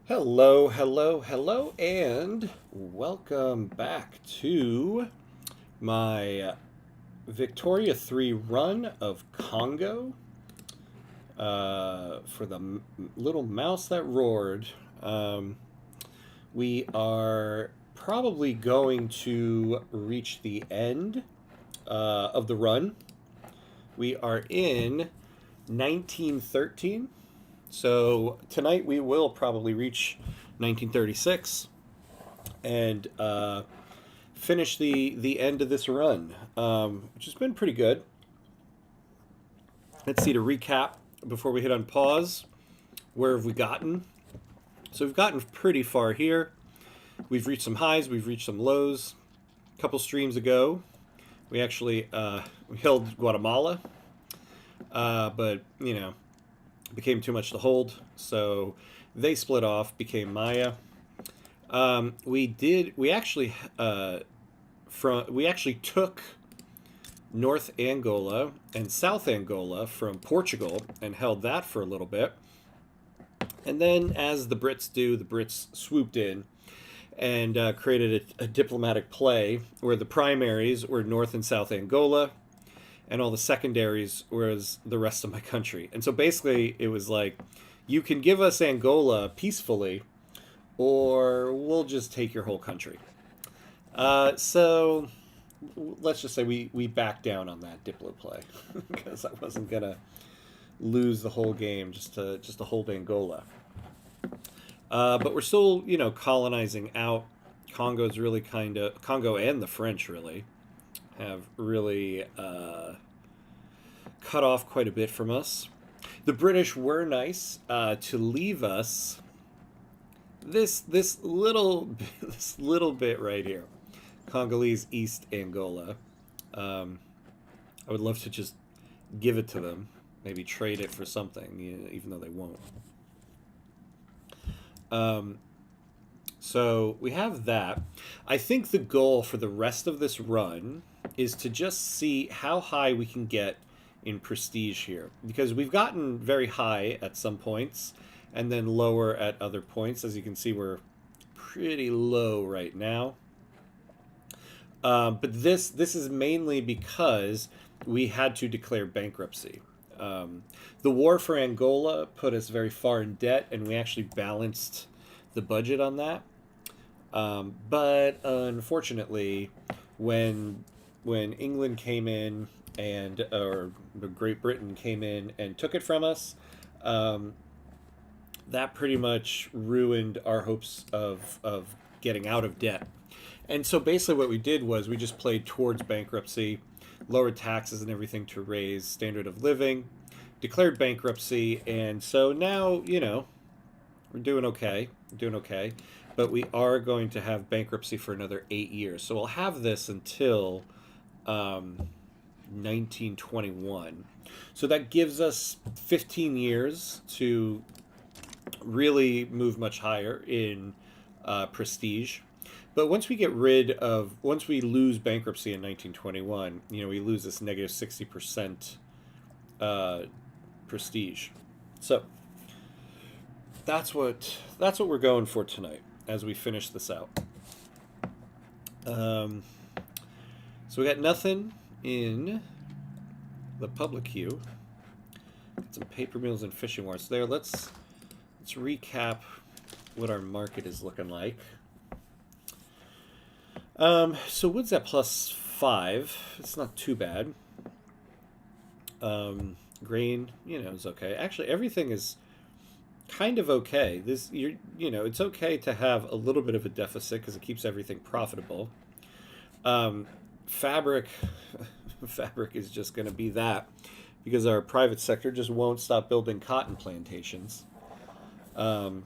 Hello, hello, hello, and welcome back to my Victoria 3 run of Congo for the little mouse that roared. Um, we are probably going to reach the end of the run. We are in 1913. So tonight we will probably reach 1936 and finish the end of this run, which has been pretty good. Let's see, to recap before we hit on pause. Where have we gotten? So we've gotten pretty far here. We've reached some highs, we've reached some lows. A couple streams ago, we actually we held Guatemala, but became too much to hold, so they split off, became Maya. We actually took North Angola and South Angola from Portugal and held that for a little bit. And then, as the Brits do, the Brits swooped in and created a diplomatic play where the primaries were North and South Angola, and all the secondaries was the rest of my country. And so basically, it was like, you can give us Angola peacefully, or we'll just take your whole country. So let's just say we backed down on that Diplo play because I wasn't gonna lose the whole game just to hold Angola. But we're still colonizing out. Congo's really Congo and the French really have really cut off quite a bit from us. The British were nice to leave us this little this little bit right here, Congolese East Angola. I would love to just give it to them, maybe trade it for something, even though they won't. So we have that. I think the goal for the rest of this run is to just see how high we can get in prestige here, because we've gotten very high at some points and then lower at other points. As you can see, we're pretty low right now. But this is mainly because we had to declare bankruptcy. The war for Angola put us very far in debt, and we actually balanced the budget on that. But unfortunately, when England came in or Great Britain came in and took it from us, that pretty much ruined our hopes of getting out of debt. And so basically what we did was we just played towards bankruptcy, lowered taxes and everything to raise standard of living, declared bankruptcy, and so now, we're doing okay. But we are going to have bankruptcy for another 8 years. So we'll have this until 1921. So that gives us 15 years to really move much higher in prestige. But once we lose bankruptcy in 1921, we lose this negative 60% prestige. So that's what we're going for tonight as we finish this out. So we got nothing in the public queue. Got some paper mills and fishing wars there. Let's recap what our market is looking like. So wood's at +5. It's not too bad. Grain, is okay. Actually, everything is kind of okay. It's okay to have a little bit of a deficit because it keeps everything profitable. Fabric is just going to be that because our private sector just won't stop building cotton plantations. So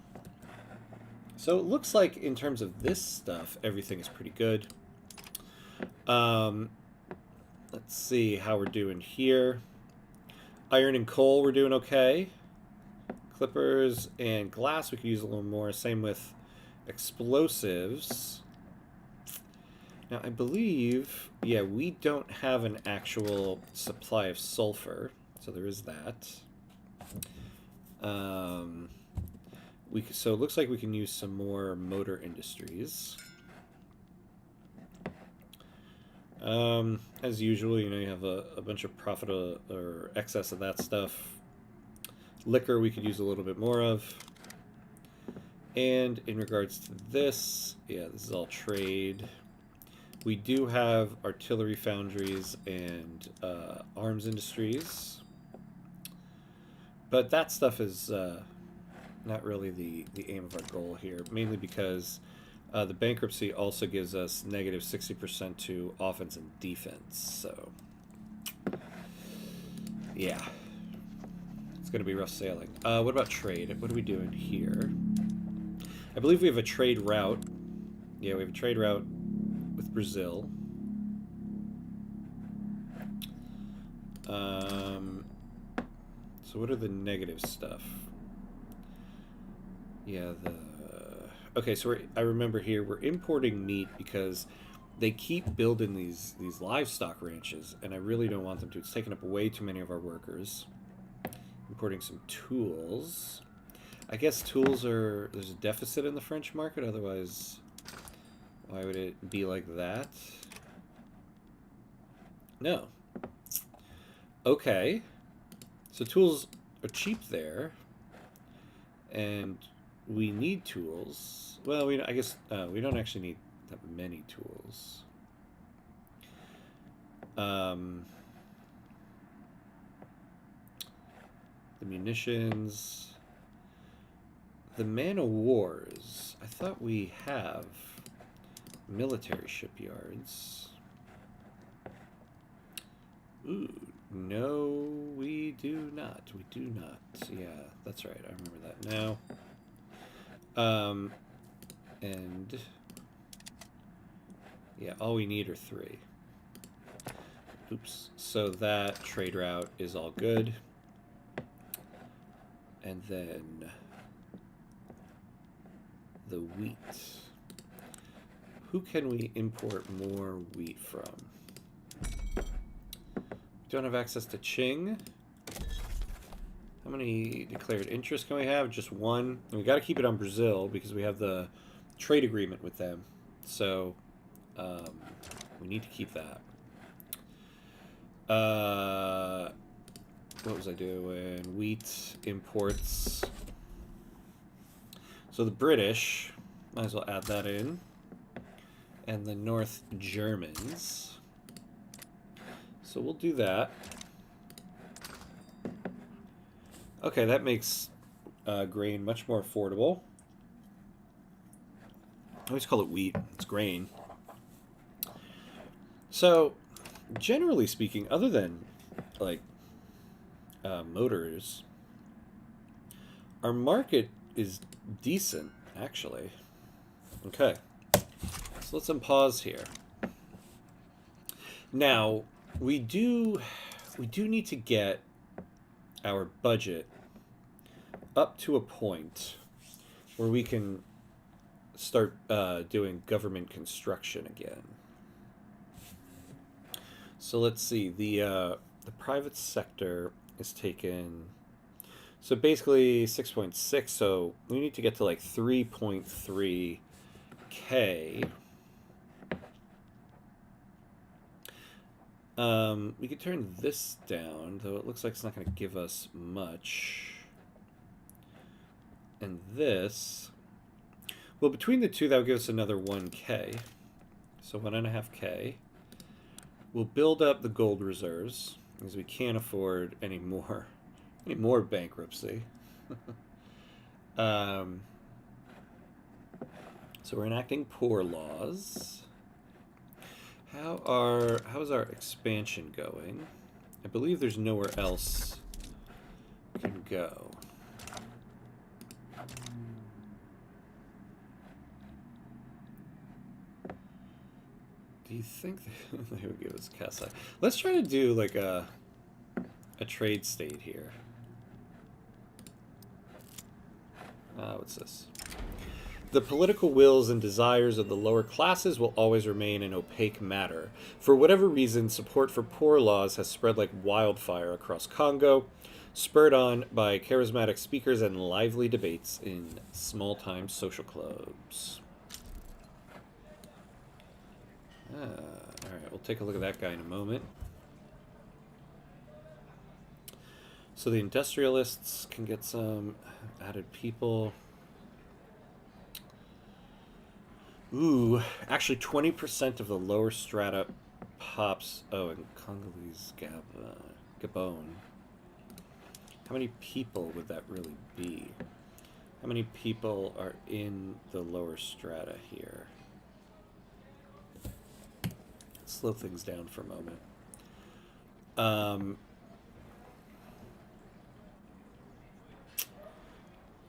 it looks like in terms of this stuff, everything is pretty good. Let's see how we're doing here. Iron and coal, we're doing okay. Clippers and glass, we could use a little more. Same with explosives. Now, I believe, we don't have an actual supply of sulfur, so there is that. So it looks like we can use some more motor industries. As usual, you know, you have a bunch of profit or excess of that stuff. Liquor we could use a little bit more of. And in regards to this, yeah, this is all trade. We do have artillery foundries and arms industries. But that stuff is not really the aim of our goal here, mainly because the bankruptcy also gives us negative 60% to offense and defense. So, yeah. It's going to be rough sailing. What about trade? What are we doing here? I believe we have a trade route. Yeah, we have a trade route with Brazil. So what are the negative stuff? Yeah, okay, so I remember here we're importing meat because they keep building these livestock ranches, and I really don't want them to. It's taking up way too many of our workers. Importing some tools. I guess tools are... There's a deficit in the French market, otherwise why would it be like that? No. Okay. So tools are cheap there, and we need tools. Well, I guess we don't actually need that many tools. The munitions, the man o' wars. I thought we have military shipyards. Ooh, no, we do not. We do not. Yeah, that's right. I remember that now. And yeah, all we need are 3. Oops. So that trade route is all good. And then the wheat. Who can we import more wheat from? Don't have access to Qing. How many declared interests can we have? Just 1. And we got to keep it on Brazil because we have the trade agreement with them. So we need to keep that. What was I doing? Wheat imports. So the British, might as well add that in. And the North Germans. So we'll do that. Okay, that makes grain much more affordable. I always call it wheat. It's grain. So, generally speaking, other than, like, motors, our market is decent, actually. Okay. So let's unpause here. Now, we do need to get our budget up to a point where we can start doing government construction again. So let's see. The private sector is taken. So basically 6.6. So we need to get to like 3.3K. We could turn this down, though it looks like it's not going to give us much. And this, well, between the two, that would give us another 1K. So 1.5K. We'll build up the gold reserves, because we can't afford any more bankruptcy. So we're enacting poor laws. How's our expansion going? I believe there's nowhere else we can go. Do you think they would give us Casa? Let's try to do like a trade state here. What's this? The political wills and desires of the lower classes will always remain an opaque matter. For whatever reason, support for poor laws has spread like wildfire across Congo. spurred on by charismatic speakers and lively debates in small-time social clubs. All right, we'll take a look at that guy in a moment. So the industrialists can get some added people. Ooh, actually 20% of the lower strata pops. Oh, in Congolese Gabon. How many people would that really be? How many people are in the lower strata here? Let's slow things down for a moment.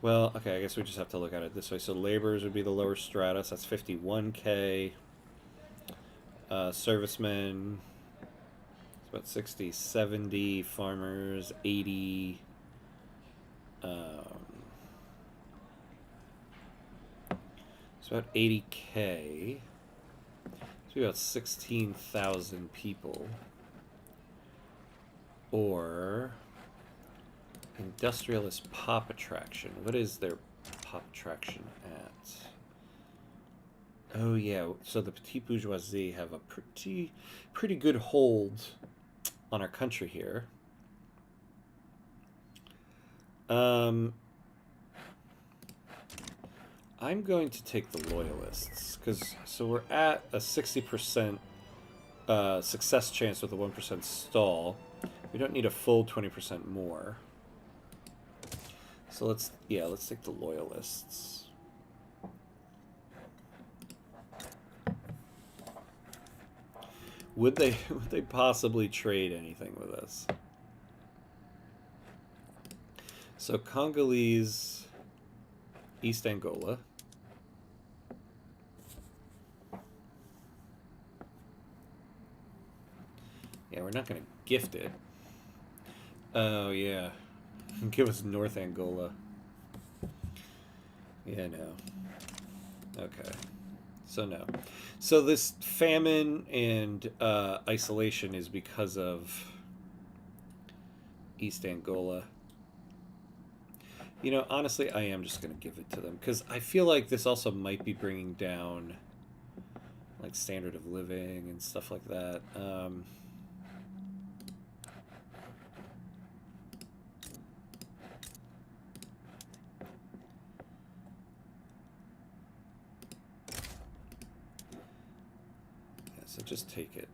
Well, okay, I guess we just have to look at it this way. So laborers would be the lower strata, so that's 51K. Servicemen, it's about 60, 70. Farmers, 80. It's about 80K. It's about 16,000 people. Or industrialist pop attraction. What is their pop attraction at? Oh yeah, so the petite bourgeoisie have a pretty good hold on our country here. I'm going to take the loyalists because so we're at a 60% success chance with a 1% stall. We don't need a full 20% more. So let's take the loyalists. Would they possibly trade anything with us? So Congolese, East Angola. Yeah, we're not going to gift it. Oh, yeah. Give us North Angola. Yeah, no. Okay. So no. So this famine and isolation is because of East Angola. You know, honestly, I am just going to give it to them because I feel like this also might be bringing down like standard of living and stuff like that. So just take it.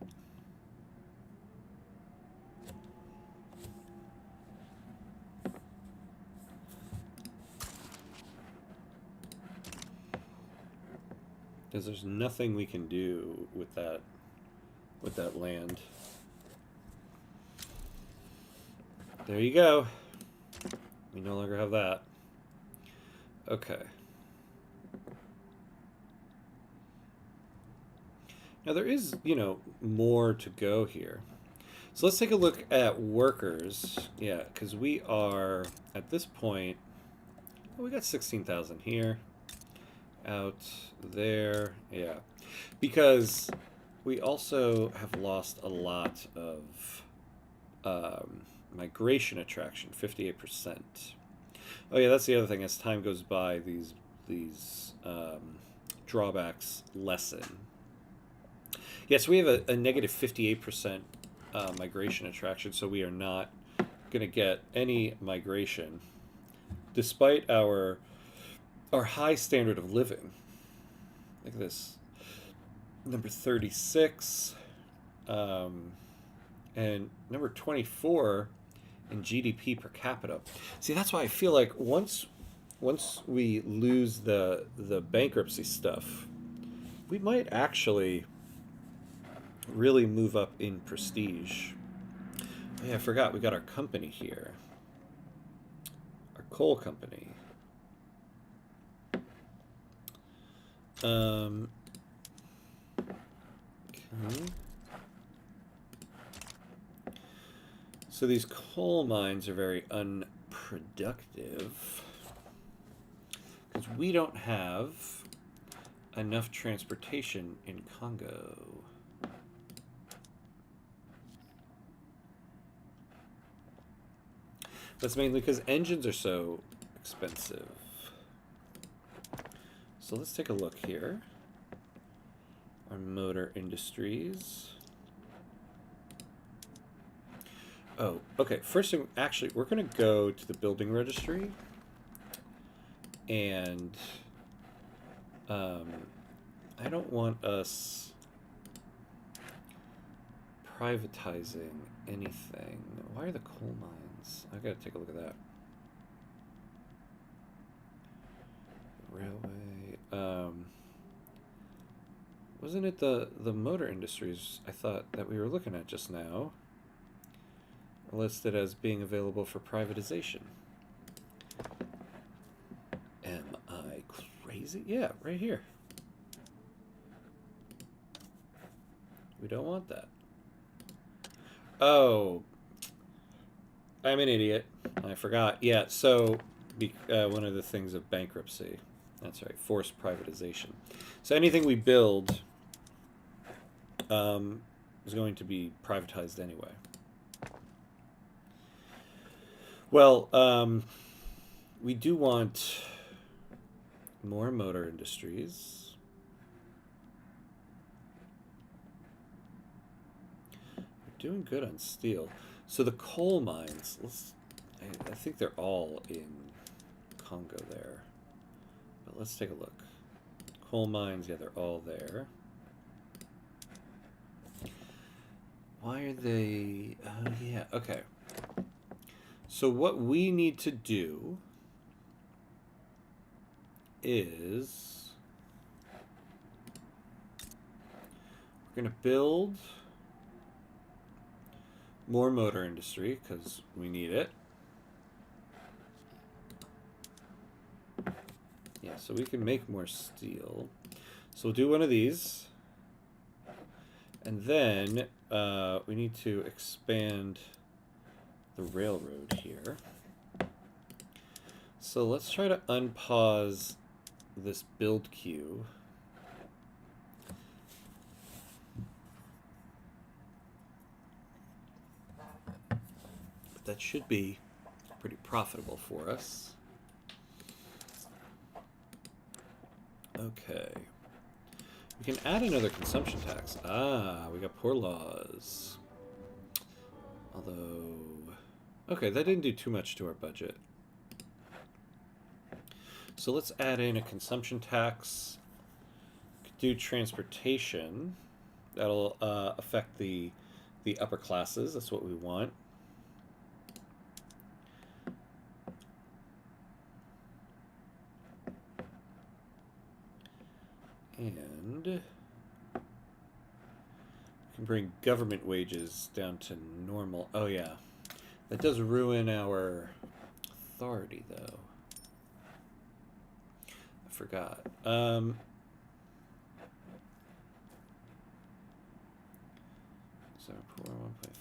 Because there's nothing we can do with that land. There you go. We no longer have that. Okay. Now there is, you know, more to go here. So let's take a look at workers. Yeah, because we are, at this point, well, we got 16,000 here. Out there. Yeah. Because we also have lost a lot of migration attraction, 58%. Oh yeah, that's the other thing. As time goes by, these drawbacks lessen. Yes, we have a negative 58% migration attraction, so we are not going to get any migration, despite our high standard of living. Look at this, number 36, and number 24 in GDP per capita. See, that's why I feel like once we lose the bankruptcy stuff, we might actually really move up in prestige. Oh, yeah, I forgot we got our company here. Our coal company. Okay. So these coal mines are very unproductive because we don't have enough transportation in Congo. That's mainly because engines are so expensive. So let's take a look here. Our motor industries. Oh, okay. First thing, actually, we're going to go to the building registry. And I don't want us privatizing anything. Why are the coal mines? I gotta take a look at that. Railway. Wasn't it the motor industries I thought that we were looking at just now? Listed as being available for privatization. Am I crazy? Yeah, right here. We don't want that. Oh, I'm an idiot. I forgot. Yeah, so one of the things of bankruptcy. That's right, forced privatization. So anything we build is going to be privatized anyway. Well, we do want more motor industries. We're doing good on steel. So the coal mines, I think they're all in Kongo there. But let's take a look. Coal mines, yeah, they're all there. Why are they... Oh, yeah, okay. So what we need to do is... We're going to build more motor industry, because we need it. Yeah, so we can make more steel. So we'll do one of these. And then we need to expand the railroad here. So let's try to unpause this build queue. But that should be pretty profitable for us. Okay. We can add another consumption tax. Ah, we got poor laws. Although... Okay, that didn't do too much to our budget. So let's add in a consumption tax. Do transportation. That'll affect the upper classes. That's what we want. And we can bring government wages down to normal. Oh yeah, that does ruin our authority though. I forgot. So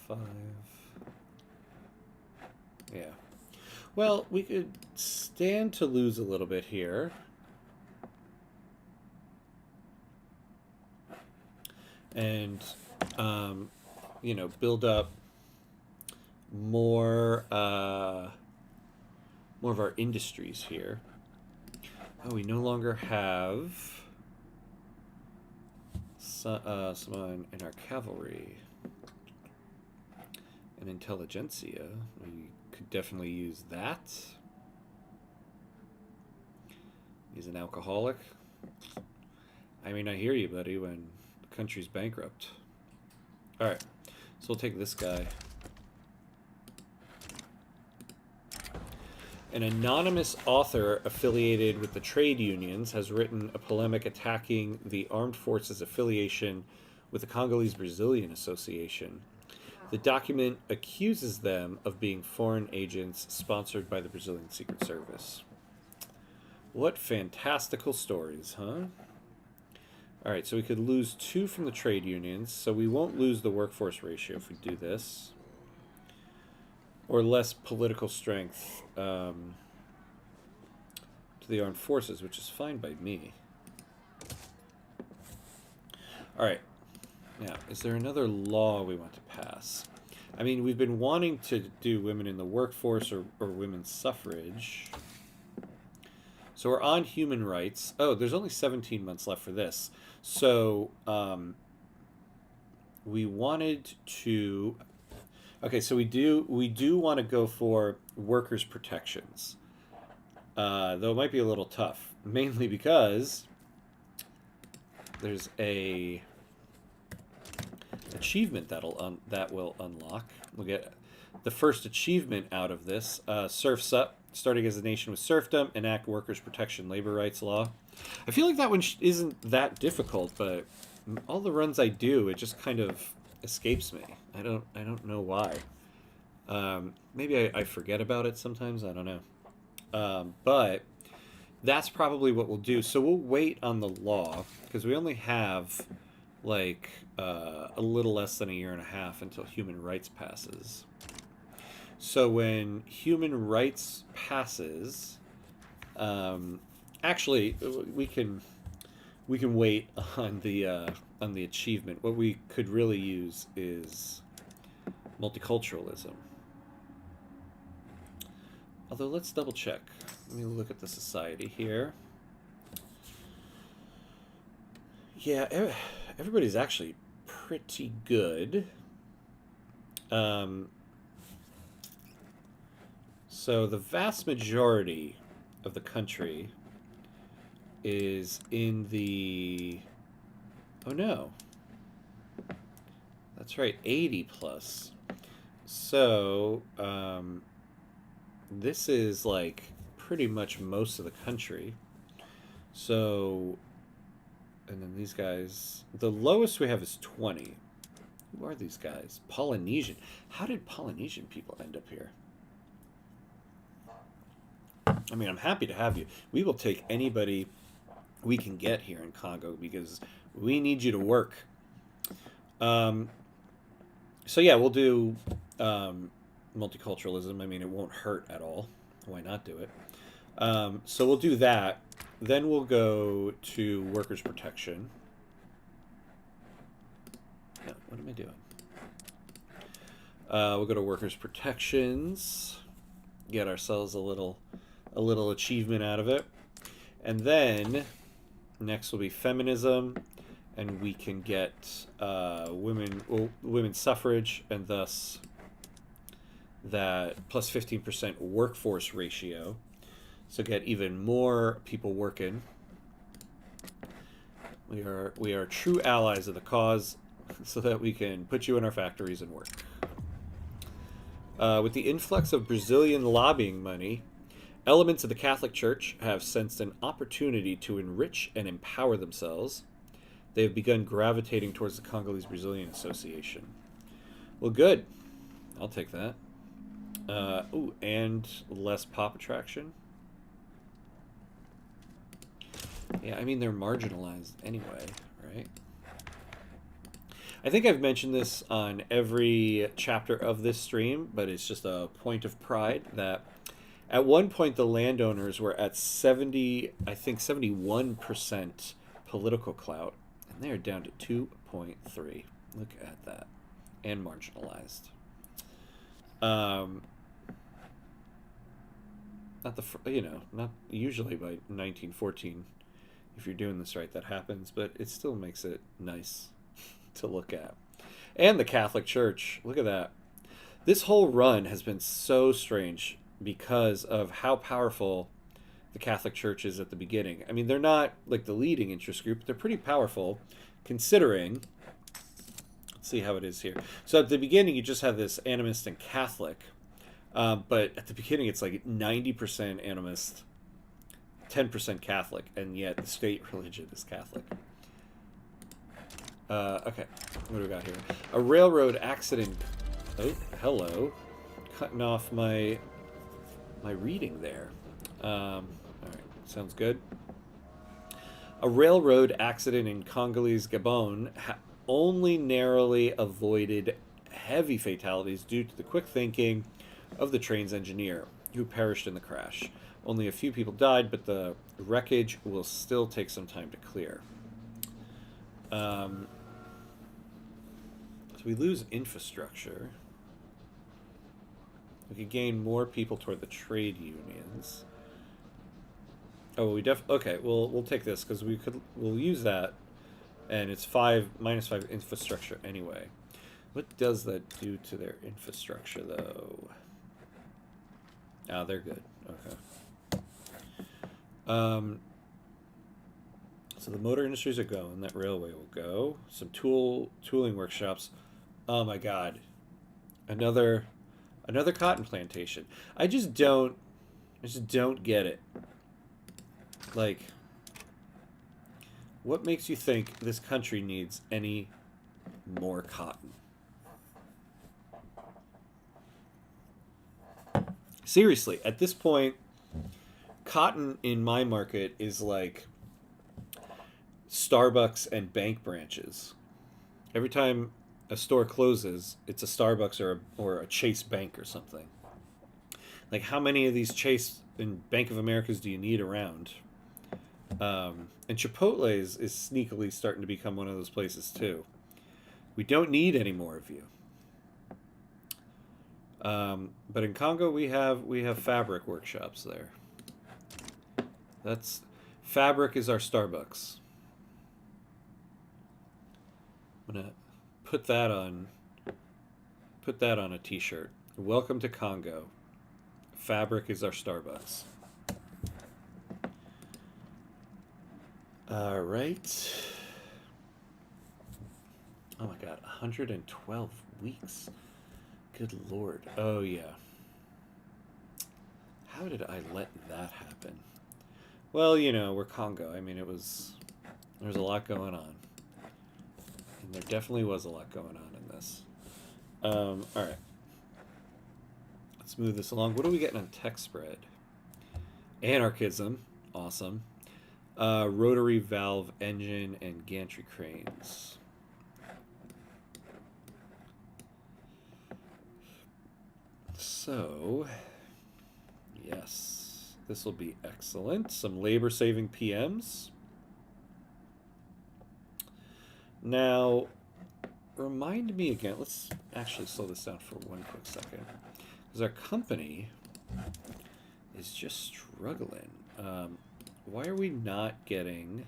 1.5. Yeah. Well, we could stand to lose a little bit here. And, you know, build up more of our industries here. Oh, we no longer have someone in our cavalry. And intelligentsia. We could definitely use that. He's an alcoholic. I mean, I hear you, buddy, when the country's bankrupt. Alright, so we'll take this guy. An anonymous author affiliated with the trade unions has written a polemic attacking the armed forces affiliation with the Congolese Brazilian Association. The document accuses them of being foreign agents sponsored by the Brazilian Secret Service. What fantastical stories, huh? Alright, so we could lose 2 from the trade unions, so we won't lose the workforce ratio if we do this. Or less political strength to the armed forces, which is fine by me. Alright. Now, is there another law we want to pass? I mean, we've been wanting to do women in the workforce or women's suffrage. So we're on human rights. Oh, there's only 17 months left for this. So we wanted to. Okay, so we do want to go for workers' protections, though it might be a little tough, mainly because there's a achievement that will unlock. We'll get the first achievement out of this. Surfs Up, starting as a nation with serfdom, enact workers' protection labor rights law. I feel like that one isn't that difficult, but all the runs I do, it just kind of escapes me. I don't know why. Maybe I forget about it sometimes. I don't know. But that's probably what we'll do. So we'll wait on the law because we only have like a little less than a year and a half until human rights passes. So when human rights passes, actually we can wait on the achievement. What we could really use is multiculturalism. Although let's double check. Let me look at the society here. Yeah, everybody's actually pretty good. So the vast majority of the country is in the... Oh no. That's right, 80 plus. So, this is like pretty much most of the country. So, and then these guys, the lowest we have is 20. Who are these guys? Polynesian. How did Polynesian people end up here? I mean, I'm happy to have you. We will take anybody we can get here in Congo because we need you to work. So yeah, we'll do multiculturalism. I mean, it won't hurt at all. Why not do it? So we'll do that. Then we'll go to workers' protection. No, what am I doing? We'll go to workers' protections. Get ourselves a little achievement out of it. And then next will be feminism. And we can get women's suffrage, and thus that plus 15% workforce ratio. So get even more people working. We are true allies of the cause, so that we can put you in our factories and work. With the influx of Brazilian lobbying money, elements of the Catholic Church have sensed an opportunity to enrich and empower themselves. They have begun gravitating towards the Congolese-Brazilian Association. Well, good. I'll take that. Ooh, and less pop attraction. Yeah, I mean, they're marginalized anyway, right? I think I've mentioned this on every chapter of this stream, but it's just a point of pride that at one point the landowners were at 71% political clout. They're down to 2.3. Look at that. And marginalized. Not usually by 1914, if you're doing this right, that happens, but it still makes it nice to look at. And the Catholic Church, look at that. This whole run has been so strange because of how powerful the Catholic Church is at the beginning. I mean, they're not like the leading interest group, but they're pretty powerful considering. Let's see how it is here. So at the beginning, you just have this animist and Catholic, but at the beginning, it's like 90% animist, 10% Catholic, and yet the state religion is Catholic. Okay, what do we got here? A railroad accident. Oh, hello. Cutting off my reading there. All right, sounds good. A railroad accident in Congolese Gabon only narrowly avoided heavy fatalities due to the quick thinking of the train's engineer, who perished in the crash. Only a few people died, but the wreckage will still take some time to clear. So we lose infrastructure. We could gain more people toward the trade unions. Oh, okay. We'll take this because we'll use that, and it's -5 infrastructure anyway. What does that do to their infrastructure though? Ah, they're good. Okay. So the motor industries are going. That railway will go. Some tooling workshops. Oh my God, another cotton plantation. I just don't get it. Like, what makes you think this country needs any more cotton? Seriously, at this point, cotton in my market is like Starbucks and bank branches. Every time a store closes, it's a Starbucks or a Chase Bank or something. Like, how many of these Chase and Bank of Americas do you need around? And Chipotle is sneakily starting to become one of those places too. We don't need any more of you. But in Congo, we have fabric workshops there. Fabric is our Starbucks. I'm gonna put that on a t-shirt. Welcome to Congo. Fabric is our Starbucks. All right. Oh my God, 112 weeks. Good Lord. Oh yeah. How did I let that happen? Well, we're Congo. I mean, there was a lot going on. And there definitely was a lot going on in this. All right. Let's move this along. What are we getting on tech spread? Anarchism. Awesome. Rotary valve engine and gantry cranes. So, yes, this will be excellent. Some labor-saving PMs. Now, remind me again. Let's actually slow this down for one quick second. Because our company is just struggling. Why are we not getting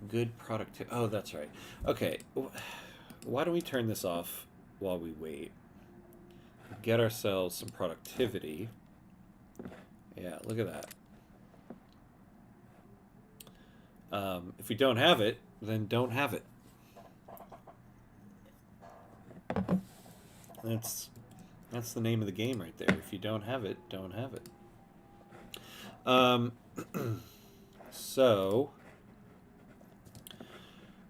good productivity? Oh, that's right. Okay, why don't we turn this off while we wait? Get ourselves some productivity. Yeah, look at that. If we don't have it, then don't have it. That's the name of the game right there. If you don't have it, don't have it. So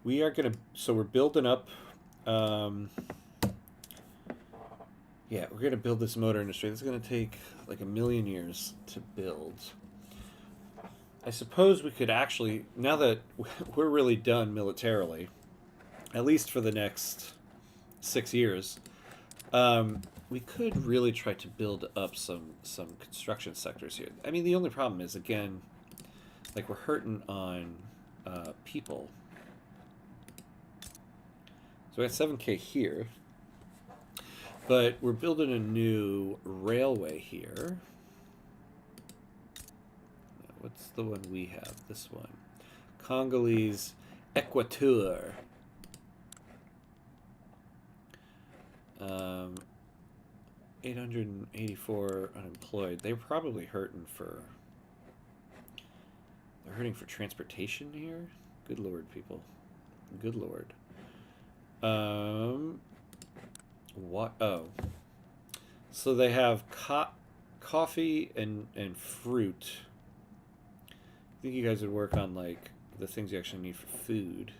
we are gonna. So we're building up. Yeah, we're gonna build this motor industry. This is gonna take like 1,000,000 years to build. I suppose we could actually, now that we're really done militarily, at least for the next 6 years, we could really try to build up some construction sectors here. I mean, the only problem is, again, like, we're hurting on people. So we got 7K here, but we're building a new railway here. What's the one we have? This one. Congolese Equateur. 884 unemployed. They're probably hurting for... They're hurting for transportation here? Good Lord, people. Good Lord. What? Oh. So they have coffee and fruit. I think you guys would work on, like, the things you actually need for food.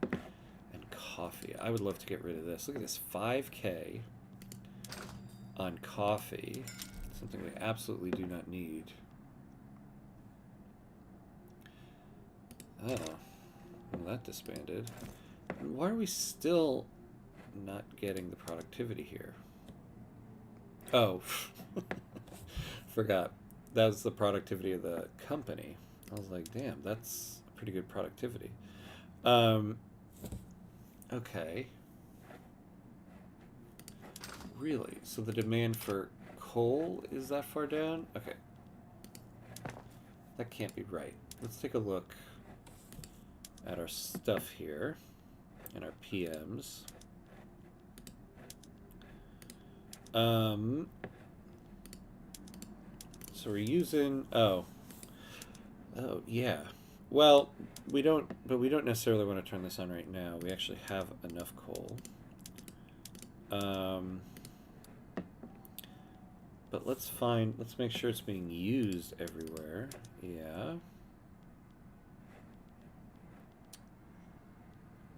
And coffee. I would love to get rid of this. Look at this. 5K on coffee. Something we absolutely do not need. Oh. Well, that disbanded. Why are we still not getting the productivity here? Oh. Forgot. That was the productivity of the company. I was like, damn, that's a pretty good productivity. Okay. Really? So the demand for coal is that far down? Okay. That can't be right. Let's take a look at our stuff here and our PMs. So we're using, oh, yeah. Well, we don't necessarily want to turn this on right now. We actually have enough coal. But let's make sure it's being used everywhere. Yeah.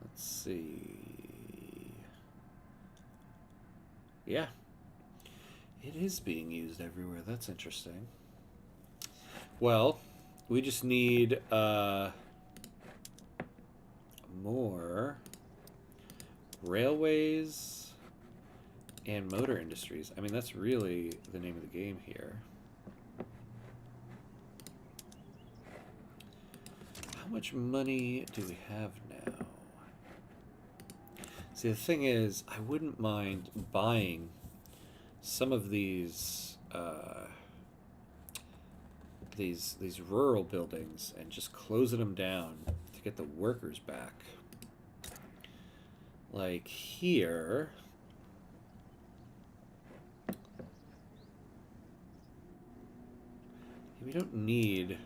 Let's see. Yeah. It is being used everywhere. That's interesting. Well, we just need more railways and motor industries. I mean, that's really the name of the game here. How much money do we have now? See, the thing is, I wouldn't mind buying some of these rural buildings and just closing them down to get the workers back. Like here, we don't need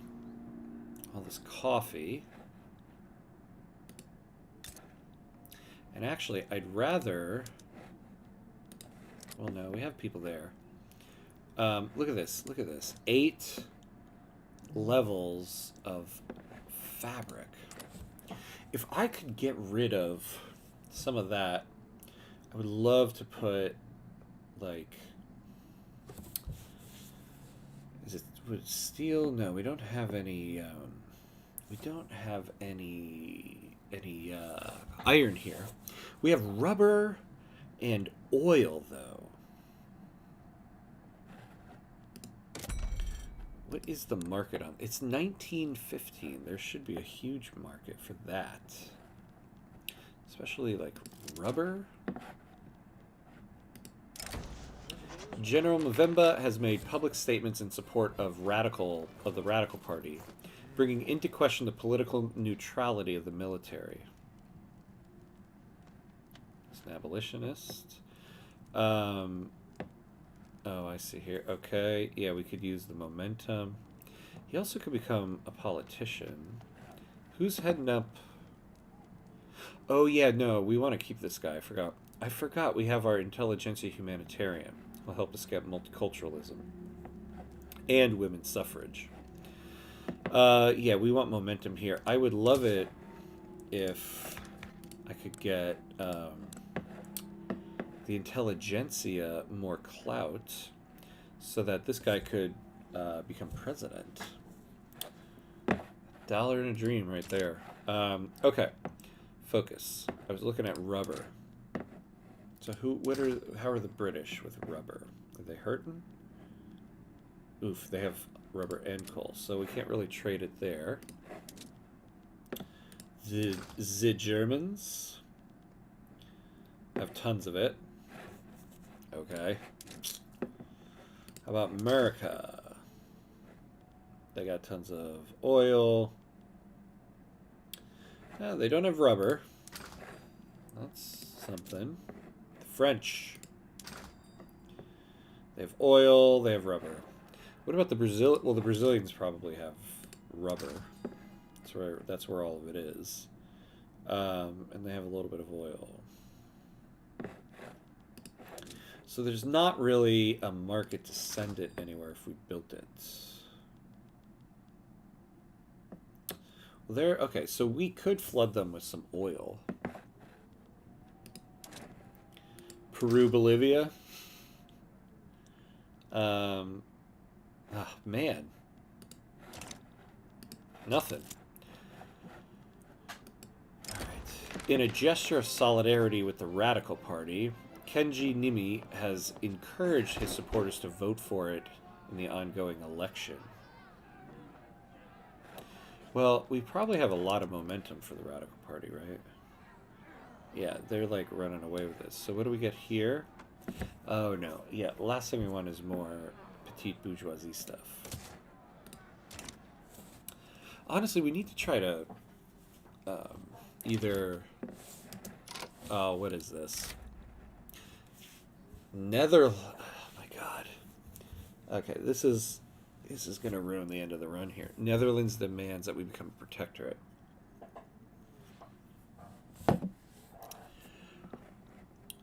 all this coffee. And actually, I'd rather... Well, no, we have people there. Look at this. Look at this. 8 levels of fabric. If I could get rid of some of that, I would love to put, like... Is it would steel? No, we don't have any... we don't have any iron here. We have rubber and oil, though. What is the market on? It's 1915. There should be a huge market for that. Especially like rubber. General Movemba has made public statements in support of the Radical Party, bringing into question the political neutrality of the military. He's an abolitionist. Oh, I see here. Okay, yeah, we could use the momentum. He also could become a politician. Who's heading up? Oh, yeah, no, we want to keep this guy. I forgot we have our Intelligentsia Humanitarian. Will help us get multiculturalism and women's suffrage. Yeah, we want momentum here. I would love it if I could get the Intelligentsia more clout so that this guy could become president. Dollar and a dream right there. Okay, focus. I was looking at rubber. So how are the British with rubber? Are they hurting? Oof, they have rubber and coal, so we can't really trade it there. The Germans have tons of it. Okay. How about America? They got tons of oil. They don't have rubber. That's something. The French. They have oil, they have rubber. What about the Brazil? Well, the Brazilians probably have rubber. That's where all of it is. And they have a little bit of oil. So there's not really a market to send it anywhere if we built it. Well, okay, so we could flood them with some oil. Peru, Bolivia. Man. Nothing. All right. In a gesture of solidarity with the Radical Party, Kenji Nimi has encouraged his supporters to vote for it in the ongoing election. Well, we probably have a lot of momentum for the Radical Party, right? Yeah, they're like running away with this. So what do we get here? Oh, no. Yeah, last thing we want is more petite bourgeoisie stuff. Honestly, we need to try to um, either... Oh, what is this? Oh, my God. Okay, this is going to ruin the end of the run here. Netherlands demands that we become a protectorate.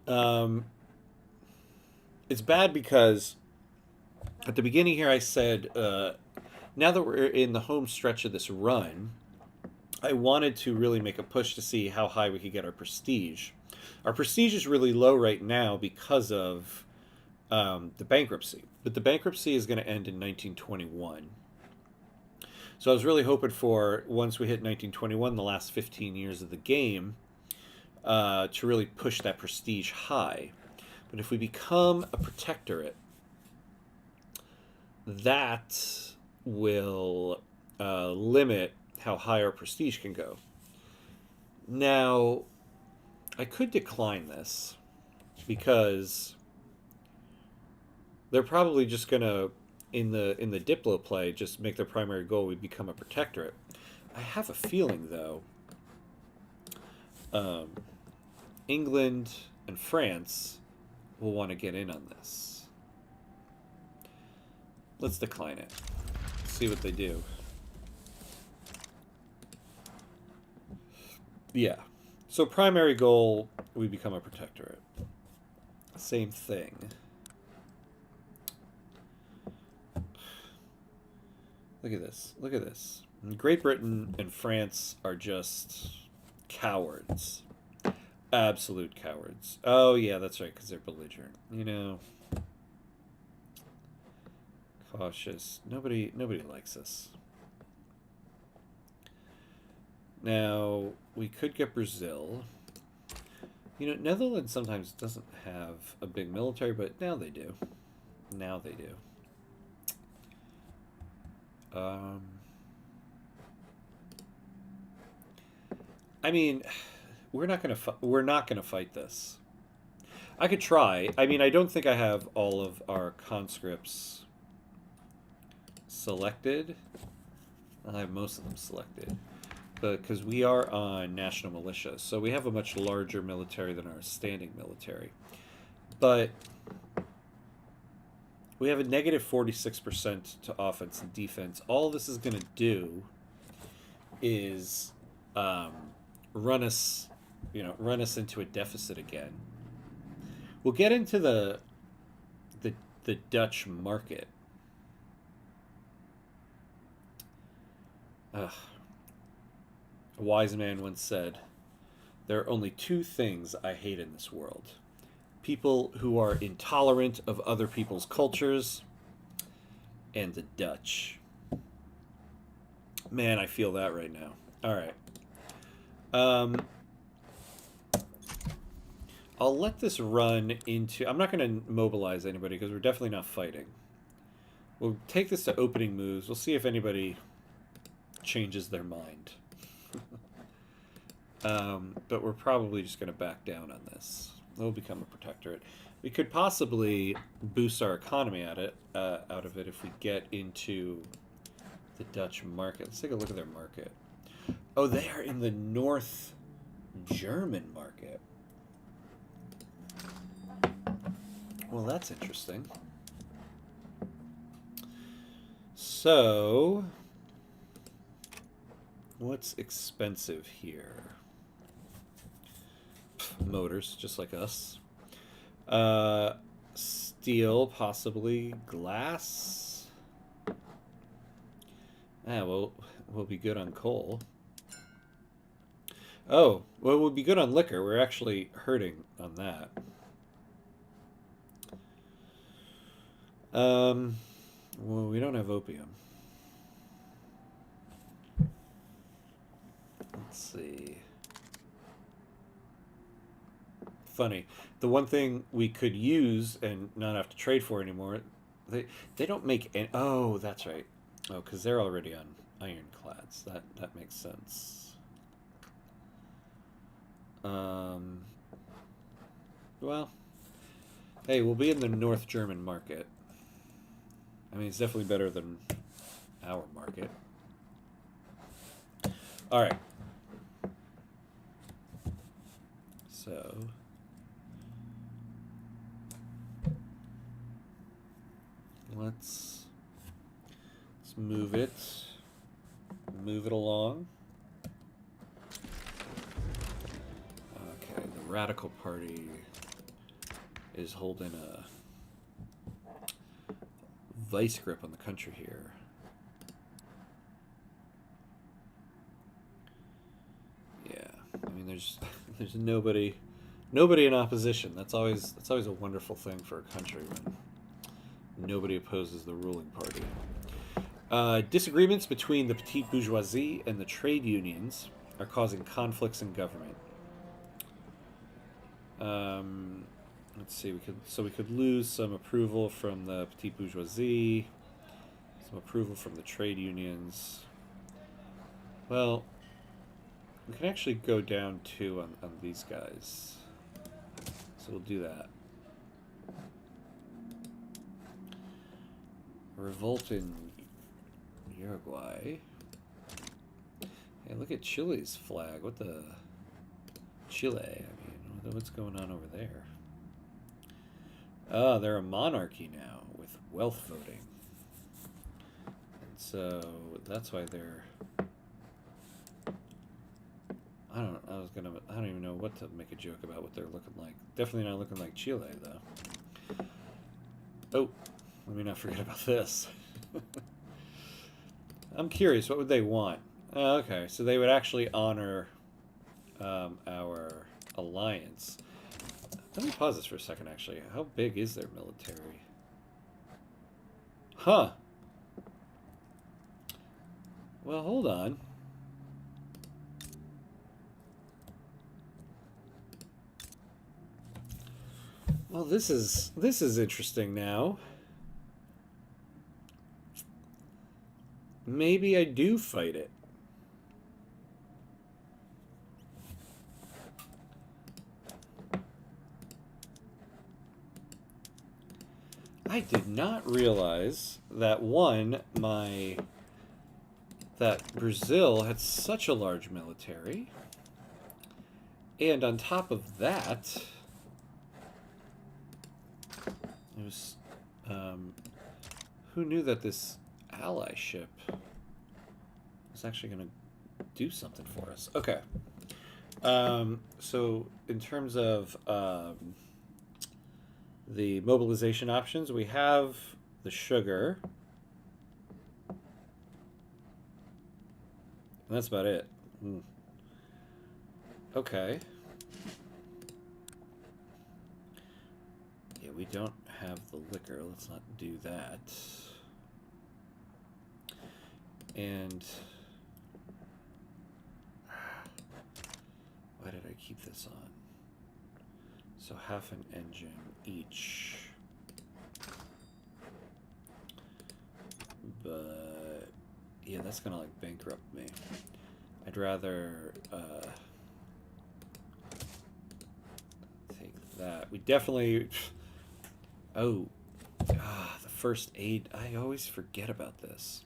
Um, it's bad because at the beginning here I said, now that we're in the home stretch of this run, I wanted to really make a push to see how high we could get our prestige. Our prestige is really low right now because of the bankruptcy. But the bankruptcy is going to end in 1921. So I was really hoping for, once we hit 1921, the last 15 years of the game, to really push that prestige high. But if we become a protectorate, that will limit how high our prestige can go. Now, I could decline this because they're probably just gonna, in the Diplo play, just make their primary goal we become a protectorate. I have a feeling though, um, England and France will want to get in on this. Let's decline it. See what they do. Yeah. So primary goal, we become a protectorate. Same thing. Look at this. Look at this. Great Britain and France are just cowards. Absolute cowards. Oh, yeah, that's right, because they're belligerent. You know, cautious. Nobody likes us. Now, we could get Brazil. You know, Netherlands sometimes doesn't have a big military, but now they do. Now they do. I mean, we're not gonna fight this. I could try. I mean, I don't think I have all of our conscripts selected. I have most of them selected, but because we are on national militia, so we have a much larger military than our standing military. But we have a negative 46% to offense and defense. All this is going to do is um, run us into a deficit again. We'll get into the Dutch market. Ugh. A wise man once said, "There are only two things I hate in this world: people who are intolerant of other people's cultures, and the Dutch." Man, I feel that right now. All right. Um, I'll let this run into. I'm not going to mobilize anybody because we're definitely not fighting. We'll take this to opening moves. We'll see if anybody changes their mind. But we're probably just going to back down on this. We'll become a protectorate. We could possibly boost our economy out of it if we get into the Dutch market. Let's take a look at their market. Oh, they are in the North German market. Well, that's interesting. So, what's expensive here? Motors, just like us. Steel, possibly. Glass. Well, we'll be good on coal. Oh, well, we'll be good on liquor. We're actually hurting on that. Well, we don't have opium. Let's see. Funny. The one thing we could use and not have to trade for anymore, they don't make any. Oh, that's right. Oh, because they're already on ironclads. That makes sense. Well, Hey, we'll be in the North German market. I mean, it's definitely better than our market. All right. So let's move it. Move it along. Okay, the Radical Party is holding a vice grip on the country here. Yeah, I mean, there's nobody in opposition. That's always a wonderful thing for a country when nobody opposes the ruling party. Disagreements between the petite bourgeoisie and the trade unions are causing conflicts in government. Let's see. We could lose some approval from the petite bourgeoisie, some approval from the trade unions. Well, we can actually go down too on these guys. So we'll do that. Revolt in Uruguay. Hey, look at Chile's flag. What the... Chile, I mean, what's going on over there? Oh, they're a monarchy now with wealth voting. And so that's why they're... I don't even know what to make a joke about what they're looking like. Definitely not looking like Chile, though. Oh, let me not forget about this. I'm curious, what would they want? Okay, so they would actually honor our alliance. Let me pause this for a second, actually. How big is their military? Huh. Well, hold on. Well, this is interesting now. Maybe I do fight it. I did not realize that that Brazil had such a large military. And on top of that, it was, who knew that this allyship was actually going to do something for us? Okay. So in terms of the mobilization options, we have the sugar. And that's about it. Okay. Yeah, we don't have the liquor. Let's not do that. And why did I keep this on? So half an engine each. But yeah, that's gonna like bankrupt me. I'd rather take that. We definitely... Oh, the first aid. I always forget about this.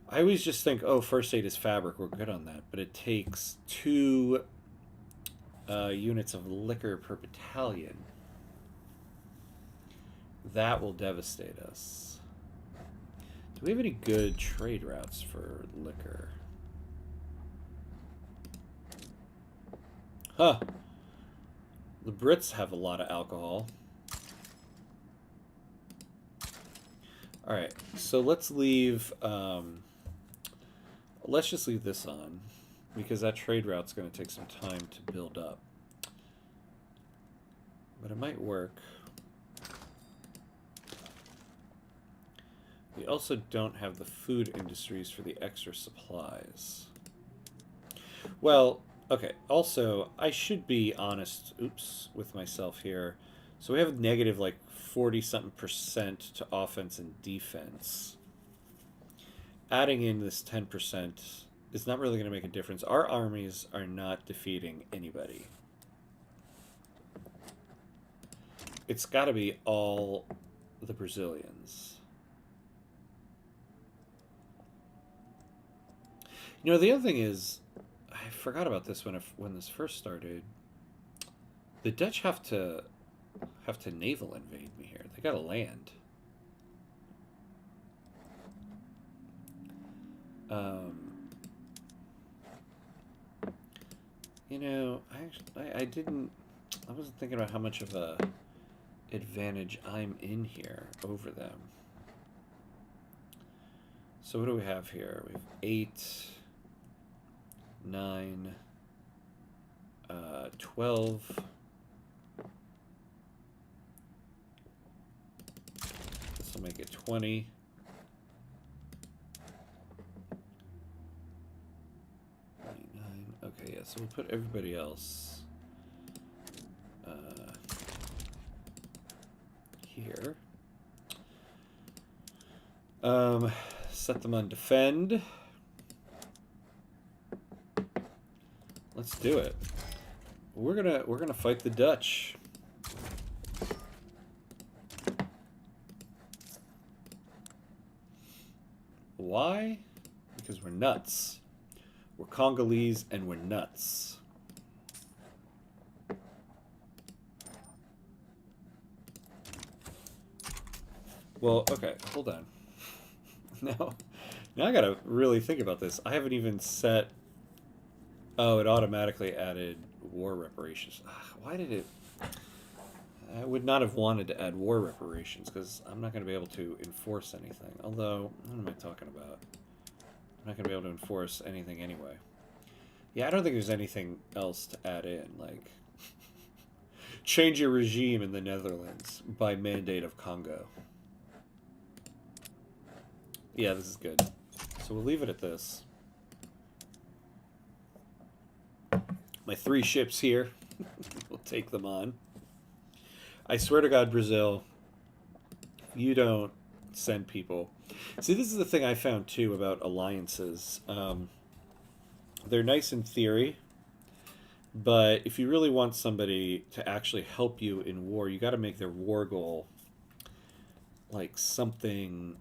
I always just think, oh, first aid is fabric. We're good on that. But it takes 2 units of liquor per battalion. That will devastate us. Do we have any good trade routes for liquor? Huh. The Brits have a lot of alcohol. Alright, so let's leave... let's just leave this on, because that trade route's going to take some time to build up. But it might work. We also don't have the food industries for the extra supplies. Well, okay, also, I should be honest, with myself here. So we have negative, like, 40-something% to offense and defense. Adding in this 10% is not really going to make a difference. Our armies are not defeating anybody. It's got to be all the Brazilians. You know, the other thing is, I forgot about this when this first started. The Dutch have to naval invade me here. They gotta land. You know, I didn't. I wasn't thinking about how much of a advantage I'm in here over them. So what do we have here? We have 8, 9, 12. This will make it 20. Okay, yeah, so we'll put everybody else here. Set them on defend. Let's do it. We're gonna fight the Dutch. Why? Because we're nuts. We're Congolese and we're nuts. Well, okay, hold on. Now I gotta really think about this. I haven't even set... Oh, it automatically added war reparations. Why did it... I would not have wanted to add war reparations because I'm not going to be able to enforce anything. Although, what am I talking about? I'm not going to be able to enforce anything anyway. Yeah, I don't think there's anything else to add in. Like, change your regime in the Netherlands by mandate of Kongo. Yeah, this is good. So we'll leave it at this. My 3 ships here. We'll take them on. I swear to God, Brazil, you don't send people. See, this is the thing I found, too, about alliances. They're nice in theory, but if you really want somebody to actually help you in war, you got to make their war goal like something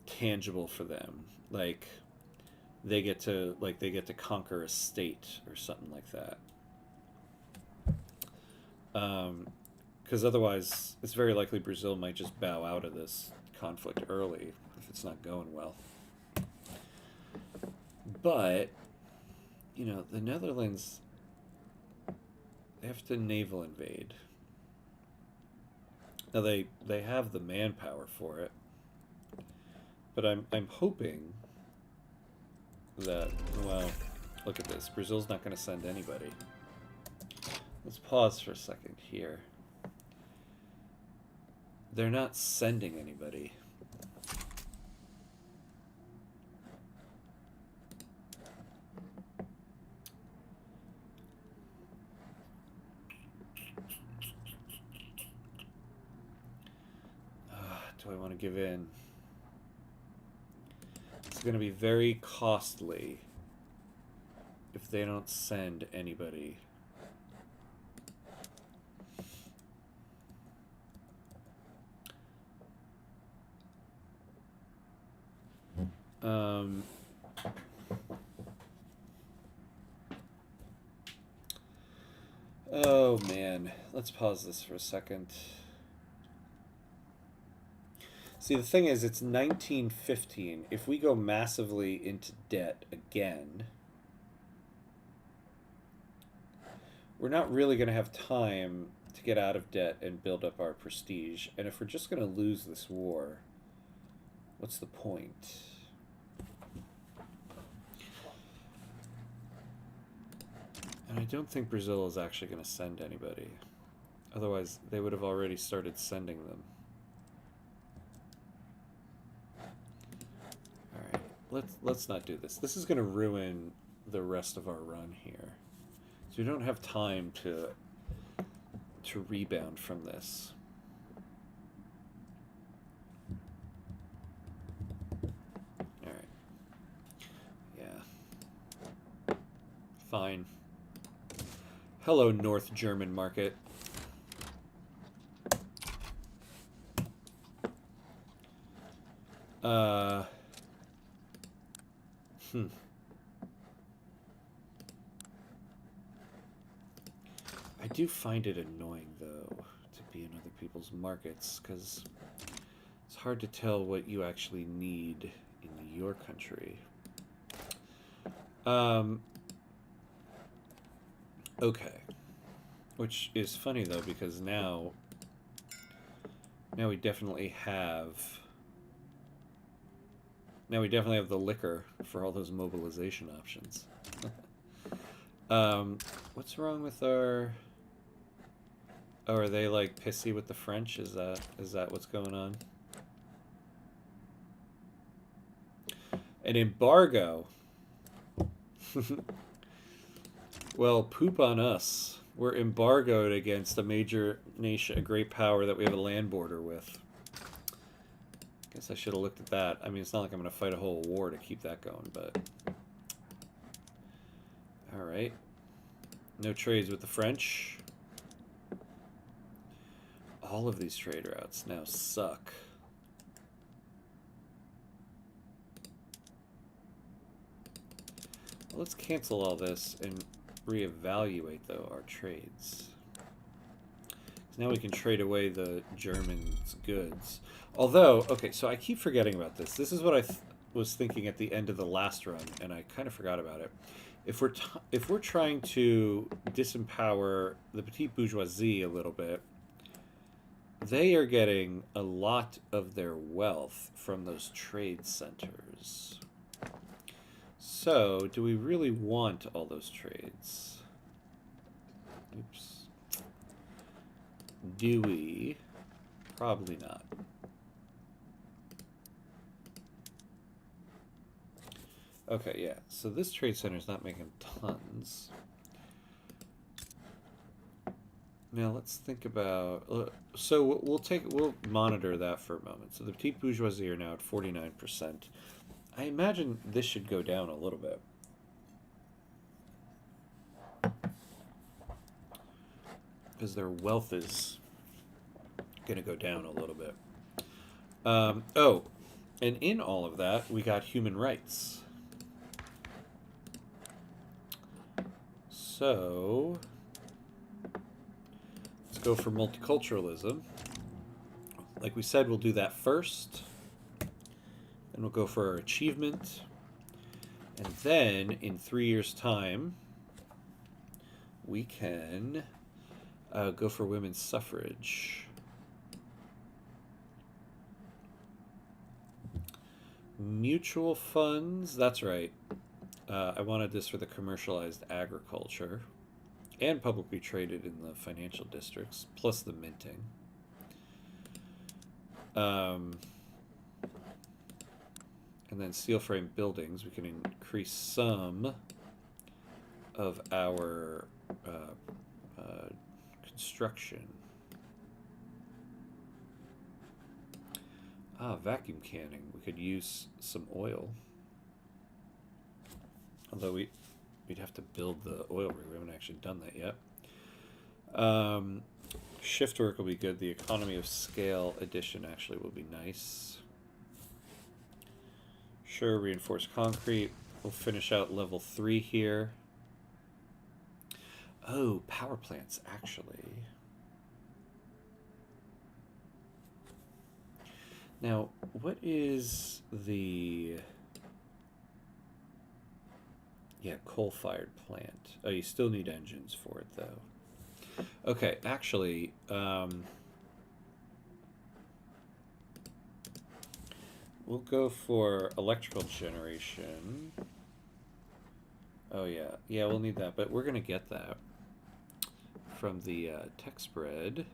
tangible for them. Like they get to conquer a state or something like that. Because otherwise, it's very likely Brazil might just bow out of this conflict early if it's not going well. But, you know, the Netherlands, they have to naval invade. Now, they have the manpower for it. But I'm hoping that, well, look at this. Brazil's not going to send anybody. Let's pause for a second here. They're not sending anybody. Do I want to give in? It's going to be very costly if they don't send anybody. Oh man, let's pause this for a second. See, the thing is, it's 1915. If we go massively into debt again, we're not really going to have time to get out of debt and build up our prestige. And if we're just going to lose this war, what's the point? And I don't think Brazil is actually going to send anybody. Otherwise, they would have already started sending them. Alright, let's not do this. This is going to ruin the rest of our run here. So we don't have time to rebound from this. Alright. Yeah. Fine. Hello, North German market. Uh, hmm. I do find it annoying, though, to be in other people's markets, because it's hard to tell what you actually need in your country. Okay. Which is funny, though, because now we definitely have... Now we definitely have the liquor for all those mobilization options. What's wrong with our... Oh, are they, like, pissy with the French? Is that what's going on? An embargo. Well, poop on us. We're embargoed against a major nation, a great power that we have a land border with. Guess I should have looked at that. I mean, it's not like I'm going to fight a whole war to keep that going, but... Alright. No trades with the French. All of these trade routes now suck. Well, let's cancel all this and reevaluate, though, our trades. Now we can trade away the Germans' goods. Although, okay, so I keep forgetting about this. This is what I was thinking at the end of the last run, and I kind of forgot about it. If we're trying to disempower the petite bourgeoisie a little bit, they are getting a lot of their wealth from those trade centers. So, do we really want all those trades? Oops. Do we? Probably not. Okay, yeah. So this trade center is not making tons. Now let's think about. So we'll monitor that for a moment. So the petite bourgeoisie are now at 49%. I imagine this should go down a little bit. Because their wealth is going to go down a little bit. Oh, and in all of that, we got human rights. So, let's go for multiculturalism. Like we said, we'll do that first. Then we'll go for our achievement. And then, in 3 years' time, we can go for women's suffrage. Mutual funds, that's right. I wanted this for the commercialized agriculture and publicly traded in the financial districts, plus the minting. And then steel frame buildings, we can increase some of our construction. Vacuum canning. We could use some oil. Although we'd have to build the oil rig. We haven't actually done that yet. Shift work will be good. The economy of scale addition actually will be nice. Sure, reinforced concrete. We'll finish out level 3 here. Oh, power plants, actually. Now, what is the... Yeah, coal-fired plant. Oh, you still need engines for it, though. Okay, actually, we'll go for electrical generation. Oh, yeah. Yeah, we'll need that, but we're going to get that from the tech spread.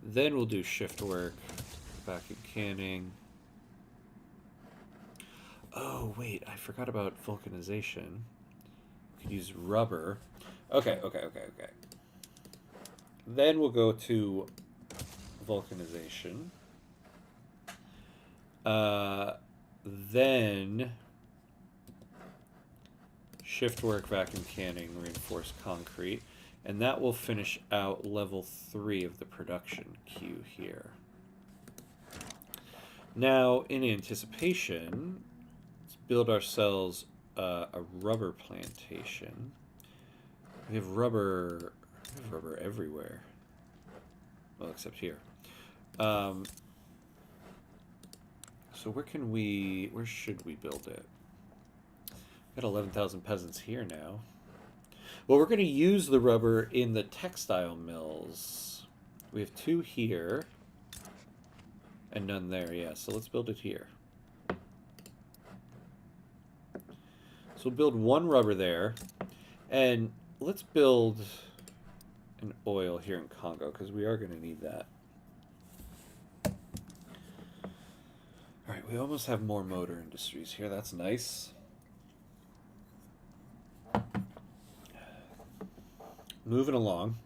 Then we'll do shift work, vacuum canning. Oh, wait, I forgot about vulcanization. We could use rubber. Okay. Then we'll go to vulcanization. Then shift work, vacuum canning, reinforced concrete. And that will finish out level 3 of the production queue here. Now, in anticipation, let's build ourselves a rubber plantation. We have rubber. We have rubber everywhere. Well, except here. So where can we? Where should we build it? Got 11,000 peasants here now. Well, we're going to use the rubber in the textile mills. We have 2 here. And none there, yeah. So let's build it here. So we'll build 1 rubber there. And let's build an oil here in Congo, because we are going to need that. Alright, we almost have more motor industries here. That's nice. Moving along.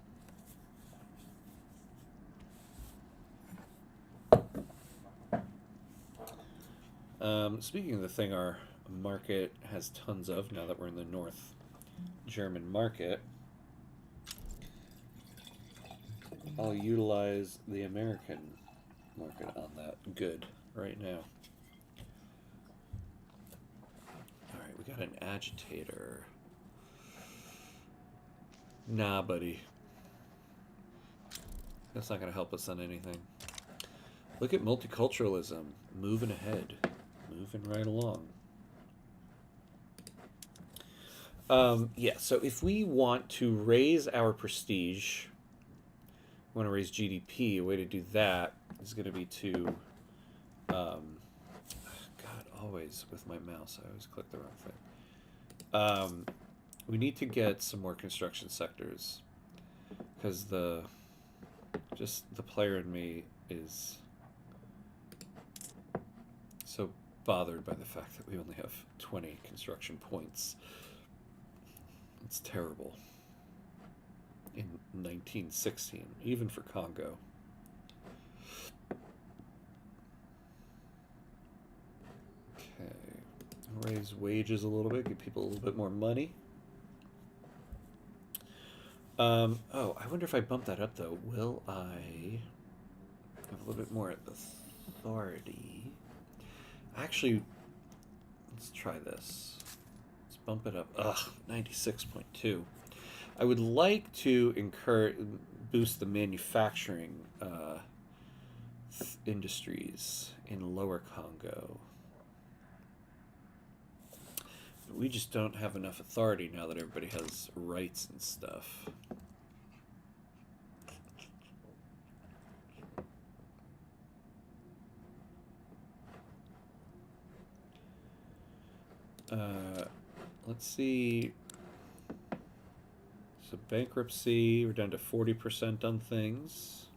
Speaking of the thing our market has tons of, now that we're in the North German market, I'll utilize the American market on that good right now. Alright, we got an agitator. Nah, buddy. That's not going to help us on anything. Look at multiculturalism. Moving ahead. Moving right along. Yeah, so if we want to raise our prestige, we want to raise GDP, a way to do that is going to be to... God, always with my mouse, I always click the wrong thing. We need to get some more construction sectors, because the player in me is so bothered by the fact that we only have 20 construction points. It's terrible. In 1916, even for Congo. Okay, raise wages a little bit, give people a little bit more money. Oh, I wonder if I bump that up, though. Will I have a little bit more authority? Actually, let's try this. Let's bump it up. Ugh, 96.2. I would like to boost the manufacturing industries in Lower Congo. We just don't have enough authority now that everybody has rights and stuff. Let's see. So bankruptcy, we're down to 40% on things.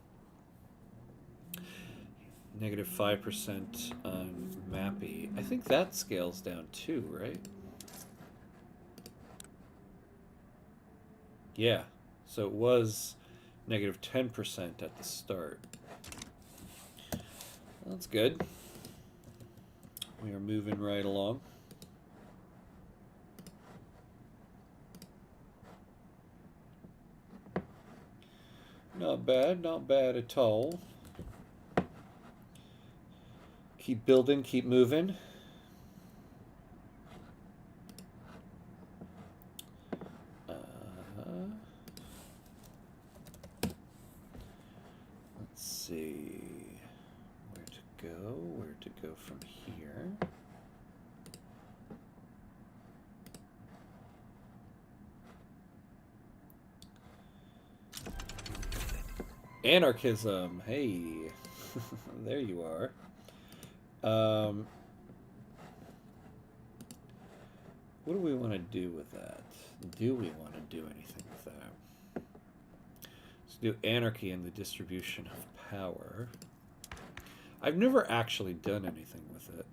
Negative 5% on Mappy. I think that scales down too, right? Yeah, so it was negative 10% at the start. That's good. We are moving right along. Not bad at all. Keep building, keep moving. Let's see where to go from here. Anarchism, hey, there you are. What do we want to do with that? Do we want to do anything with that? Let's do anarchy in the distribution of power. I've never actually done anything with it.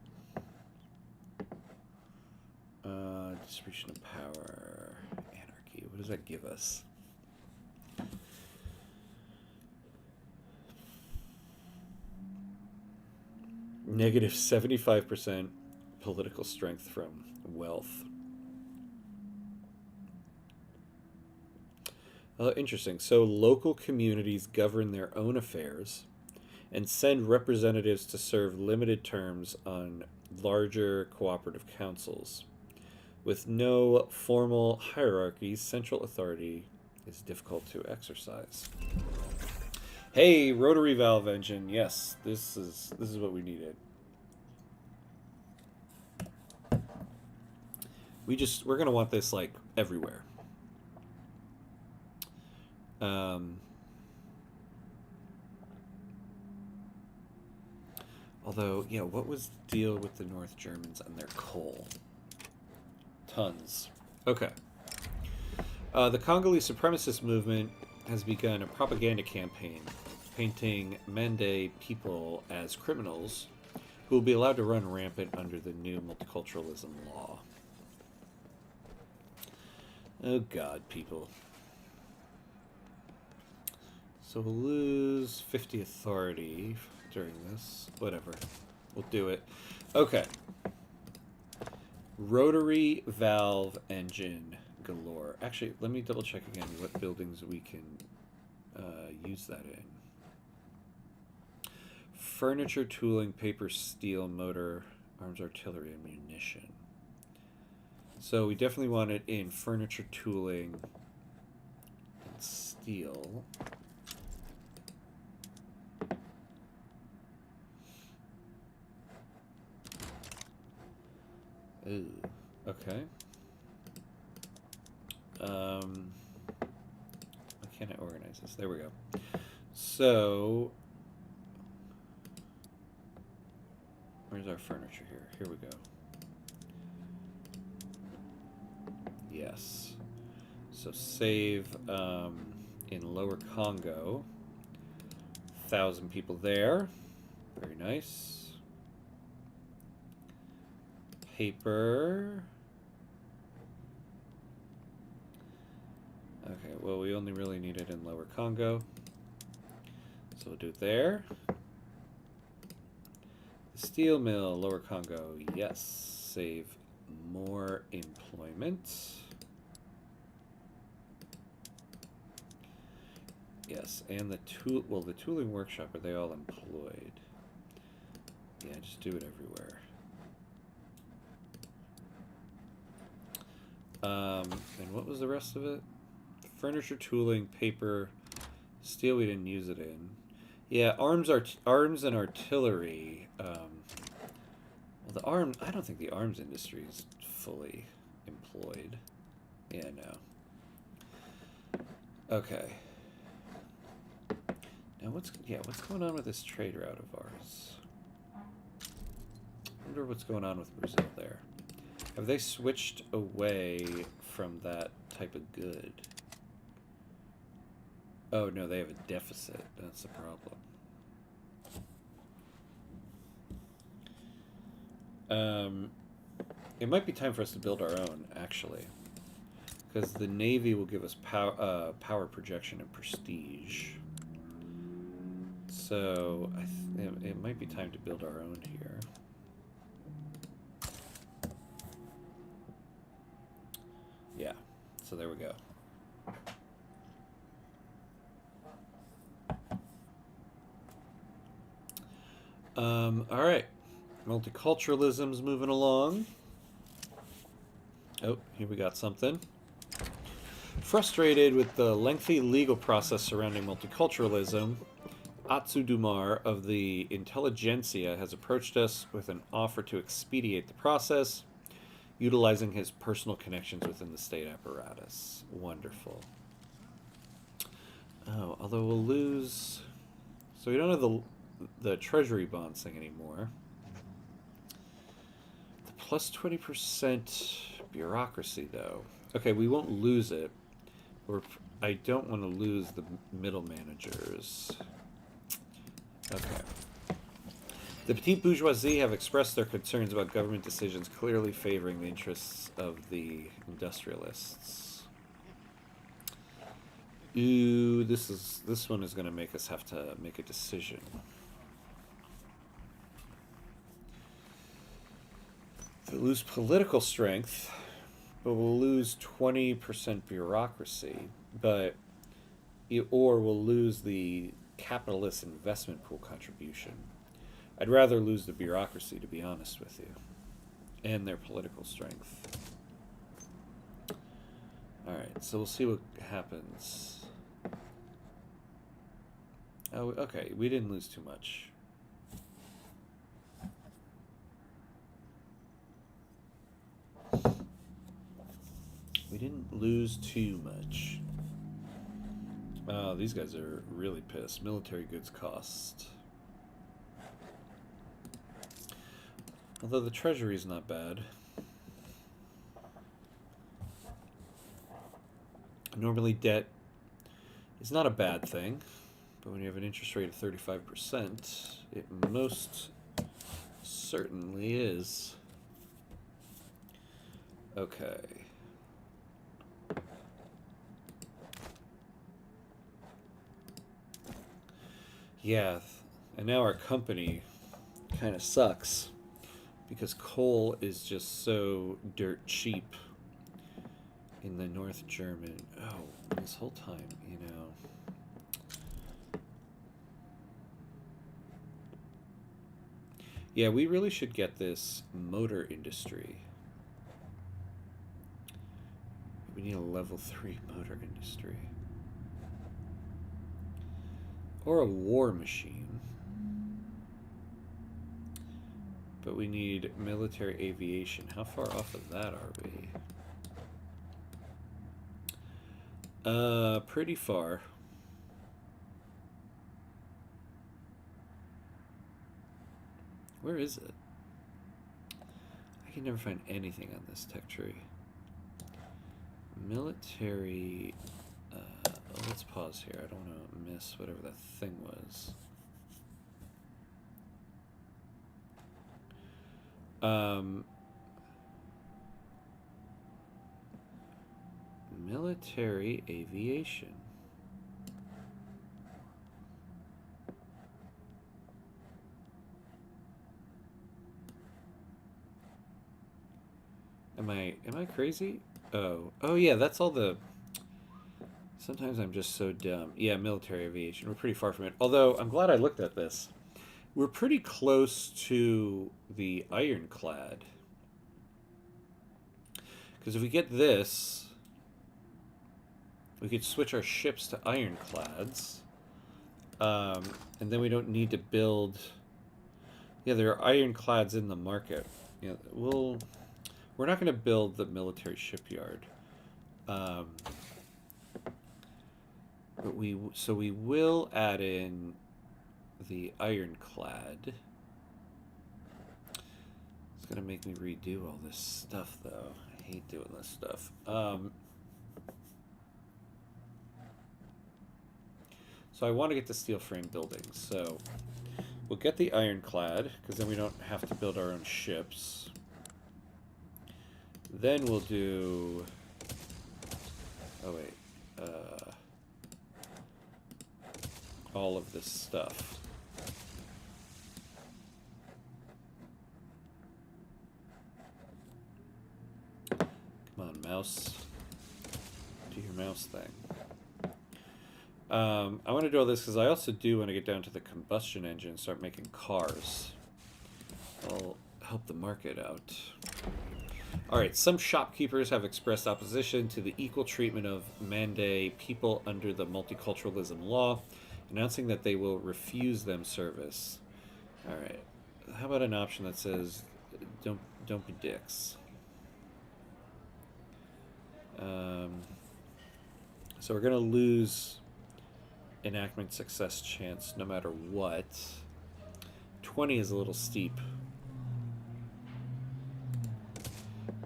Distribution of power, anarchy. What does that give us? Negative 75% political strength from wealth. Interesting. So local communities govern their own affairs and send representatives to serve limited terms on larger cooperative councils. With no formal hierarchy, central authority is difficult to exercise. Hey, rotary valve engine. Yes, this is what we needed. We're gonna want this like everywhere. Although, yeah, what was the deal with the North Germans and their coal? Tons. Okay. The Congolese supremacist movement has begun a propaganda campaign painting Mende people as criminals who will be allowed to run rampant under the new multiculturalism law. Oh God, people. So we'll lose 50 authority during this. Whatever. We'll do it. Okay. Rotary valve engine galore. Actually, let me double check again what buildings we can use that in. Furniture, tooling, paper, steel, motor, arms, artillery, and munition. So we definitely want it in furniture, tooling, and steel. Ooh, okay. Why can't I organize this? There we go. So, where's our furniture here? Here we go. Yes. So save in Lower Congo. 1,000 people there. Very nice. Paper. Okay, well, we only really need it in Lower Congo. So we'll do it there. The steel mill, Lower Congo, yes. Save more employment. Yes, and the tooling workshop, are they all employed? Yeah, just do it everywhere. And what was the rest of it? Furniture, tooling, paper, steel. We didn't use it in. Yeah, arms and artillery. Well, the arm. I don't think the arms industry is fully employed. Yeah, no. Okay. Now what's going on with this trade route of ours? I wonder what's going on with Brazil there. Have they switched away from that type of good? Oh, no, they have a deficit. That's the problem. It might be time for us to build our own, actually. Because the Navy will give us power projection and prestige. So, it might be time to build our own here. Yeah, so there we go. All right, multiculturalism's moving along. Oh, here we got something. Frustrated with the lengthy legal process surrounding multiculturalism, Atsudumar of the Intelligentsia has approached us with an offer to expedite the process, utilizing his personal connections within the state apparatus. Wonderful. Oh, although we'll lose... So we don't have the treasury bonds thing anymore. The plus 20% bureaucracy, though. Okay, we won't lose it. I don't want to lose the middle managers. Okay. The petite bourgeoisie have expressed their concerns about government decisions clearly favoring the interests of the industrialists. Ooh, this one is going to make us have to make a decision. They lose political strength, but we'll lose 20% bureaucracy, or we'll lose the capitalist investment pool contribution. I'd rather lose the bureaucracy, to be honest with you, and their political strength. Alright, so we'll see what happens. Oh, okay, we didn't lose too much. We didn't lose too much. Oh, these guys are really pissed. Military goods cost. Although the treasury's not bad. Normally debt is not a bad thing, but when you have an interest rate of 35%, it most certainly is. Okay. Yeah, and now our company kind of sucks because coal is just so dirt cheap in the North German. Oh, this whole time, you know. Yeah, we really should get this motor industry. We need a level 3 motor industry. Or a war machine. But we need military aviation. How far off of that are we? Pretty far. Where is it? I can never find anything on this tech tree. Military... let's pause here. I don't want to miss whatever that thing was. Military aviation. Am I crazy? Oh yeah, that's all the... Sometimes I'm just so dumb. Yeah, military aviation. We're pretty far from it. Although, I'm glad I looked at this. We're pretty close to the ironclad. Because if we get this, we could switch our ships to ironclads. And then we don't need to build... Yeah, there are ironclads in the market. Yeah, we're not going to build the military shipyard. But we will add in the ironclad. It's gonna make me redo all this stuff, though. I hate doing this stuff. So I want to get the steel frame buildings. So we'll get the ironclad, because then we don't have to build our own ships. Then we'll do... Oh, wait. All of this stuff. Come on, mouse. Do your mouse thing. I want to do all this because I also do want to get down to the combustion engine and start making cars. I'll help the market out. Alright, some shopkeepers have expressed opposition to the equal treatment of Mande people under the multiculturalism law, announcing that they will refuse them service. Alright, how about an option that says, don't be dicks. So we're going to lose enactment success chance no matter what. 20 is a little steep.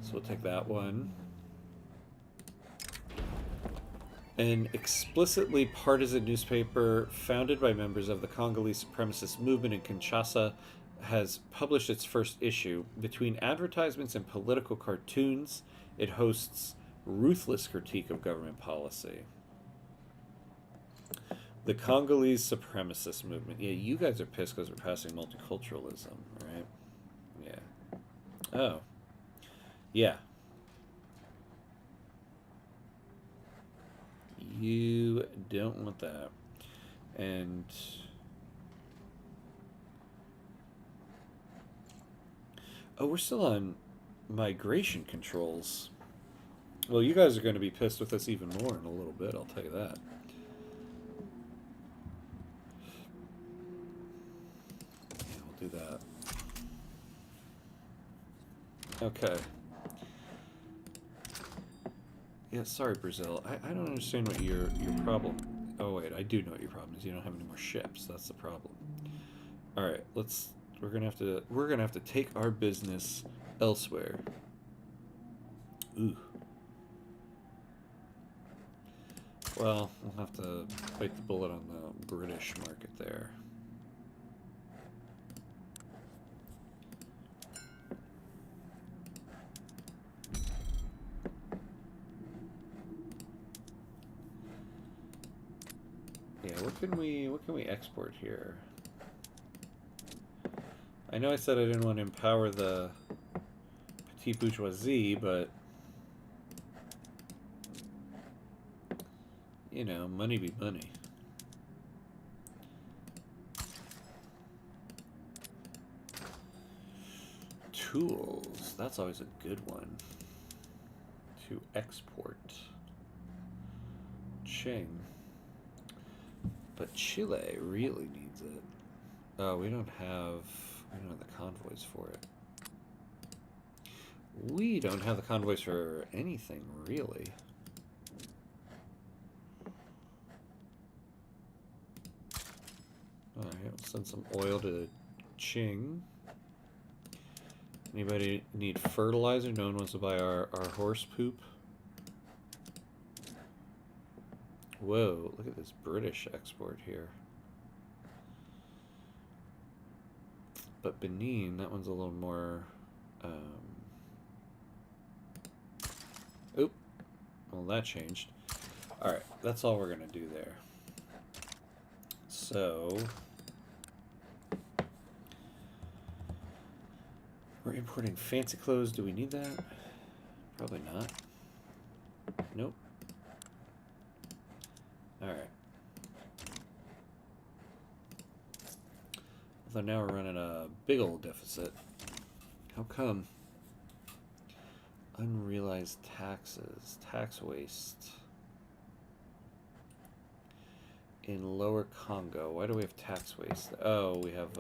So we'll take that one. An explicitly partisan newspaper founded by members of the Congolese supremacist movement in Kinshasa has published its first issue. Between advertisements and political cartoons, it hosts ruthless critique of government policy. The Congolese supremacist movement. Yeah, you guys are pissed because we're passing multiculturalism, right? Yeah. Oh. Yeah. You don't want that. And oh, we're still on migration controls. Well, you guys are going to be pissed with us even more in a little bit, I'll tell you that. Yeah, we'll do that. Okay. Yeah, sorry, Brazil. I don't understand what your problem... Oh, wait, I do know what your problem is. You don't have any more ships. That's the problem. All right, let's... We're gonna have to take our business elsewhere. Ooh. Well, we'll have to bite the bullet on the British market there. Yeah, what can we export here? I know I said I didn't want to empower the petite bourgeoisie, but you know, money be money. Tools, that's always a good one to export. Ching. But Chile really needs it. Oh, we don't have the convoys for it. We don't have the convoys for anything, really. Alright, we'll send some oil to Ching. Anybody need fertilizer? No one wants to buy our horse poop. Whoa, look at this British export here. But Benin, that one's a little more... Oop. Well, that changed. Alright, that's all we're going to do there. So... We're importing fancy clothes. Do we need that? Probably not. Nope. Alright. Although now we're running a big old deficit. How come? Unrealized taxes. Tax waste. In Lower Congo. Why do we have tax waste? Oh, we have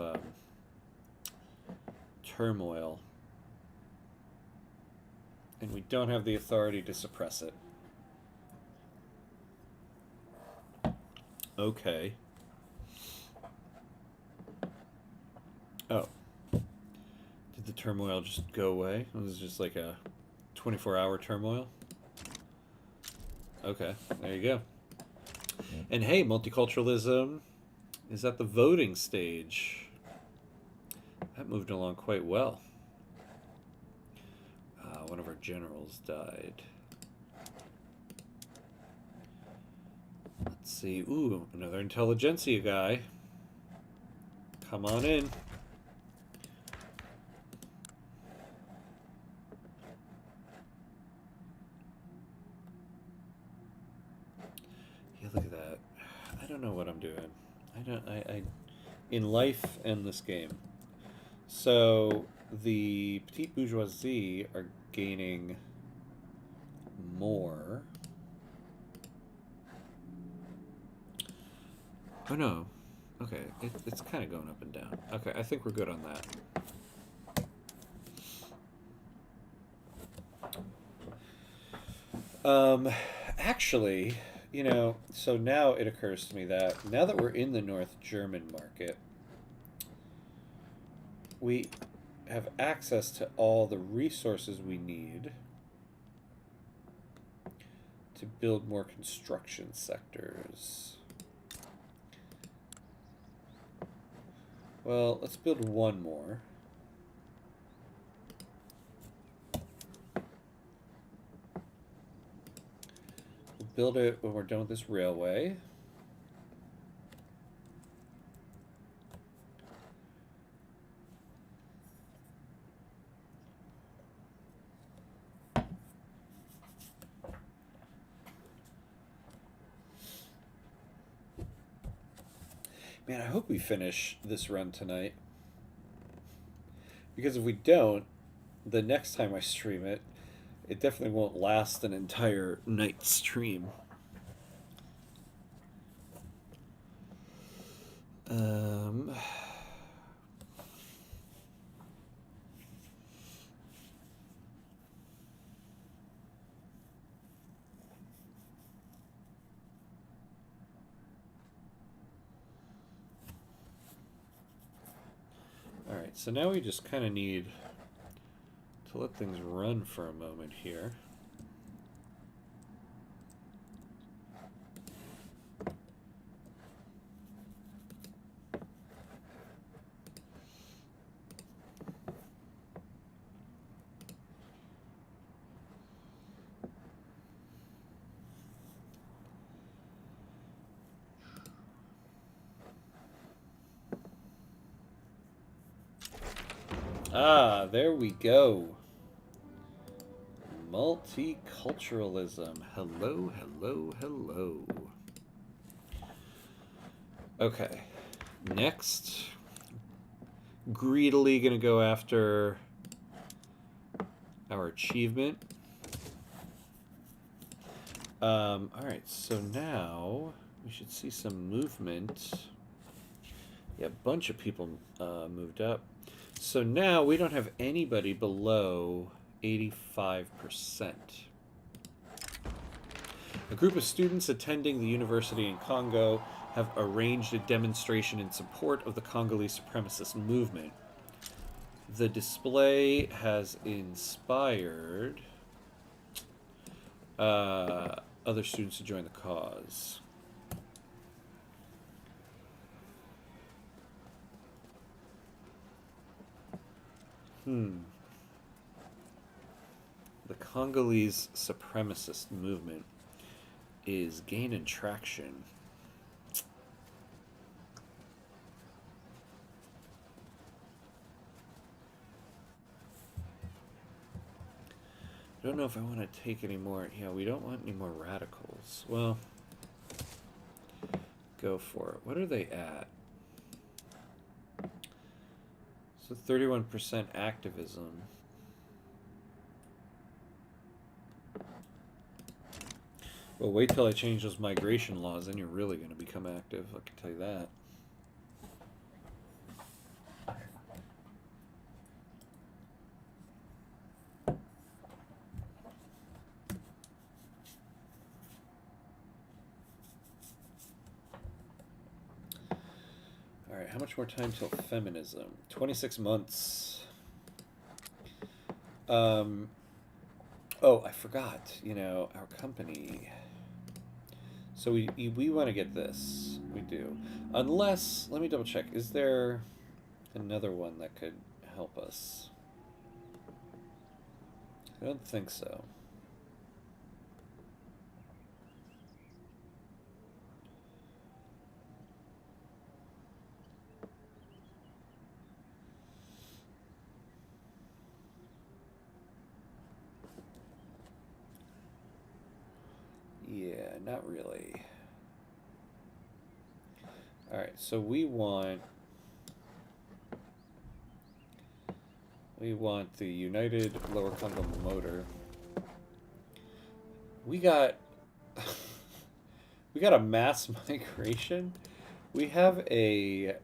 turmoil. And we don't have the authority to suppress it. Okay. Oh. Did the turmoil just go away? It was just like a 24-hour turmoil? Okay, there you go. And hey, multiculturalism is at the voting stage. That moved along quite well. One of our generals died. Let's see. Ooh, another intelligentsia guy. Come on in. Yeah, look at that. I don't know what I'm doing. I in life and this game. So the petite bourgeoisie are gaining more. Oh no. Okay, it's kind of going up and down. Okay, I think we're good on that. Actually, you know, so now it occurs to me that now that we're in the North German market, we have access to all the resources we need to build more construction sectors. Well, let's build one more. We'll build it when we're done with this railway. Man, I hope we finish this run tonight. Because if we don't, the next time I stream it, it definitely won't last an entire night stream. Um, all right, so now we just kind of need to let things run for a moment here. Ah, there we go. Multiculturalism. Hello, hello, hello. Okay. Next, greedily gonna go after our achievement. All right, so now we should see some movement. Yeah, a bunch of people moved up. So now we don't have anybody below 85%. A group of students attending the university in Congo have arranged a demonstration in support of the Congolese supremacist movement. The display has inspired other students to join the cause. The Congolese supremacist movement is gaining traction. I don't know if I want to take any more. Yeah, we don't want any more radicals. Well, go for it. What are they at? So 31% activism. Well, wait till I change those migration laws, then you're really going to become active. I can tell you that. All right, how much more time till feminism? 26 months. Oh, I forgot. You know, our company. So we want to get this. We do. Unless, let me double check. Is there another one that could help us? I don't think so. Yeah, not really. All right, so we want the United Lower Congo Motor. We got we got a mass migration. We have a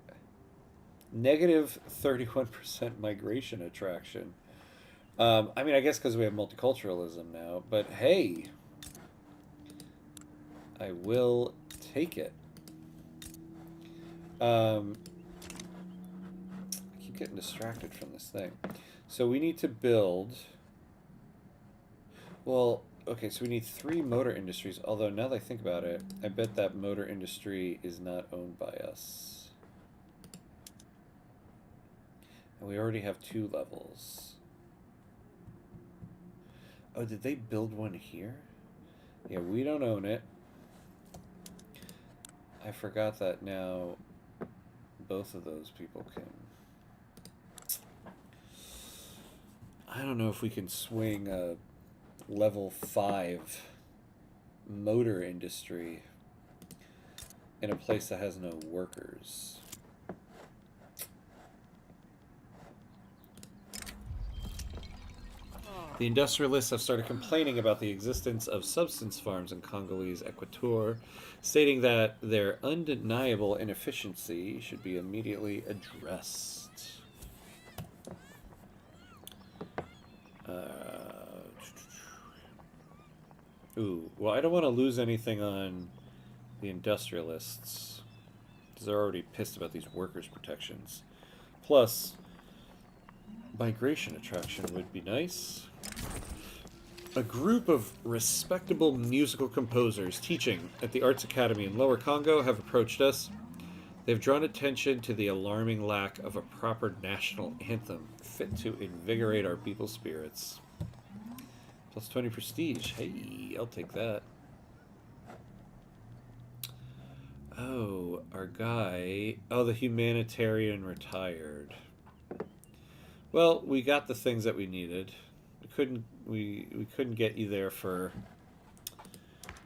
negative 31% migration attraction. I mean, I guess because we have multiculturalism now, but hey, I will take it. I keep getting distracted from this thing. So we need to build. Well, okay, so we need 3 motor industries. Although now that I think about it, I bet that motor industry is not owned by us. And we already have 2 levels. Oh, did they build one here? Yeah, we don't own it. I forgot that now both of those people can. I don't know if we can swing a level 5 motor industry. in a place that has no workers. The industrialists have started complaining about the existence of substance farms in Congolese Equateur, stating that their undeniable inefficiency should be immediately addressed. Well, I don't want to lose anything on the industrialists, because they're already pissed about these workers' protections. Plus, migration attraction would be nice. A group of respectable musical composers teaching at the Arts Academy in Lower Congo have approached us. They've drawn attention to the alarming lack of a proper national anthem fit to invigorate our people's spirits. Plus 20 prestige. Hey, I'll take that. Oh, our guy. Oh, the humanitarian retired. Well, we got the things that we needed. We couldn't get you there for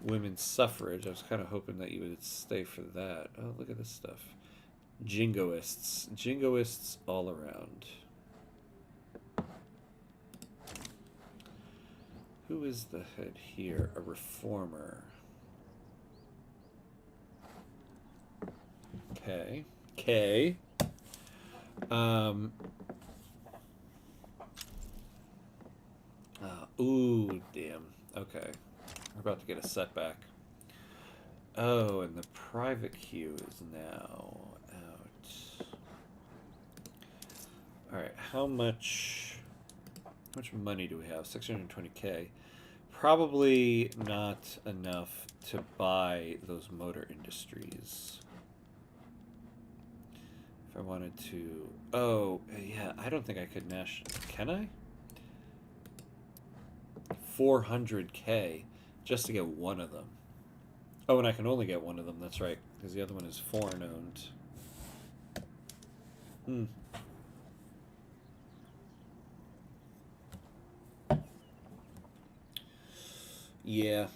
women's suffrage. I was kind of hoping that you would stay for that. Oh, look at this stuff. Jingoists. Jingoists all around. Who is the head here? A reformer. Okay. Okay. Ooh, damn. Okay. We're about to get a setback. Oh, and the private queue is now out. Alright, how much money do we have? 620k. Probably not enough to buy those motor industries. If I wanted to... Oh, yeah, I don't think I could Can I? 400k just to get one of them. Oh, and I can only get one of them, that's right, because the other one is foreign owned. Yeah.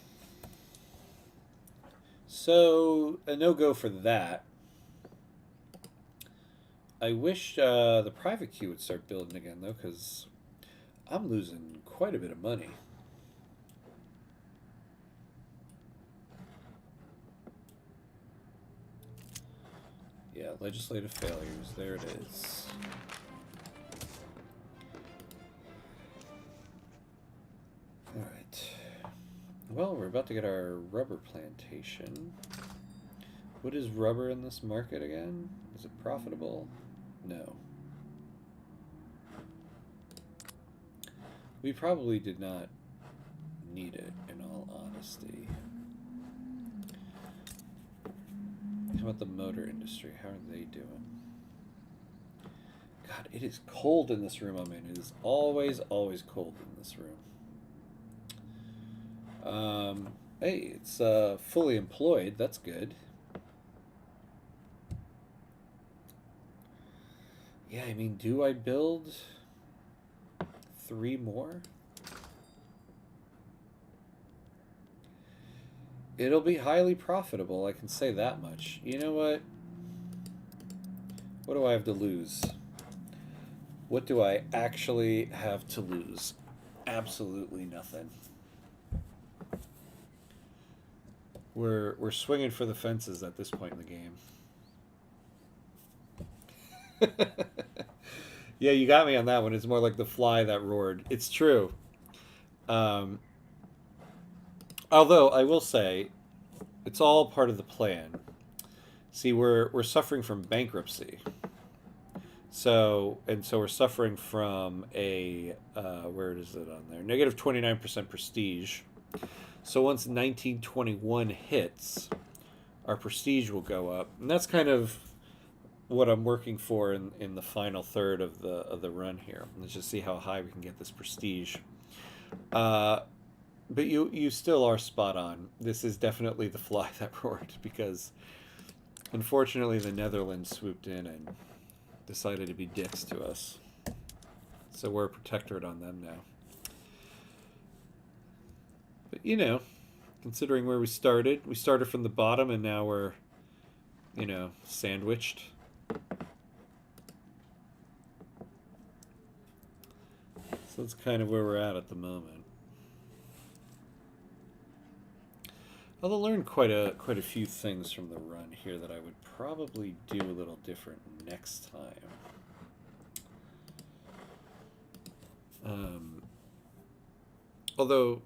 So, a no-go for that. I wish the private queue would start building again, though, because I'm losing quite a bit of money. Yeah, legislative failures. There it is. Alright. Well, we're about to get our rubber plantation. What is rubber in this market again? Is it profitable? No. We probably did not need it, in all honesty. How about the motor industry? How are they doing? God, it is cold in this room I'm in. It is always, always cold in this room. Hey, it's fully employed. That's good. Yeah, I mean, do I build 3 more? It'll be highly profitable, I can say that much. You know what? What do I have to lose? What do I actually have to lose? Absolutely nothing. We're swinging for the fences at this point in the game. Yeah, you got me on that one. It's more like the fly that roared. It's true. Although I will say, it's all part of the plan. See, we're suffering from bankruptcy. So we're suffering from a where is it on there? Negative 29% prestige. So once 1921 hits, our prestige will go up, and that's kind of what I'm working for in the final third of the run here. Let's just see how high we can get this prestige. But you still are spot on. This is definitely the fly that roared, because unfortunately the Netherlands swooped in and decided to be dicks to us. So we're a protectorate on them now. But you know, considering where we started from the bottom, and now we're you know, sandwiched. So that's kind of where we're at the moment. I'll learn quite a few things from the run here that I would probably do a little different next time. Although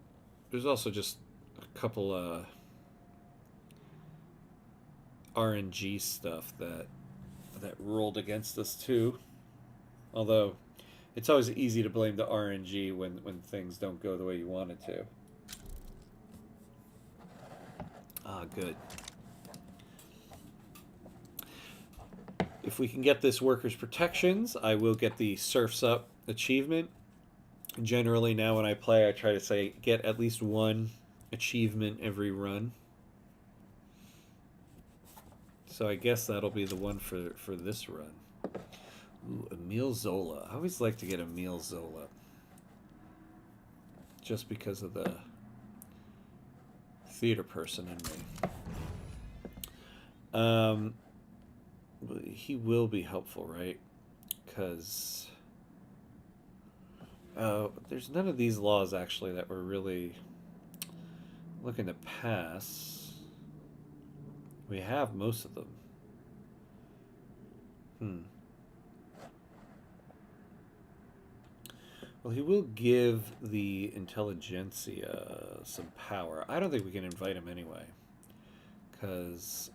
there's also just a couple RNG stuff that rolled against us too. Although it's always easy to blame the RNG when things don't go the way you want it to. Ah, good. If we can get this workers' protections, I will get the Surf's Up achievement. Generally now when I play, I try to say get at least one achievement every run. So I guess that'll be the one for this run. Ooh, Emile Zola. I always like to get Emile Zola. Just because of the theater person in me. He will be helpful, right? Because there's none of these laws actually that we're really looking to pass. We have most of them. Well, he will give the intelligentsia some power. I don't think we can invite him anyway. Because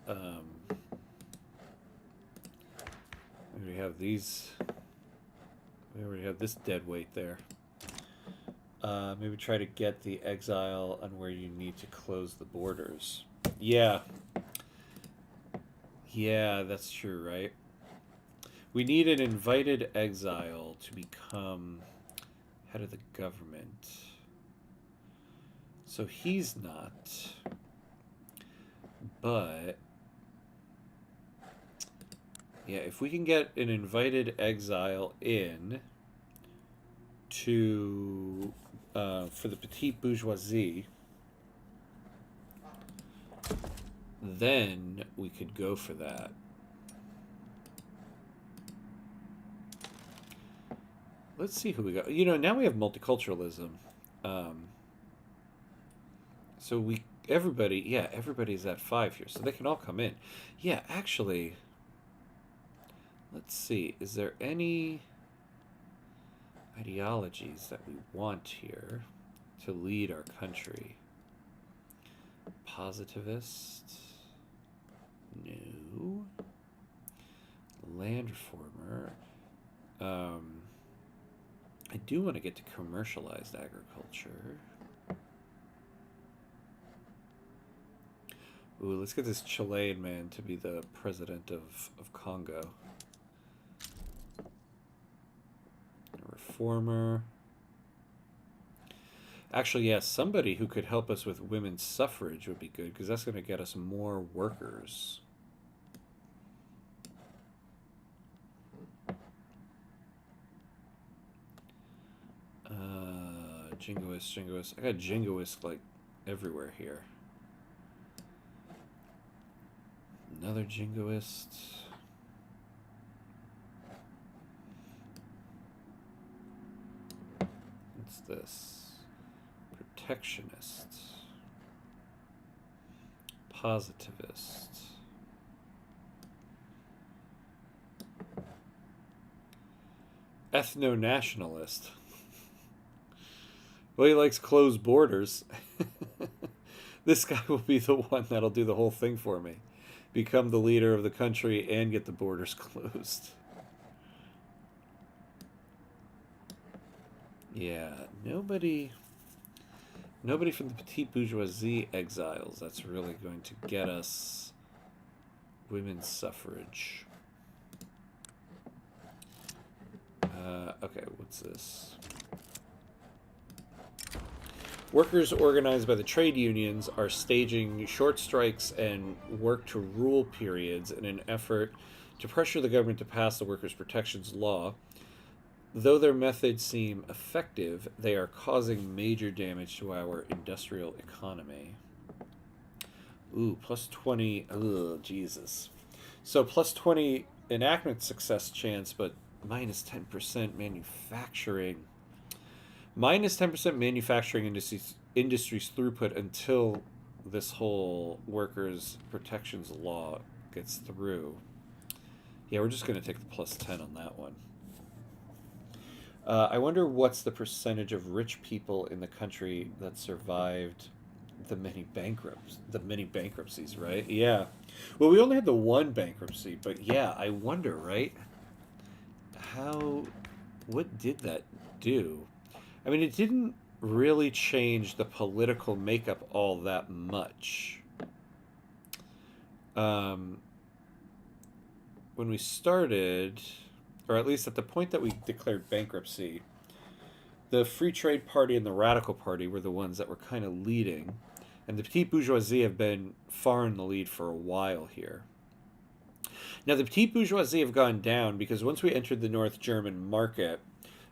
we have these. We already have this dead weight there. Maybe try to get the exile on where you need to close the borders. Yeah. Yeah, that's true, right? We need an invited exile to become head of the government. So he's not. But yeah, if we can get an invited exile in to for the petite bourgeoisie, then we could go for that. Let's see who we got. You know, now we have multiculturalism. So everybody's at 5 here, so they can all come in. Yeah, actually, let's see. Is there any ideologies that we want here to lead our country? Positivist? No. Land reformer. I do want to get to commercialized agriculture. Ooh, let's get this Chilean man to be the president of Congo. A reformer. Actually, yes, somebody who could help us with women's suffrage would be good, because that's going to get us more workers. Jingoist. I got Jingoist, like, everywhere here. Another Jingoist. What's this? Protectionist. Positivist. Ethno-nationalist. Well, he likes closed borders. This guy will be the one that'll do the whole thing for me. Become the leader of the country and get the borders closed. Yeah, nobody from the petite bourgeoisie exiles. That's really going to get us women's suffrage. Okay, what's this? Workers organized by the trade unions are staging short strikes and work to rule periods in an effort to pressure the government to pass the Workers' Protections Law. Though their methods seem effective, they are causing major damage to our industrial economy. Ooh, plus 20. Ugh, Jesus. So plus 20 enactment success chance, but minus 10% manufacturing. Minus 10% manufacturing industry's throughput until this whole workers' protections law gets through. Yeah, we're just going to take the plus 10 on that one. I wonder what's the percentage of rich people in the country that survived the many bankruptcies, right? Yeah. Well, we only had the one bankruptcy, but yeah, I wonder, right? How, what did that do? I mean, it didn't really change the political makeup all that much. Um, when we started, or at least at the point that we declared bankruptcy, the Free Trade Party and the Radical Party were the ones that were kind of leading, and the petite bourgeoisie have been far in the lead for a while here. Now, the petite bourgeoisie have gone down because once we entered the North German market,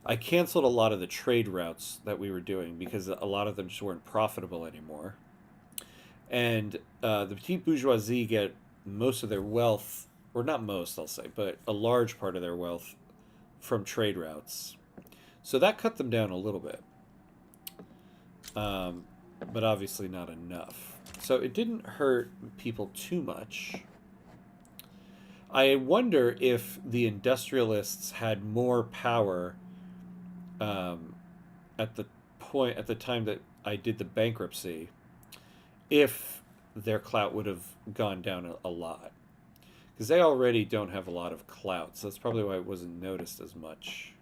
I canceled a lot of the trade routes that we were doing because a lot of them just weren't profitable anymore. And the petite bourgeoisie get most of their wealth, or not most, I'll say, but a large part of their wealth from trade routes. So that cut them down a little bit. But obviously not enough. So it didn't hurt people too much. I wonder if the industrialists had more power at the time that I did the bankruptcy, if their clout would have gone down a lot, because they already don't have a lot of clout, so that's probably why it wasn't noticed as much.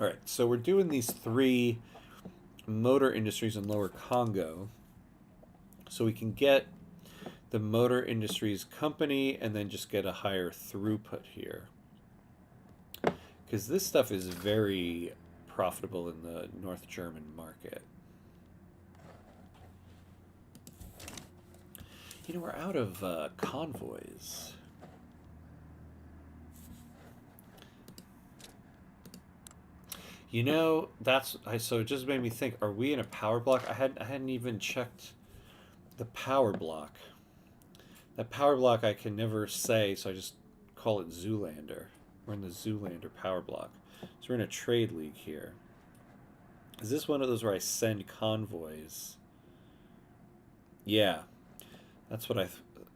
All right, so we're doing these 3 motor industries in Lower Congo, so we can get the motor industries company and then just get a higher throughput here, because this stuff is very profitable in the North German market. You know, we're out of convoys. You know, so it just made me think, are we in a power block? I hadn't even checked the power block. That power block I can never say, so I just call it Zoolander. We're in the Zoolander power block. So we're in a trade league here. Is this one of those where I send convoys? Yeah, that's what I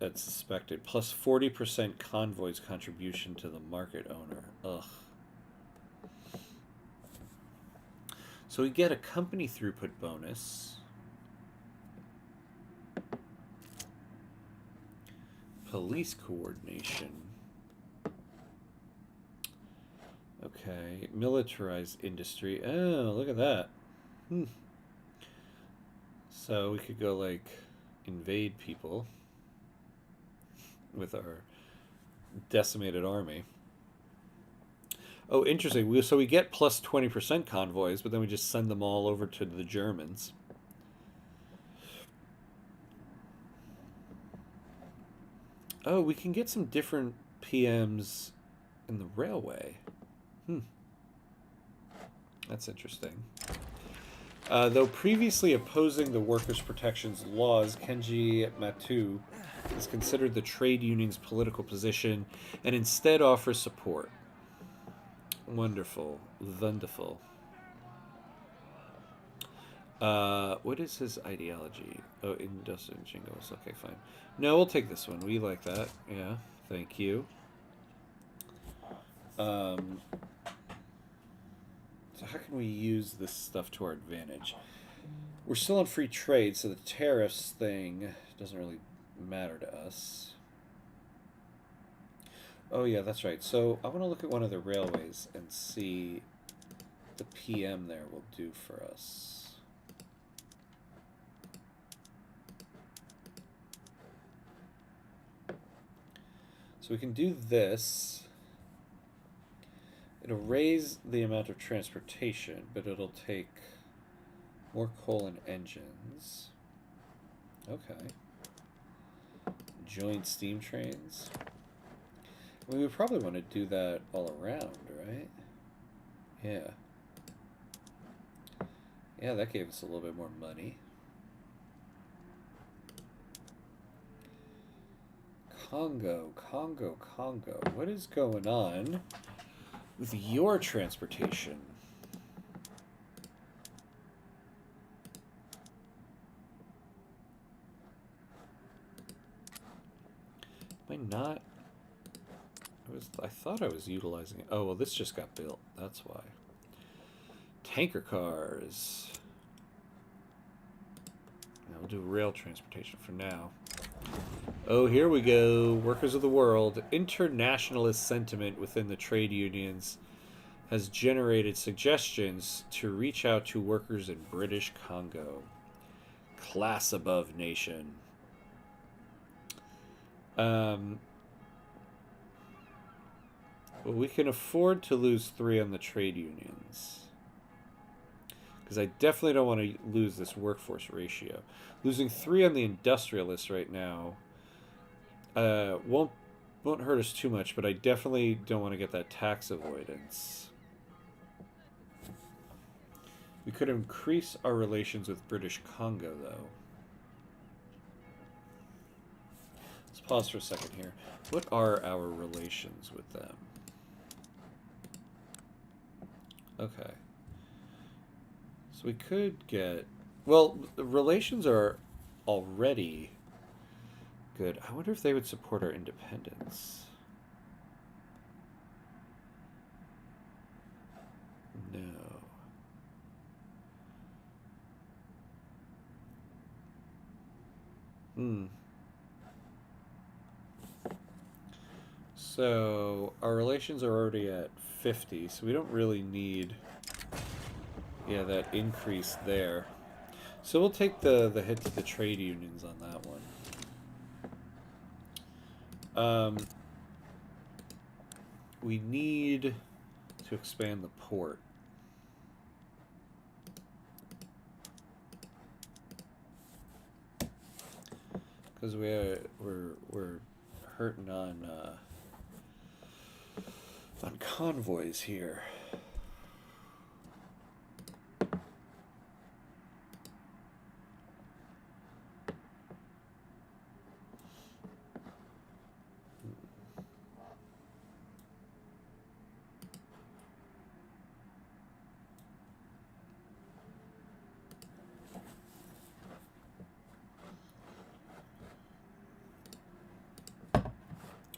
had suspected. Plus 40% convoys contribution to the market owner. Ugh. So we get a company throughput bonus. Police coordination. Okay, militarized industry. Oh, look at that. So we could go, like, invade people with our decimated army. Oh, interesting. So we get plus 20% convoys, but then we just send them all over to the Germans. Oh, we can get some different PMs in the railway. That's interesting. Though previously opposing the workers' protections laws, Kenji Matu has considered the trade union's political position and instead offers support. Wonderful. Wonderful. What is his ideology? Oh, industrial jingles. Okay, fine. No, we'll take this one. We like that. Yeah, thank you. So how can we use this stuff to our advantage? We're still on free trade, so the tariffs thing doesn't really matter to us. Oh yeah, that's right. So I want to look at one of the railways and see the PM there will do for us. So we can do this. It'll raise the amount of transportation, but it'll take more coal and engines. Okay. Joint steam trains. We would probably want to do that all around, right? Yeah. Yeah, that gave us a little bit more money. Congo, Congo, Congo. What is going on with your transportation? Am I not? I thought I was utilizing it. Oh, well, this just got built. That's why. Tanker cars. Now we'll do rail transportation for now. Oh, here we go. Workers of the world. Internationalist sentiment within the trade unions has generated suggestions to reach out to workers in British Congo. Class above nation. Well, we can afford to lose 3 on the trade unions. Because I definitely don't want to lose this workforce ratio. Losing 3 on the industrialists right now won't hurt us too much, but I definitely don't want to get that tax avoidance. We could increase our relations with British Congo, though. Let's pause for a second here. What are our relations with them? Okay. So we could get... Well, the relations are already good. I wonder if they would support our independence. No. So our relations are already at 50, so we don't really need, yeah, that increase there. So we'll take the hit to the trade unions on that one. We need to expand the port. Because we're hurting on convoys here.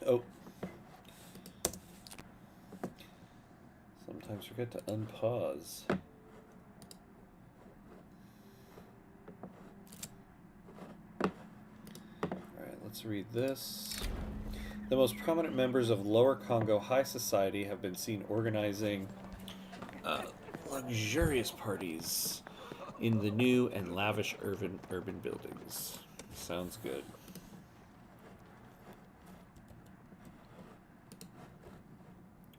Oh. Sometimes forget to unpause. Alright, let's read this. The most prominent members of Lower Congo high society have been seen organizing luxurious parties in the new and lavish urban buildings. Sounds good.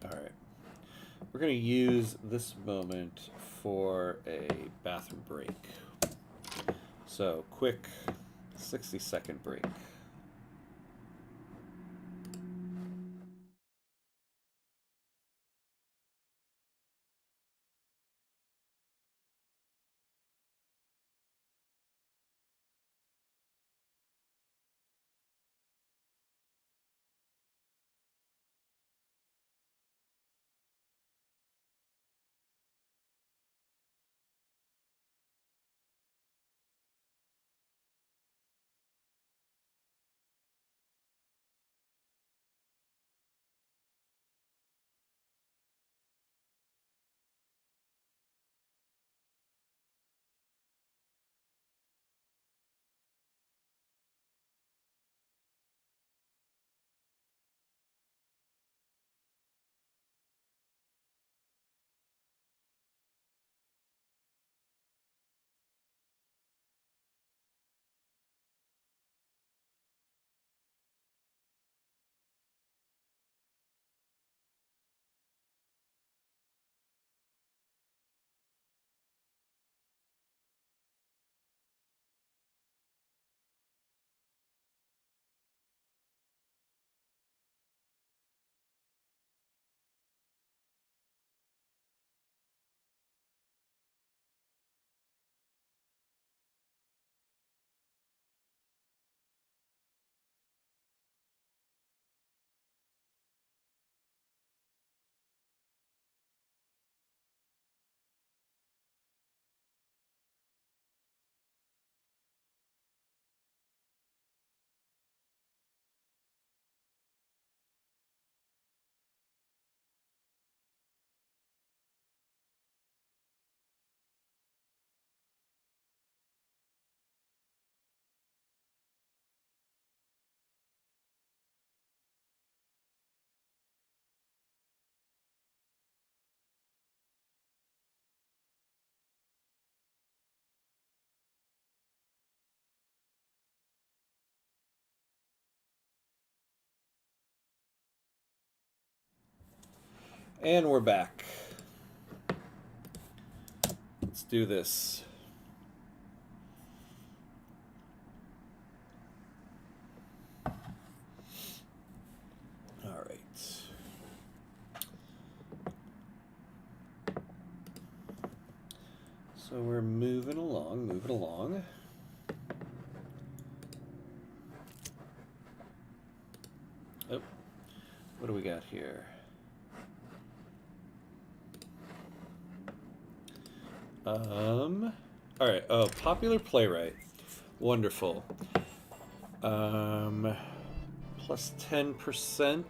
Alright. We're going to use this moment for a bathroom break. So, quick 60-second break. And we're back. Let's do this. All right. So we're moving along, moving along. Oh, what do we got here? All right. Oh, popular playwright. Wonderful. Plus 10%.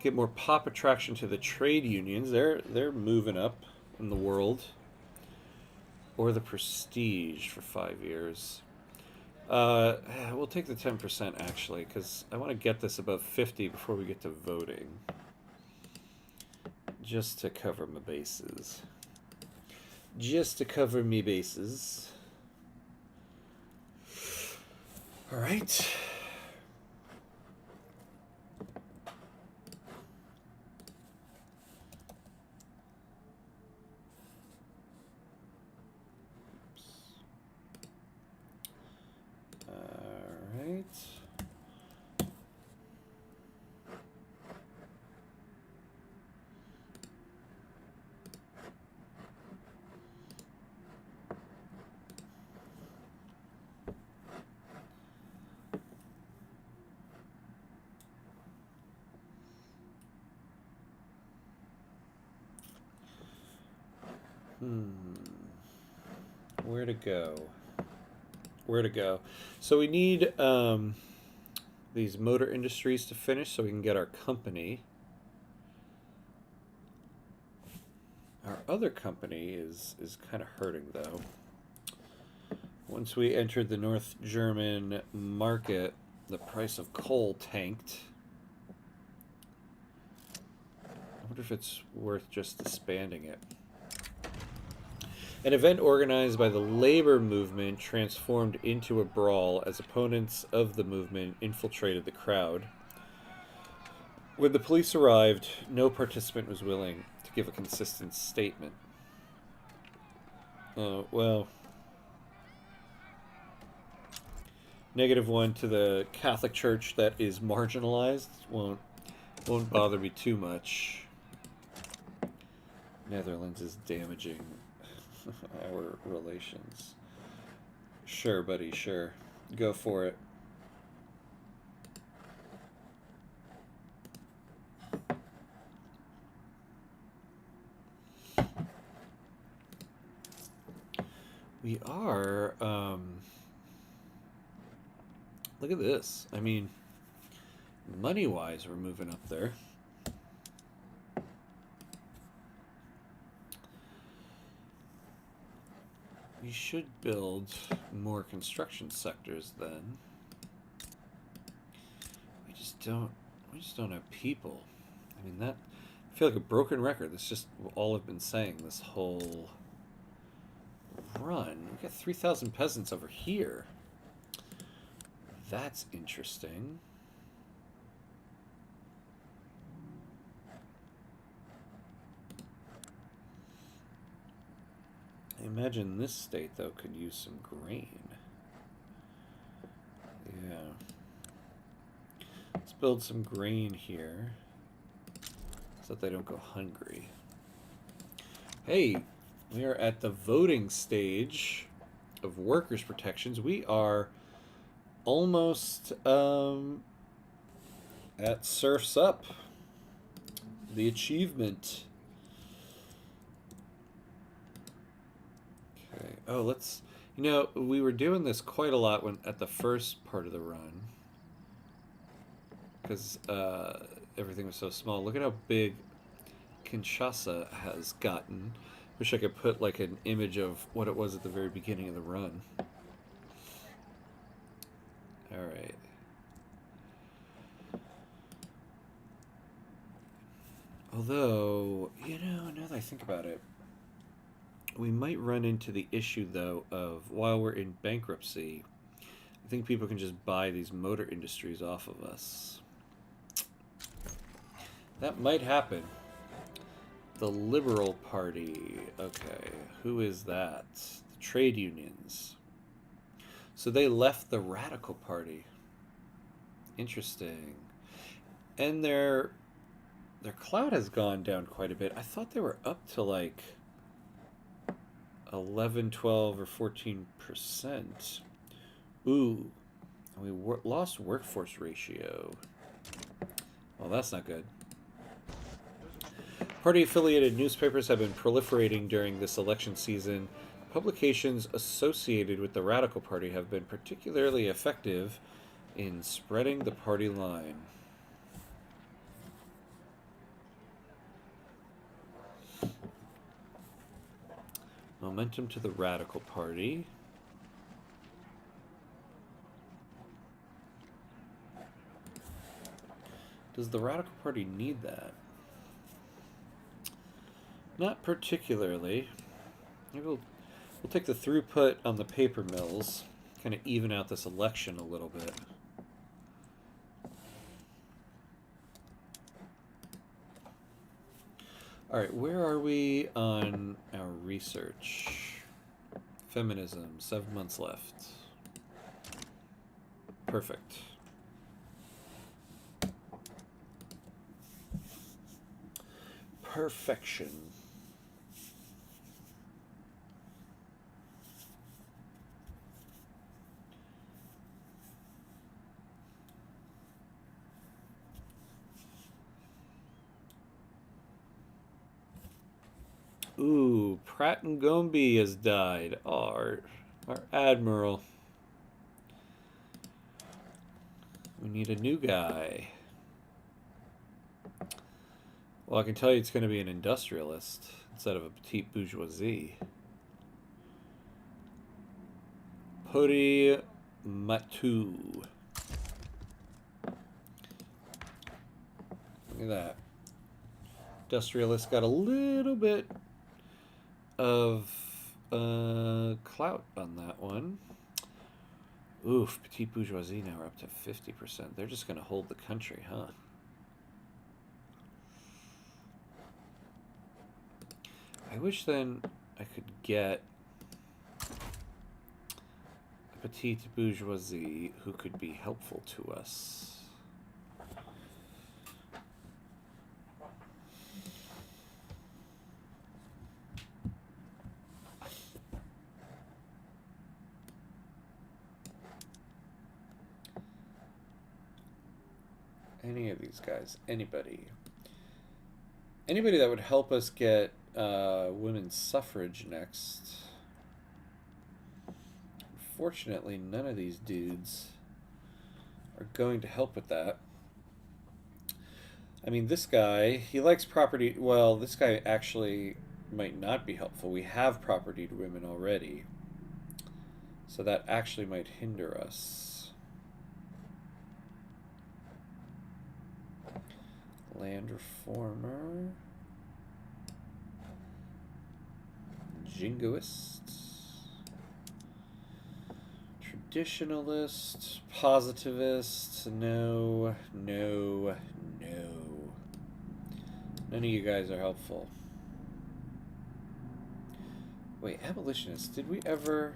Get more pop attraction to the trade unions. They're moving up in the world. Or the prestige for 5 years. We'll take the 10% actually, because I want to get this above 50 before we get to voting. Just to cover my bases. Just to cover me bases. All right. All right. Where to go? Where to go? So we need these motor industries to finish so we can get our company. Our other company is kind of hurting though. Once we entered the North German market, the price of coal tanked. I wonder if it's worth just disbanding it. An event organized by the labor movement transformed into a brawl as opponents of the movement infiltrated the crowd. When the police arrived, no participant was willing to give a consistent statement. Oh, well. -1 to the Catholic Church that is marginalized won't bother me too much. Netherlands is damaging our relations. Sure, buddy, sure. Go for it. We are, look at this. I mean, money-wise, we're moving up there. We should build more construction sectors then. We just don't have people. I mean, that, I feel like a broken record. That's just all I've been saying this whole run. We got 3,000 peasants over here. That's interesting. I imagine this state, though, could use some grain. Yeah. Let's build some grain here so that they don't go hungry. Hey, we are at the voting stage of workers' protections. We are almost at Surf's Up. The achievement. Okay. Oh, let's... You know, we were doing this quite a lot when at the first part of the run. Because everything was so small. Look at how big Kinshasa has gotten. Wish I could put like an image of what it was at the very beginning of the run. Alright. Although, you know, now that I think about it, we might run into the issue, though, of while we're in bankruptcy, I think people can just buy these motor industries off of us. That might happen. The Liberal Party. Okay, who is that? The trade unions. So they left the Radical Party. Interesting. And their clout has gone down quite a bit. I thought they were up to like 11, 12, or 14%. Ooh, we lost workforce ratio. Well, that's not good. Party-affiliated newspapers have been proliferating during this election season. Publications associated with the Radical Party have been particularly effective in spreading the party line. Momentum to the Radical Party. Does the Radical Party need that? Not particularly. Maybe we'll take the throughput on the paper mills, kind of even out this election a little bit. All right, where are we on our research? Feminism, 7 months left. Perfect. Perfection. Ooh, Pratt and Gombe has died. Oh, our admiral. We need a new guy. Well, I can tell you it's going to be an industrialist instead of a petite bourgeoisie. Pori Matu. Look at that. Industrialist got a little bit of clout on that one. Oof, petite bourgeoisie now are up to 50%. They're just going to hold the country, huh? I wish then I could get a petite bourgeoisie who could be helpful to us. Any of these guys, anybody that would help us get women's suffrage next. Unfortunately, none of these dudes are going to help with that. I mean, this guy, he likes property. Well, this guy actually might not be helpful. We have propertied women already, so that actually might hinder us. Land reformer. Jingoist. Traditionalist. Positivist. No. No. No. None of you guys are helpful. Wait, abolitionists. Did we ever...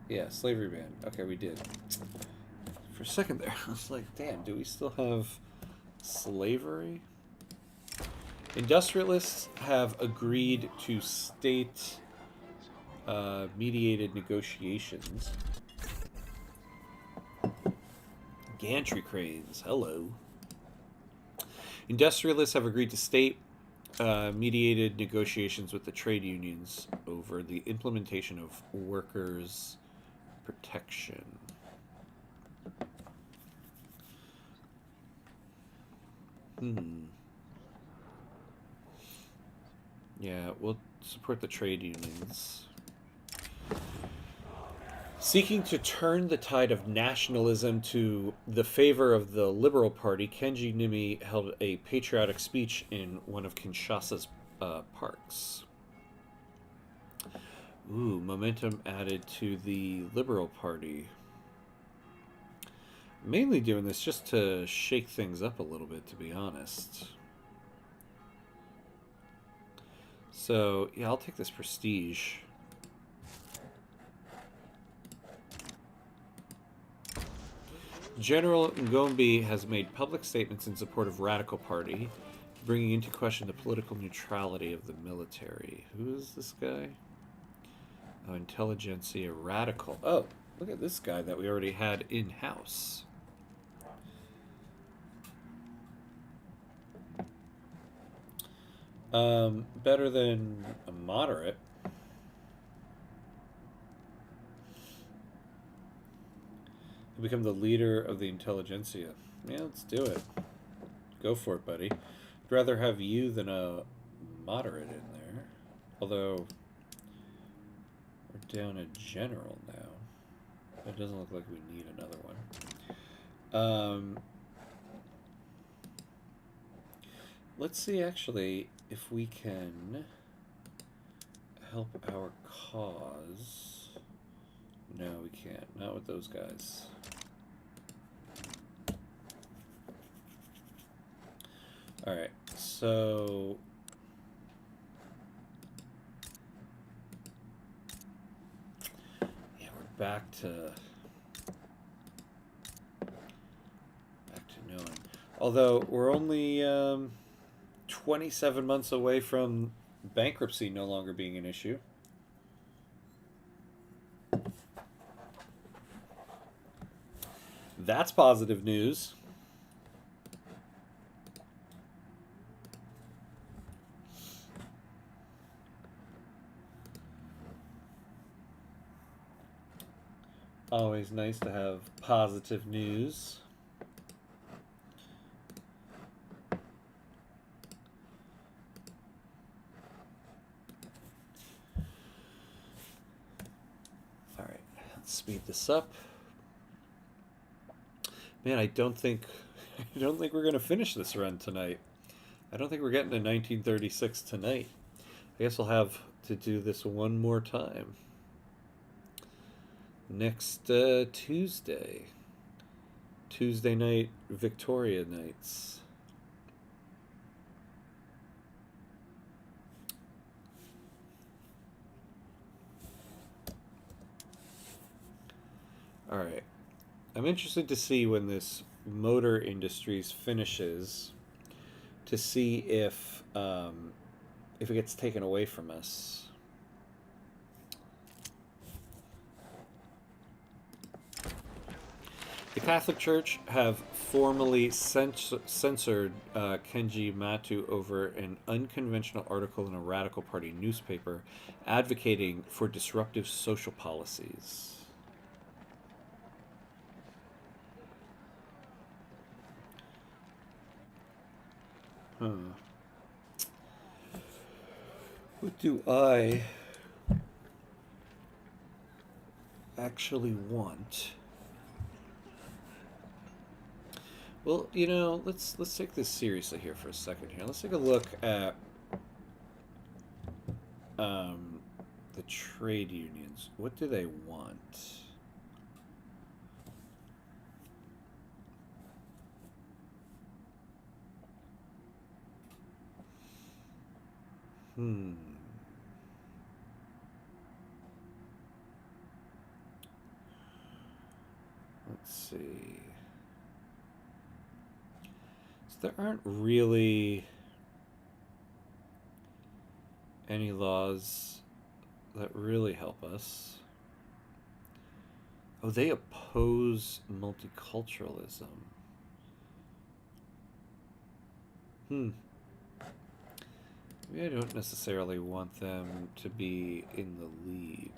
Yeah, slavery ban. Okay, we did. For a second there, I was like, damn, do we still have... slavery? Industrialists have agreed to state mediated negotiations. Gantry cranes, hello. Industrialists have agreed to state mediated negotiations with the trade unions over the implementation of workers' protection. Yeah, we'll support the trade unions. Seeking to turn the tide of nationalism to the favor of the Liberal Party, Kenji Nimi held a patriotic speech in one of Kinshasa's parks. Ooh, momentum added to the Liberal Party. Mainly doing this just to shake things up a little bit, to be honest. So, yeah, I'll take this prestige. General Ngombe has made public statements in support of Radical Party, bringing into question the political neutrality of the military. Who is this guy? Oh, Intelligentsia Radical. Oh, look at this guy that we already had in-house. Better than a moderate. You become the leader of the intelligentsia. Yeah, let's do it. Go for it, buddy. I'd rather have you than a moderate in there. Although, we're down a general now. It doesn't look like we need another one. Let's see, actually, if we can help our cause. No, we can't. Not with those guys. Alright, so... yeah, we're back to knowing. Although, we're only 27 months away from bankruptcy no longer being an issue. That's positive news. Always nice to have positive news. All right, let's speed this up. Man, I don't think we're gonna finish this run tonight. I don't think we're getting to 1936 tonight. I guess we'll have to do this one more time. Next Tuesday. Tuesday night Victoria nights. All right. I'm interested to see when this motor industries finishes, to see if it gets taken away from us. The Catholic Church have formally censored Kenji Matu over an unconventional article in a Radical Party newspaper advocating for disruptive social policies. Huh. What do I actually want? Well, you know, let's take this seriously here for a second here. Let's take a look at the trade unions. What do they want? Let's see. So there aren't really any laws that really help us. Oh, they oppose multiculturalism. Maybe I don't necessarily want them to be in the lead.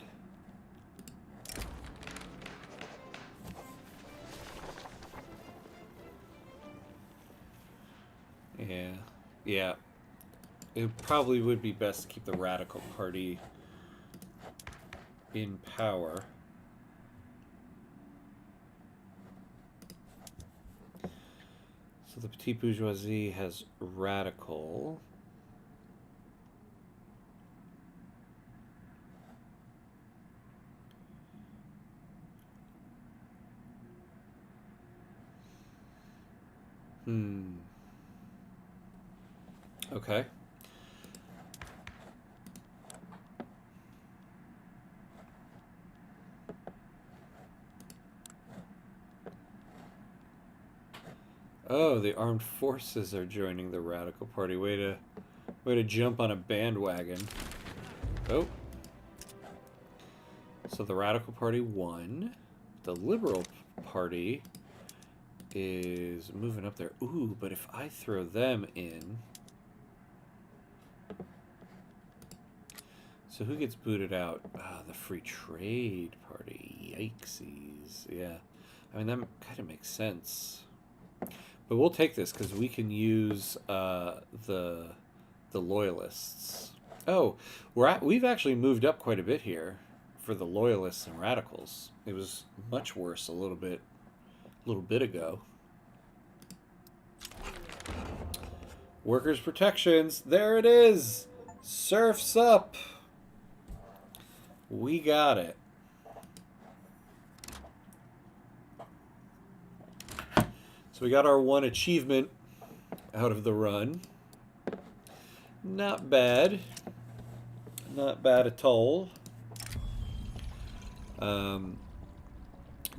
Yeah. It probably would be best to keep the Radical Party in power. So the petite bourgeoisie has radical. Hmm. Okay. Oh, the armed forces are joining the Radical Party. Way to jump on a bandwagon. Oh. So the Radical Party won. The Liberal Party is moving up there. Ooh, but if I throw them in... So who gets booted out? Ah, the Free Trade Party. Yikesies. Yeah. I mean, that kind of makes sense. But we'll take this because we can use the Loyalists. Oh, we've actually moved up quite a bit here for the Loyalists and Radicals. It was much worse a little bit ago. Workers' protections. There it is. Surf's up. We got it. So we got our one achievement out of the run. Not bad. Not bad at all.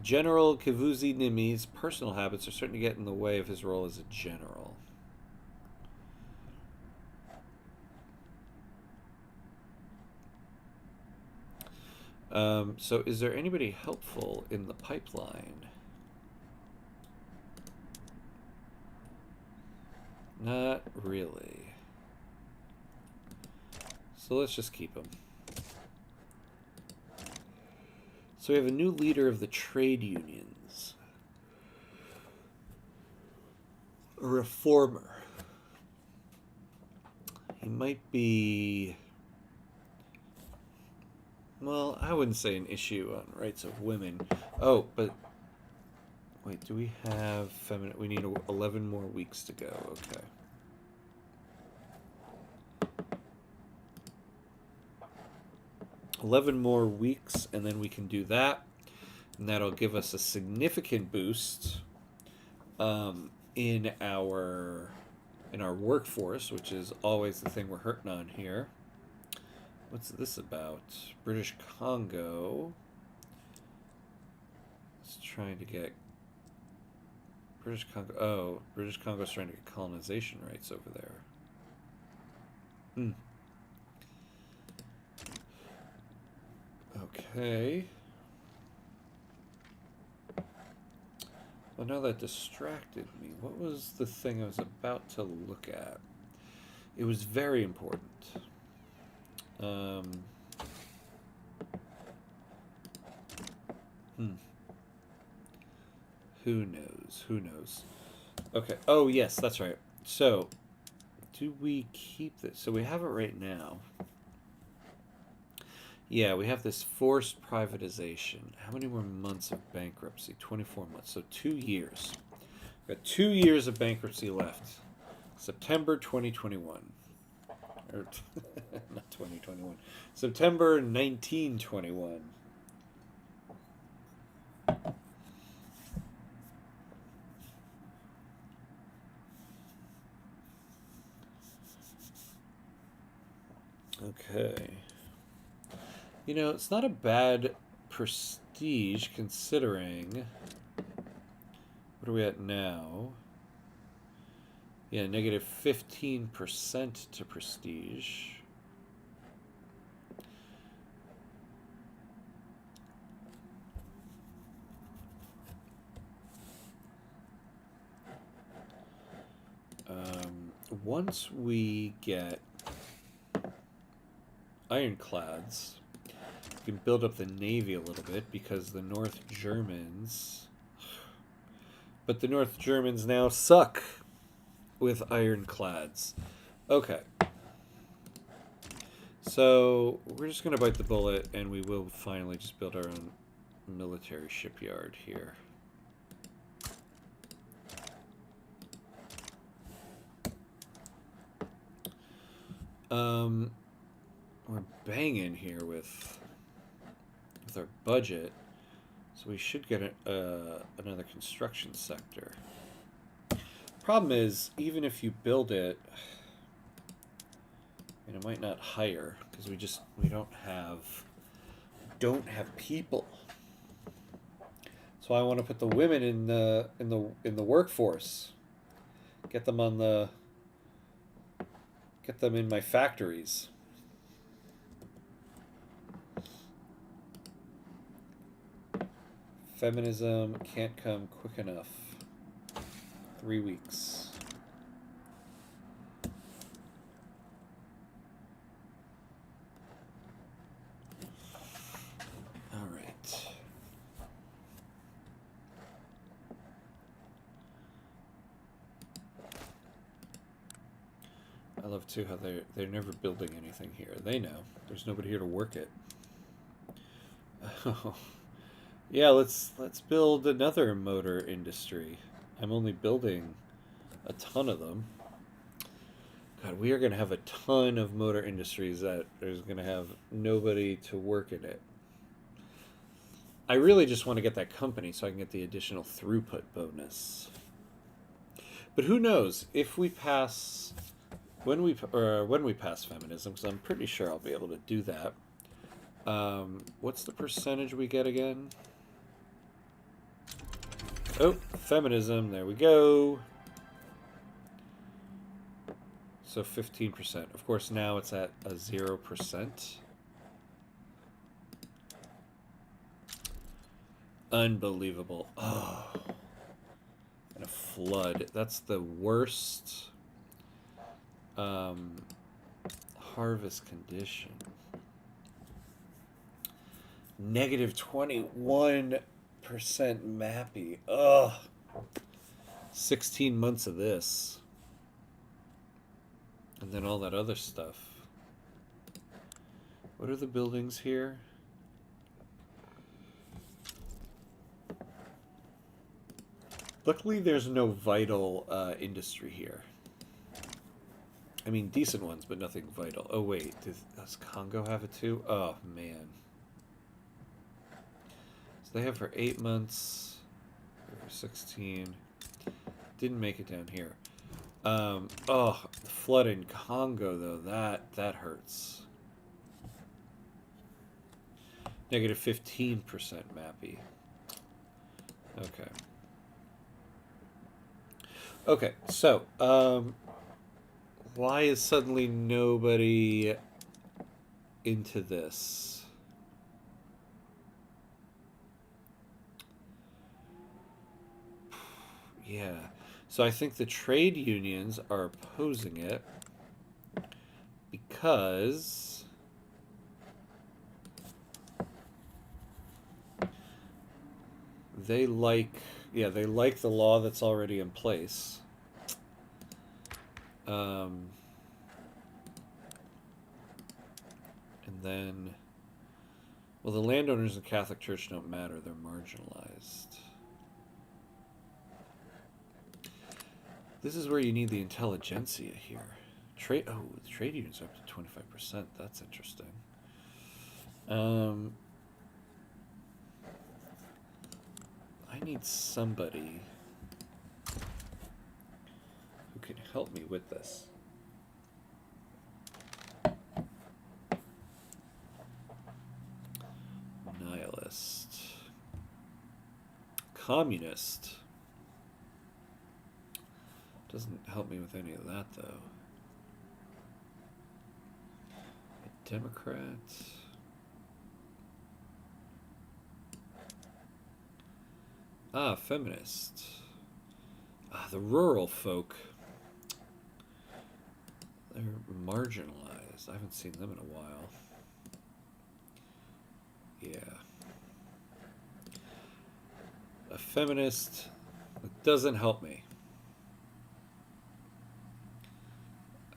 General Kivuzi Nimi's personal habits are starting to get in the way of his role as a general. So is there anybody helpful in the pipeline? Not really. So let's just keep him. So we have a new leader of the trade unions. A reformer. He might be... Well, I wouldn't say an issue on rights of women. Oh, but... Wait, do we have feminine... We need 11 more weeks to go. Okay. $11 more weeks, and then we can do that. And that'll give us a significant boost in our workforce, which is always the thing we're hurting on here. What's this about? British Congo. It's trying to get British Congo. Oh, British Congo's trying to get colonization rights over there. Okay. Well, now that distracted me. What was the thing I was about to look at? It was very important. Who knows? Who knows? Okay. Oh, yes, that's right. So, do we keep this? So we have it right now. Yeah, we have this forced privatization. How many more months of bankruptcy? 24 months. So 2 years. We've got 2 years of bankruptcy left. September 2021. Or, not 2021. September 1921. Okay. You know, it's not a bad prestige considering... What are we at now? Yeah, negative 15% to prestige. Once we get ironclads, we can build up the navy a little bit because the North Germans... But the North Germans now suck with ironclads. Okay. So we're just going to bite the bullet and we will finally just build our own military shipyard here. We're banging here with our budget, so we should get another construction sector. Problem is, even if you build it, and it might not hire because we don't have people. So I want to put the women in the workforce. Get them in my factories. Feminism can't come quick enough. 3 weeks. All right. I love too how they're never building anything here. They know there's nobody here to work it. Oh. Yeah, let's build another motor industry. I'm only building a ton of them. God, we are going to have a ton of motor industries that there's going to have nobody to work in it. I really just want to get that company so I can get the additional throughput bonus. But who knows if we pass when we pass feminism, because I'm pretty sure I'll be able to do that. What's the percentage we get again? Oh, feminism. There we go. So 15%. Of course, now it's at a 0%. Unbelievable. Oh. And a flood. That's the worst harvest condition. Negative 21% mappy. Ugh. 16 months of this. And then all that other stuff. What are the buildings here? Luckily, there's no vital industry here. I mean, decent ones, but nothing vital. Oh, wait. Does Kongo have it too? Oh, man. So they have for 8 months. For 16. Didn't make it down here. The flood in Congo, though, that hurts. Negative 15% mappy. Okay. Okay, so, why is suddenly nobody into this? Yeah. So I think the trade unions are opposing it because they like the law that's already in place. And then, well, the landowners in the Catholic Church don't matter. They're marginalized. This is where you need the intelligentsia here. The trade unions are up to 25%. That's interesting. I need somebody who can help me with this. Nihilist. Communist. Doesn't help me with any of that, though. A Democrat. Ah, feminist. Ah, the rural folk. They're marginalized. I haven't seen them in a while. Yeah. A feminist. It doesn't help me.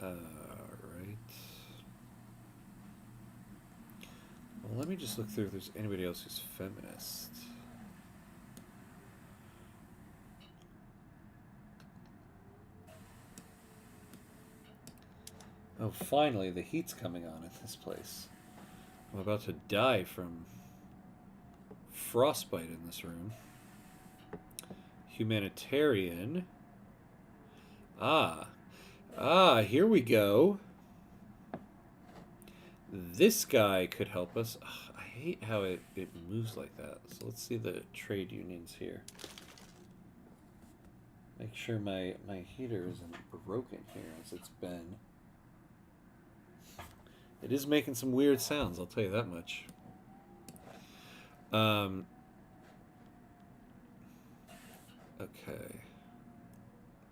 Right. Well, let me just look through if there's anybody else who's feminist. Oh, finally, the heat's coming on in this place. I'm about to die from frostbite in this room. Humanitarian. Ah. Ah, here we go. This guy could help us. Ugh, I hate how it moves like that. So let's see the trade unions here. Make sure my heater isn't broken here as it's been. It is making some weird sounds, I'll tell you that much. Okay.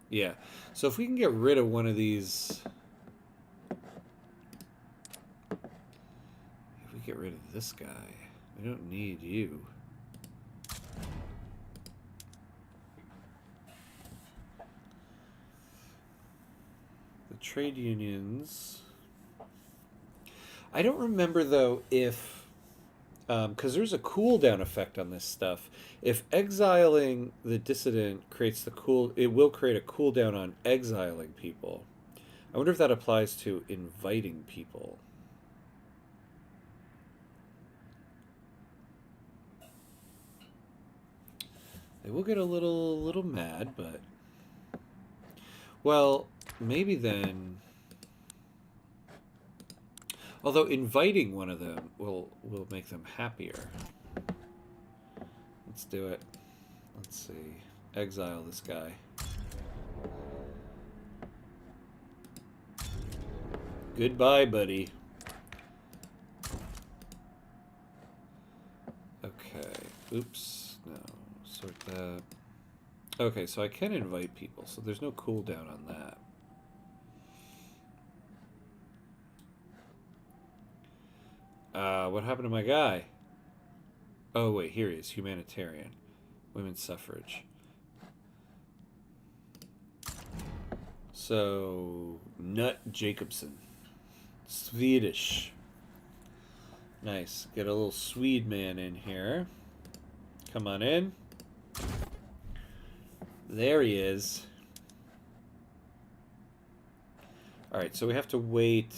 Yeah. So if we can get rid of one of these... If we get rid of this guy, we don't need you. The trade unions... I don't remember, though, if... because there's a cooldown effect on this stuff. If exiling the dissident creates the it will create a cooldown on exiling people. I wonder if that applies to inviting people. They will get a little mad, but well, maybe then. Although inviting one of them will make them happier. Let's do it. Let's see. Exile this guy. Goodbye, buddy. Okay. Oops. No. Sort that. Okay, so I can invite people, so there's no cooldown on that. What happened to my guy? Oh, wait, here he is. Humanitarian. Women's suffrage. So, Nut Jacobson. Swedish. Nice. Get a little Swede man in here. Come on in. There he is. Alright, so we have to wait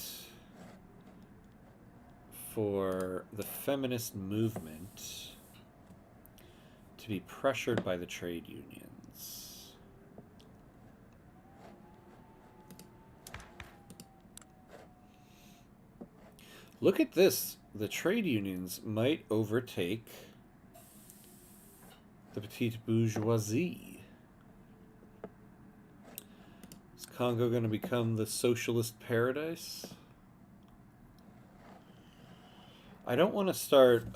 for the feminist movement to be pressured by the trade unions. Look at this. The trade unions might overtake the petite bourgeoisie. Is Congo going to become the socialist paradise? I don't want to start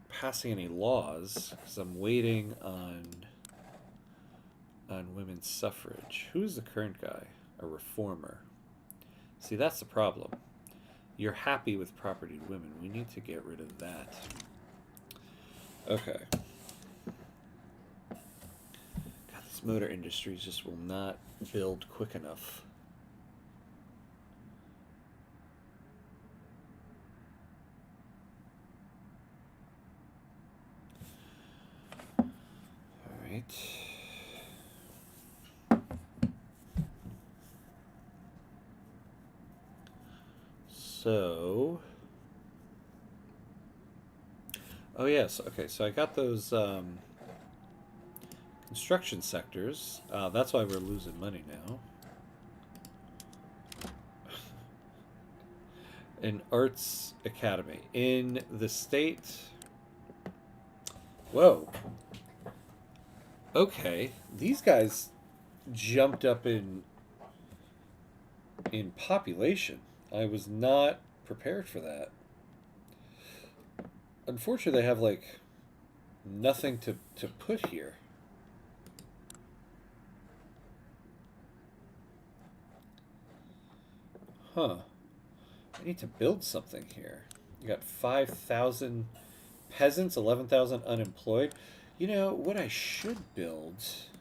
passing any laws because I'm waiting on women's suffrage. Who's the current guy? A reformer. See, that's the problem. You're happy with property women. We need to get rid of that. Okay. God, this motor industry just will not build quick enough. Right. So, oh yes, okay, so I got those construction sectors. That's why we're losing money now. An arts academy in the state. Whoa. Okay, these guys jumped up in population. I was not prepared for that. Unfortunately, they have like nothing to put here. Huh. I need to build something here. You got 5,000 peasants, 11,000 unemployed. You know, what I should build is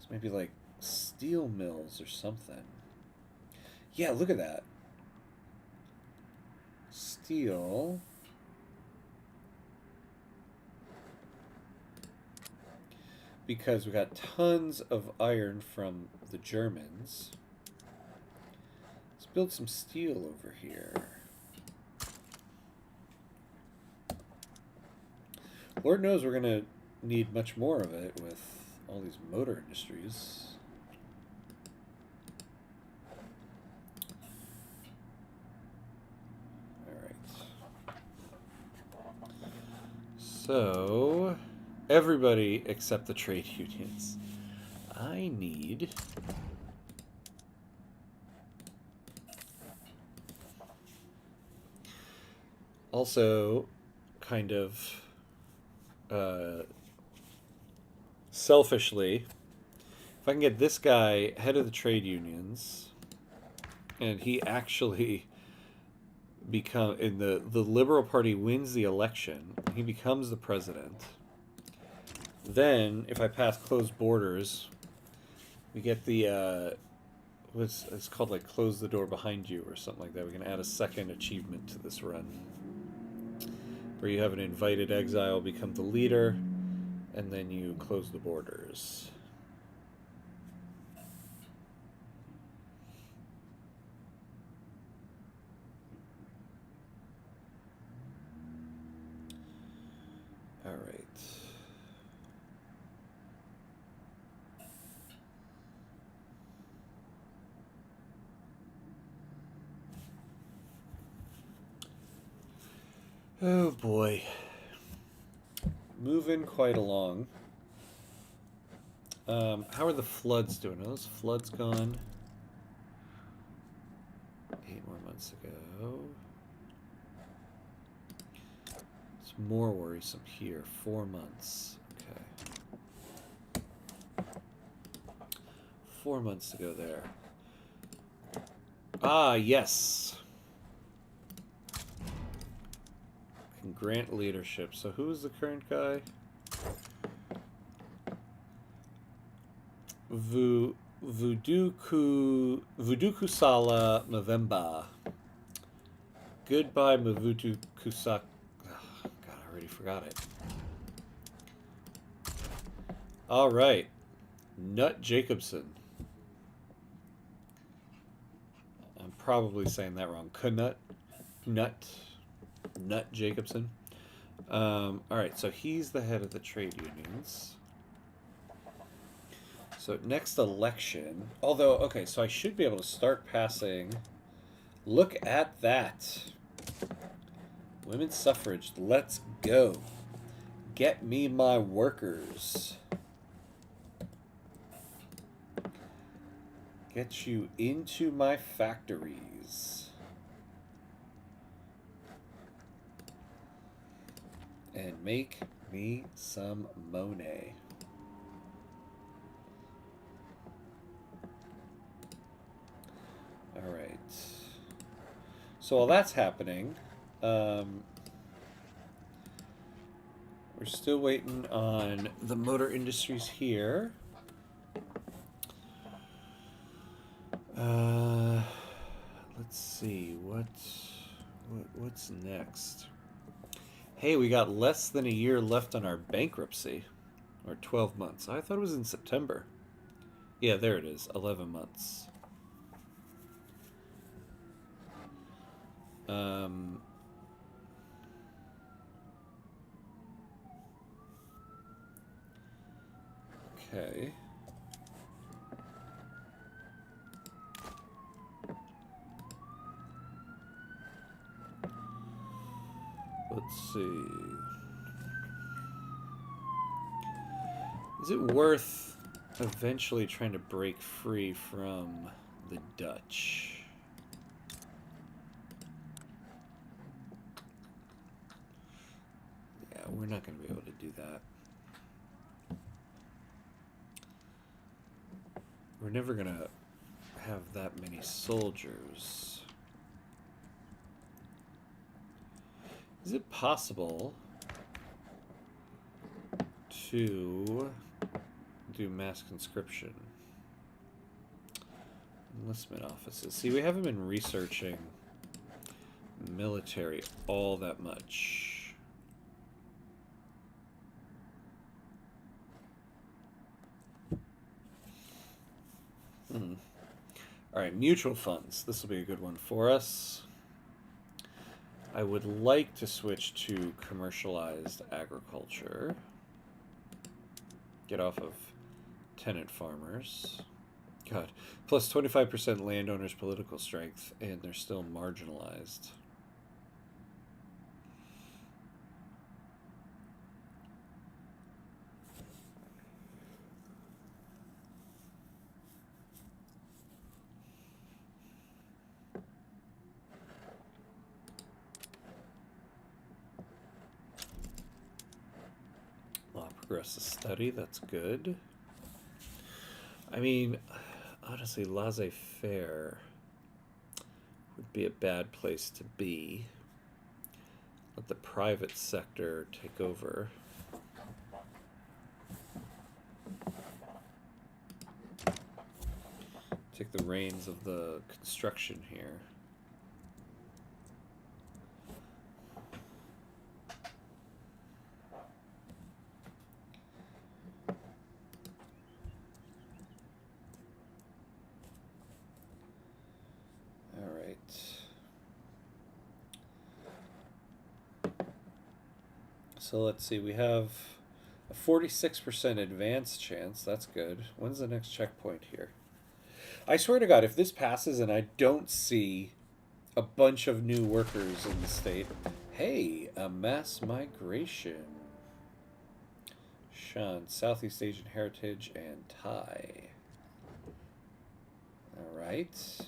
maybe like steel mills or something. Yeah, look at that. Steel. Because we got tons of iron from the Germans. Let's build some steel over here. Lord knows we're going to need much more of it with all these motor industries. So, everybody except the trade unions. I need... Also, kind of selfishly, if I can get this guy head of the trade unions, and he actually become in the Liberal Party wins the election, he becomes the president. Then, if I pass closed borders, we get the it's called like close the door behind you or something like that. We can add a second achievement to this run, where you have an invited exile become the leader, and then you close the borders. All right. Oh boy. Moving quite along. How are the floods doing? Are those floods gone? 8 more months ago. It's more worrisome here. 4 months. Okay. 4 months ago there. Ah, yes. Can grant leadership. So who is the current guy? Vudukusala Mavemba. Goodbye, Mavutu Kusak. Oh, God, I already forgot it. All right. Nut Jacobson. I'm probably saying that wrong. Nut Jacobson. All right, so he's the head of the trade unions. So next election, although, okay, so I should be able to start passing. Look at that. Women's suffrage, let's go. Get me my workers. Get you into my factories. And make me some money. All right. So while that's happening, we're still waiting on the motor industries here. Let's see what's next. Hey, we got less than a year left on our bankruptcy, or 12 months. I thought it was in September. Yeah, there it is. 11 months. Okay. Let's see. Is it worth eventually trying to break free from the Dutch? Yeah, we're not going to be able to do that. We're never going to have that many soldiers. Is it possible to do mass conscription? Enlistment offices. See, we haven't been researching military all that much. All right, mutual funds. This will be a good one for us. I would like to switch to commercialized agriculture. Get off of tenant farmers. God, plus 25% landowners' political strength, and they're still marginalized. progress a study. That's good. I mean, honestly, laissez-faire would be a bad place to be. Let the private sector take over. Take the reins of the construction here. All right. So let's see, we have a 46% advance chance. That's good. When's the next checkpoint here? I swear to God, if this passes and I don't see a bunch of new workers in the state. Hey, a mass migration. Shan, Southeast Asian heritage and Thai. All right. So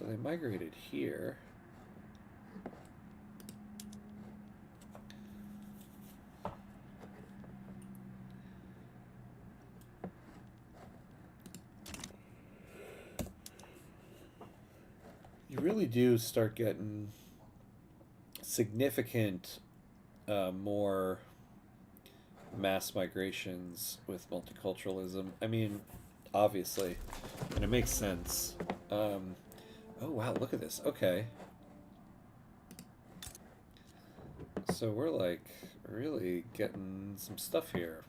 they migrated here. You really do start getting significant more mass migrations with multiculturalism. I mean, obviously, and it makes sense. Oh wow, look at this. Okay. So we're like really getting some stuff here.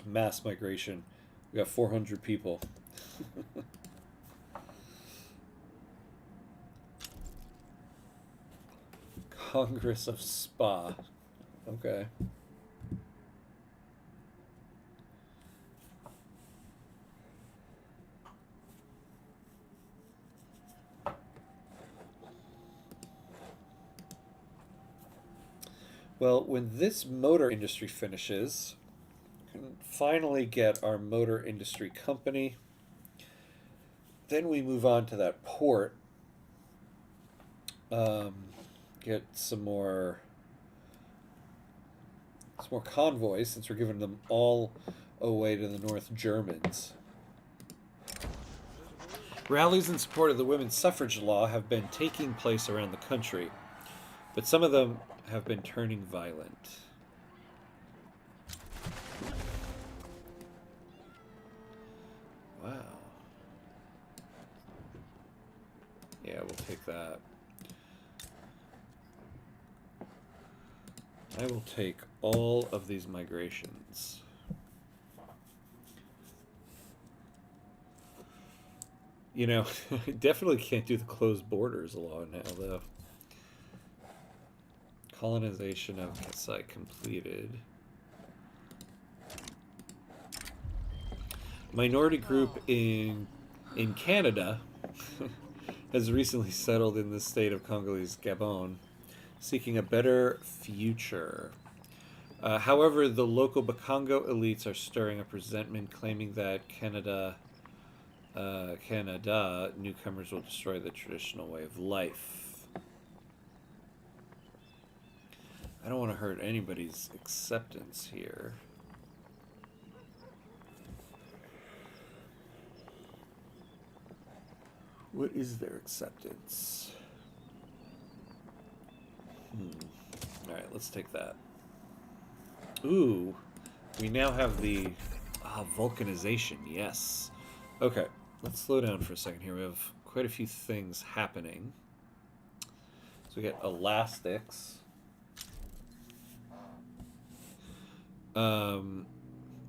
Mass migration. We got 400 people. Congress of Spa. Okay. Well, when this motor industry finishes, we can finally get our motor industry company. Then we move on to that port. Get some more convoys, since we're giving them all away to the North Germans. Rallies in support of the women's suffrage law have been taking place around the country, but some of them have been turning violent. Wow. Yeah, we'll take that. I will take all of these migrations. You know, I definitely can't do the closed borders law now, though. Colonization of Kasai completed. Minority group in Canada has recently settled in the state of Congolese Gabon, seeking a better future. However, the local Bakongo elites are stirring up resentment, claiming that Canada, newcomers will destroy the traditional way of life. I don't want to hurt anybody's acceptance here. What is their acceptance? Alright, let's take that. Ooh, we now have the vulcanization, yes. Okay, let's slow down for a second here. We have quite a few things happening. So we get elastics.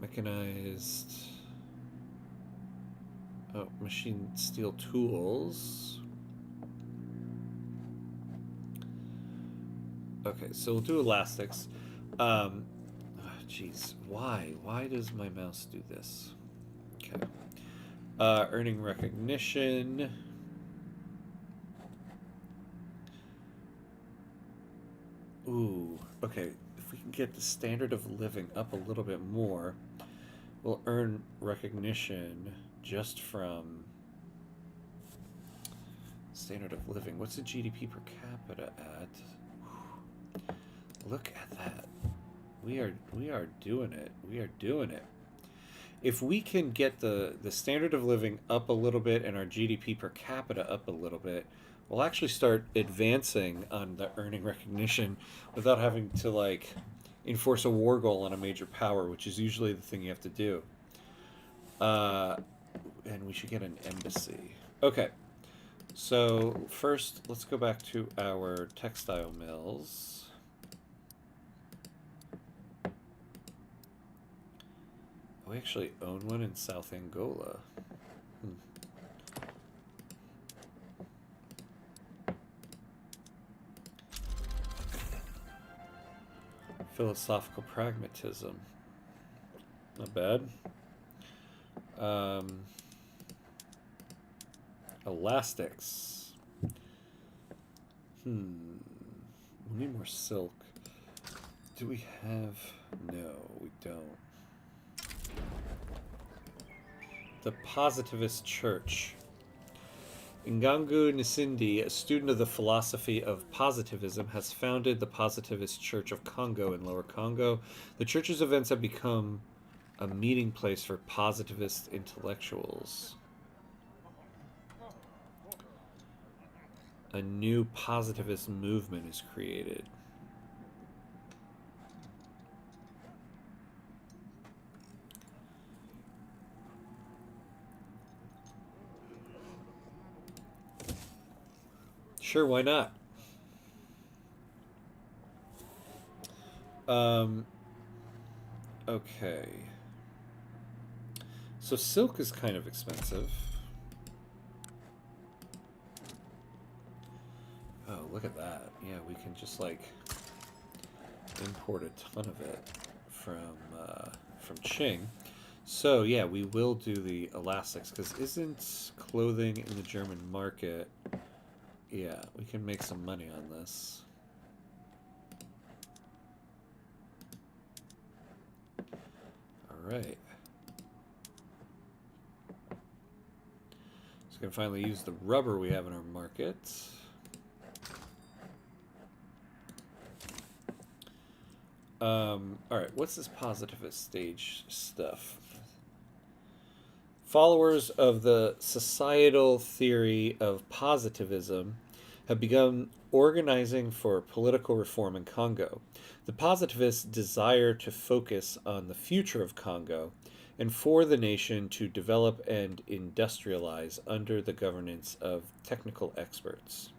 Mechanized. Oh, machine steel tools. Okay, so we'll do elastics. Jeez, why? Why does my mouse do this? Okay. Earning recognition. Ooh, okay. If we can get the standard of living up a little bit more, will earn recognition just from standard of living. What's the GDP per capita at? Look at that. We are doing it. We are doing it. If we can get the standard of living up a little bit and our GDP per capita up a little bit, we'll actually start advancing on the earning recognition without having to like enforce a war goal on a major power, which is usually the thing you have to do. And we should get an embassy. Okay. So first, let's go back to our textile mills. We actually own one in South Angola. Philosophical pragmatism. Not bad. Elastics. We need more silk. Do we have... No, we don't. The Positivist Church. Ngangu Nsindi, a student of the philosophy of positivism, has founded the Positivist Church of Kongo in Lower Congo. The church's events have become a meeting place for positivist intellectuals. A new positivist movement is created. Sure, why not? Okay. So silk is kind of expensive. Oh, look at that. Yeah, we can just like import a ton of it from Qing. So yeah, we will do the elastics because isn't clothing in the German market? Yeah, we can make some money on this. All right. So we can finally use the rubber we have in our market. Alright, what's this positivist stage stuff? Followers of the societal theory of positivism have begun organizing for political reform in Congo. The positivists desire to focus on the future of Congo and for the nation to develop and industrialize under the governance of technical experts.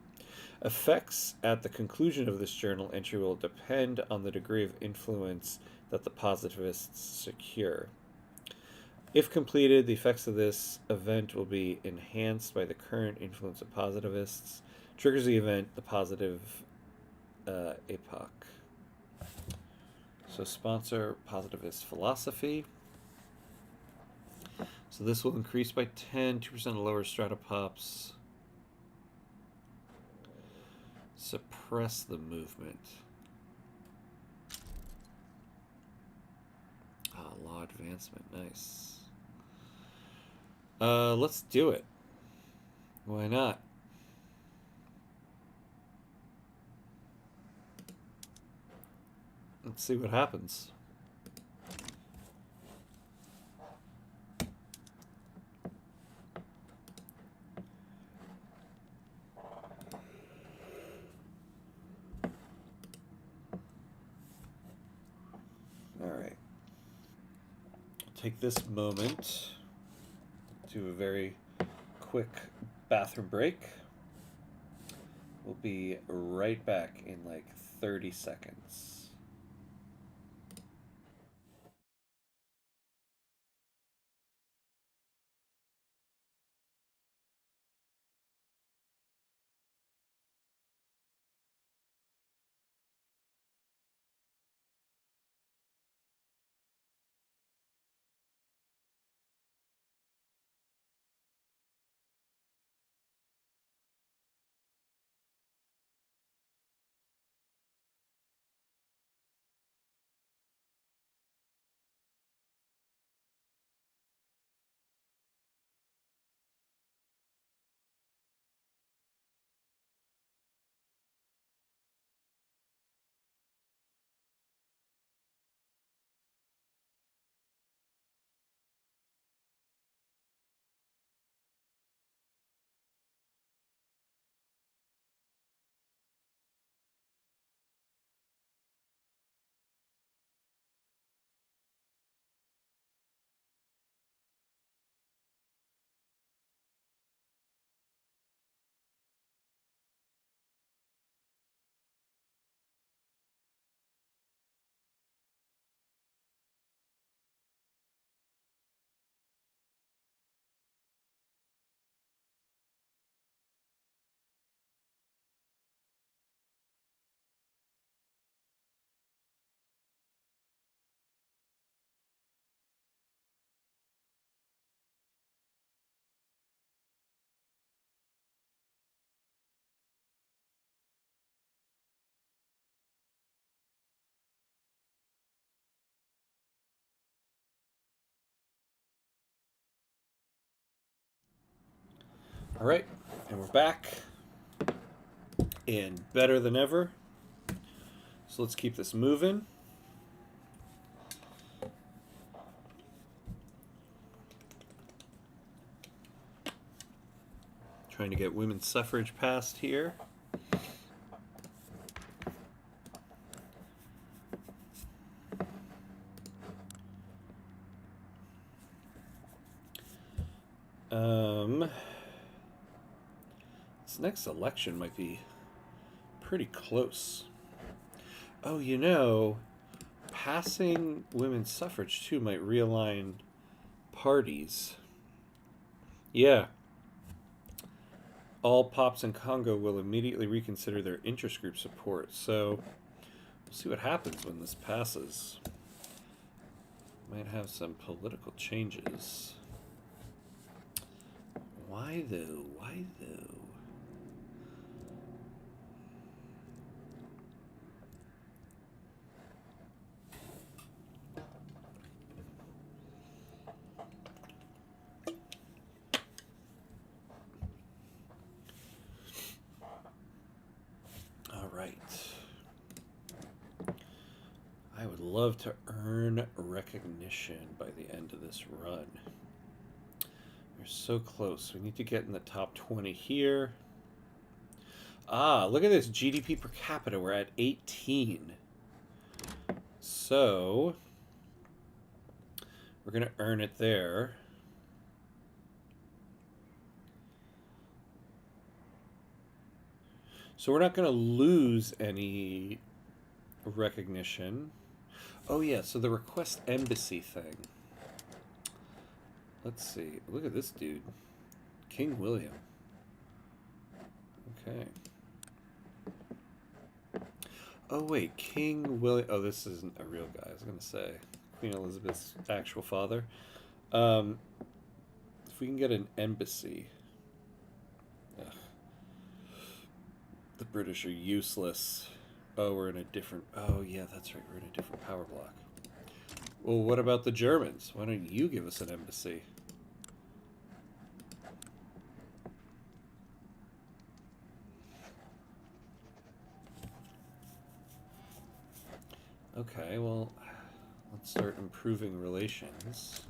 Effects at the conclusion of this journal entry will depend on the degree of influence that the positivists secure. If completed, the effects of this event will be enhanced by the current influence of positivists. Triggers the event, the positive epoch. So sponsor positivist philosophy. So this will increase by 10, 2% lower strata pops. Suppress the movement. Law advancement, nice. Let's do it. Why not? Let's see what happens. Alright. Take this moment to do a very quick bathroom break. We'll be right back in like 30 seconds. All right, and we're back, and better than ever. So let's keep this moving. Trying to get women's suffrage passed here. This next election might be pretty close. Oh, you know, passing women's suffrage too might realign parties. Yeah. All pops in Congo will immediately reconsider their interest group support. So we'll see what happens when this passes. Might have some political changes. Why though? Why though? All right. I would love to earn recognition by the end of this run. We're so close. We need to get in the top 20 here. Ah, look at this GDP per capita. We're at 18. So we're going to earn it there. So we're not going to lose any recognition. Oh yeah, so the request embassy thing. Let's see. Look at this dude. King William. Okay. Oh wait, King William. Oh, this isn't a real guy. I was going to say Queen Elizabeth's actual father. If we can get an embassy. Ugh. The British are useless. Oh, we're in a different... Oh, yeah, that's right. We're in a different power block. Well, what about the Germans? Why don't you give us an embassy? Okay, well, let's start improving relations.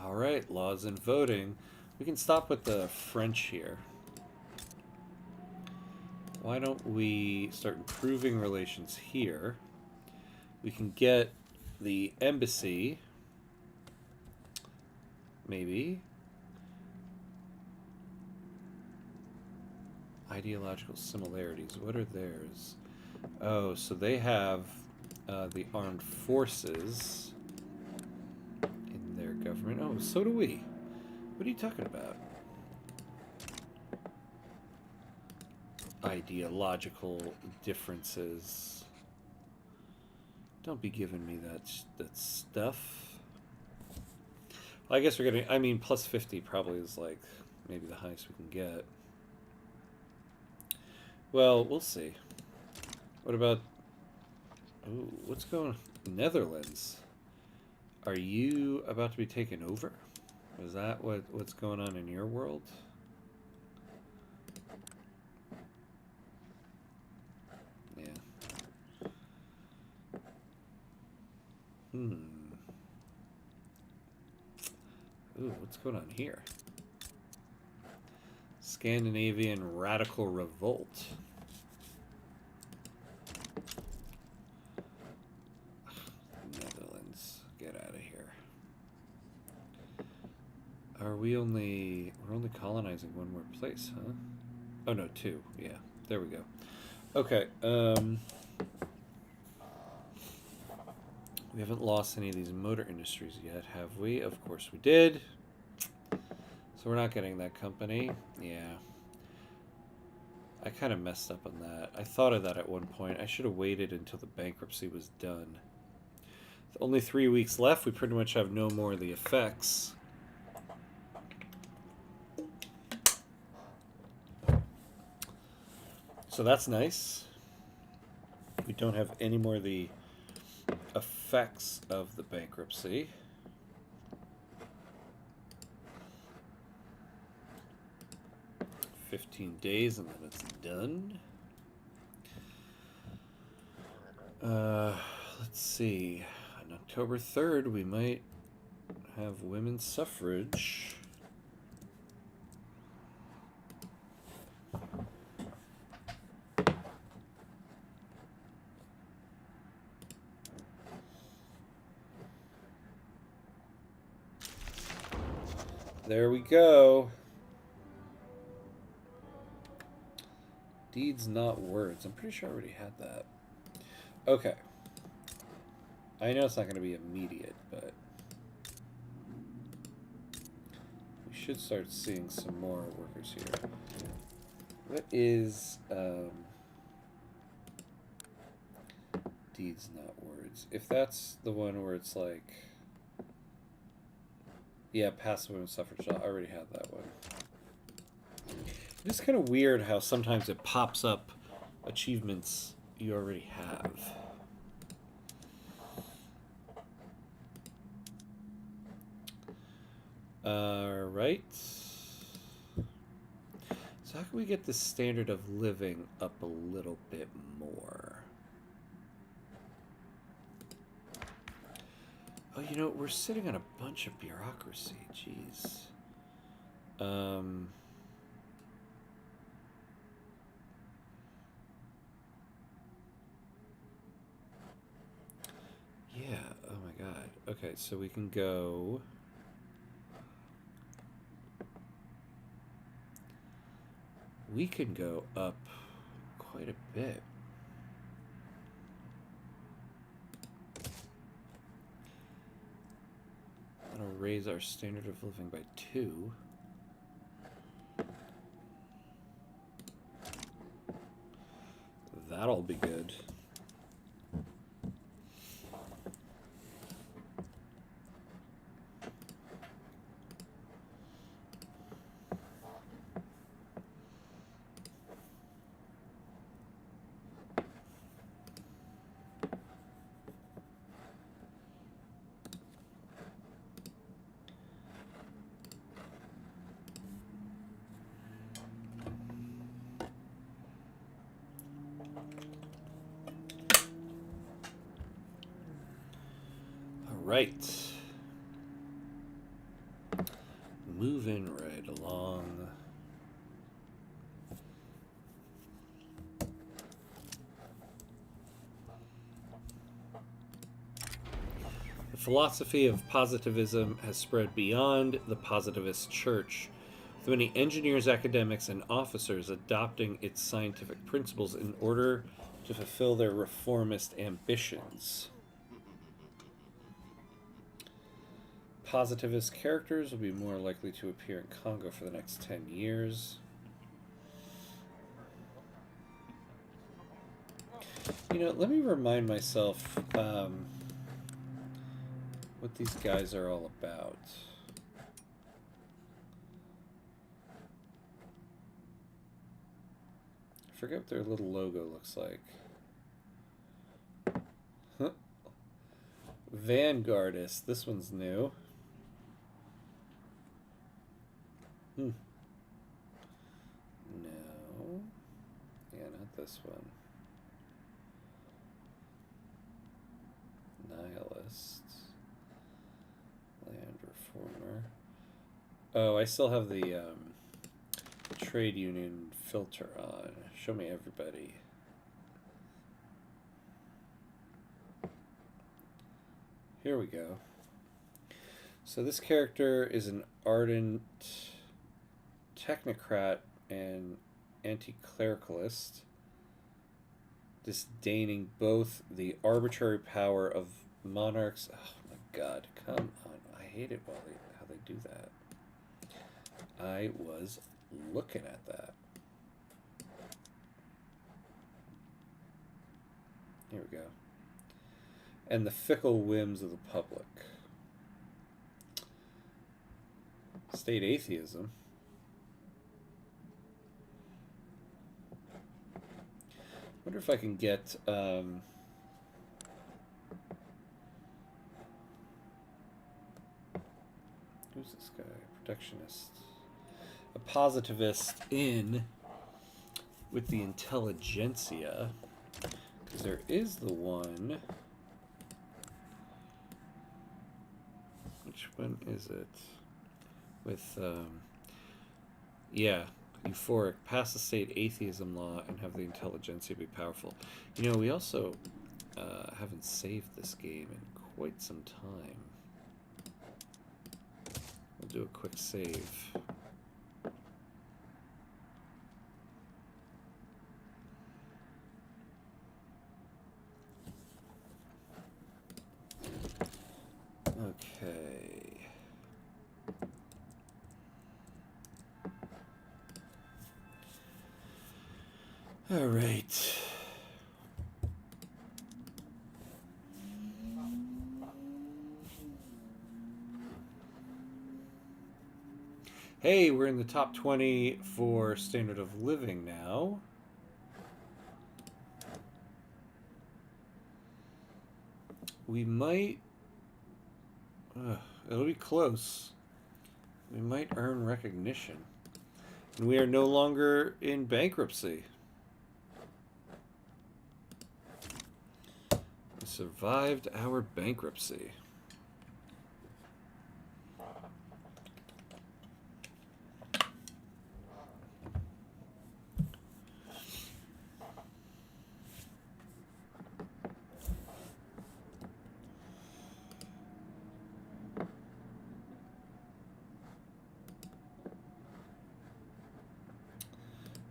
All right, laws and voting. We can stop with the French here. Why don't we start improving relations here? We can get the embassy, maybe. Ideological similarities. What are theirs? Oh, so they have the armed forces in their government. Oh, so do we. What are you talking about? Ideological differences. Don't be giving me that stuff. Well, I guess we're getting... I mean, plus 50 probably is like maybe the highest we can get. Well, we'll see. What about... Ooh, what's going on? Netherlands. Are you about to be taken over? Is that what's going on in your world? Yeah. Ooh, what's going on here? Scandinavian Radical Revolt. Netherlands, get out of here. We're only colonizing one more place, huh? Oh no, two. Yeah, there we go. Okay. We haven't lost any of these motor industries yet, have we? Of course we did. So we're not getting that company. Yeah. I kind of messed up on that. I thought of that at one point. I should have waited until the bankruptcy was done. With only 3 weeks left, we pretty much have no more of the effects. So that's nice. We don't have any more of the effects of the bankruptcy. 15 days and then it's done. Let's see. On October 3rd, we might have women's suffrage. There we go. Deeds, not words. I'm pretty sure I already had that. Okay. I know it's not going to be immediate, but we should start seeing some more workers here. What is deeds, not words? If that's the one where it's like, yeah, passive women's suffrage, I already have that one. It's kind of weird how sometimes it pops up achievements you already have. Alright. So how can we get the standard of living up a little bit more? Oh, you know, we're sitting on a bunch of bureaucracy. Jeez. Yeah, oh my god. Okay, so we can go... We can go up quite a bit. That'll raise our standard of living by 2. That'll be good. Right. Moving right along. The philosophy of positivism has spread beyond the positivist church, with many engineers, academics, and officers adopting its scientific principles in order to fulfill their reformist ambitions. Positivist characters will be more likely to appear in Kongo for the next 10 years. You know, let me remind myself what these guys are all about. I forget what their little logo looks like. Huh. Vanguardist. This one's new. No. Yeah, not this one. Nihilist. Land reformer. Oh, I still have the trade union filter on. Show me everybody. Here we go. So this character is an ardent technocrat and anti-clericalist, disdaining both the arbitrary power of monarchs. Oh my god, come on. I hate it how they do that. I was looking at that. Here we go. And the fickle whims of the public. State atheism. Wonder if I can get who's this guy? Protectionist. A positivist in with the intelligentsia, because there is the one. Which one is it? With, yeah, euphoric, pass the state atheism law and have the intelligentsia be powerful. You know, we also haven't saved this game in quite some time. We'll do a quick save. Okay. All right. Hey, we're in the top 20 for standard of living now. We might... it'll be close. We might earn recognition. And we are no longer in bankruptcy. We survived our bankruptcy.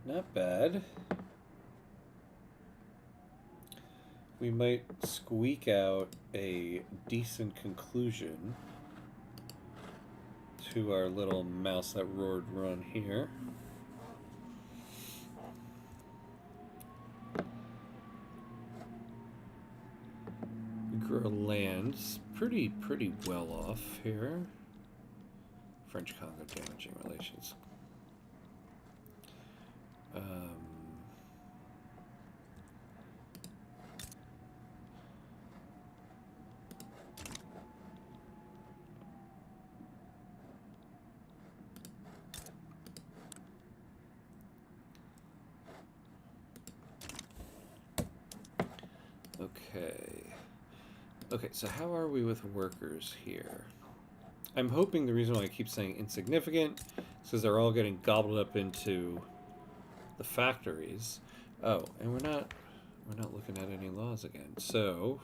Not bad. We might squeak out a decent conclusion to our little mouse that roared run here. We grow land pretty well off here. French Congo damaging relations. Okay, so how are we with workers here? I'm hoping the reason why I keep saying insignificant is because they're all getting gobbled up into the factories. Oh, and we're not looking at any laws again. So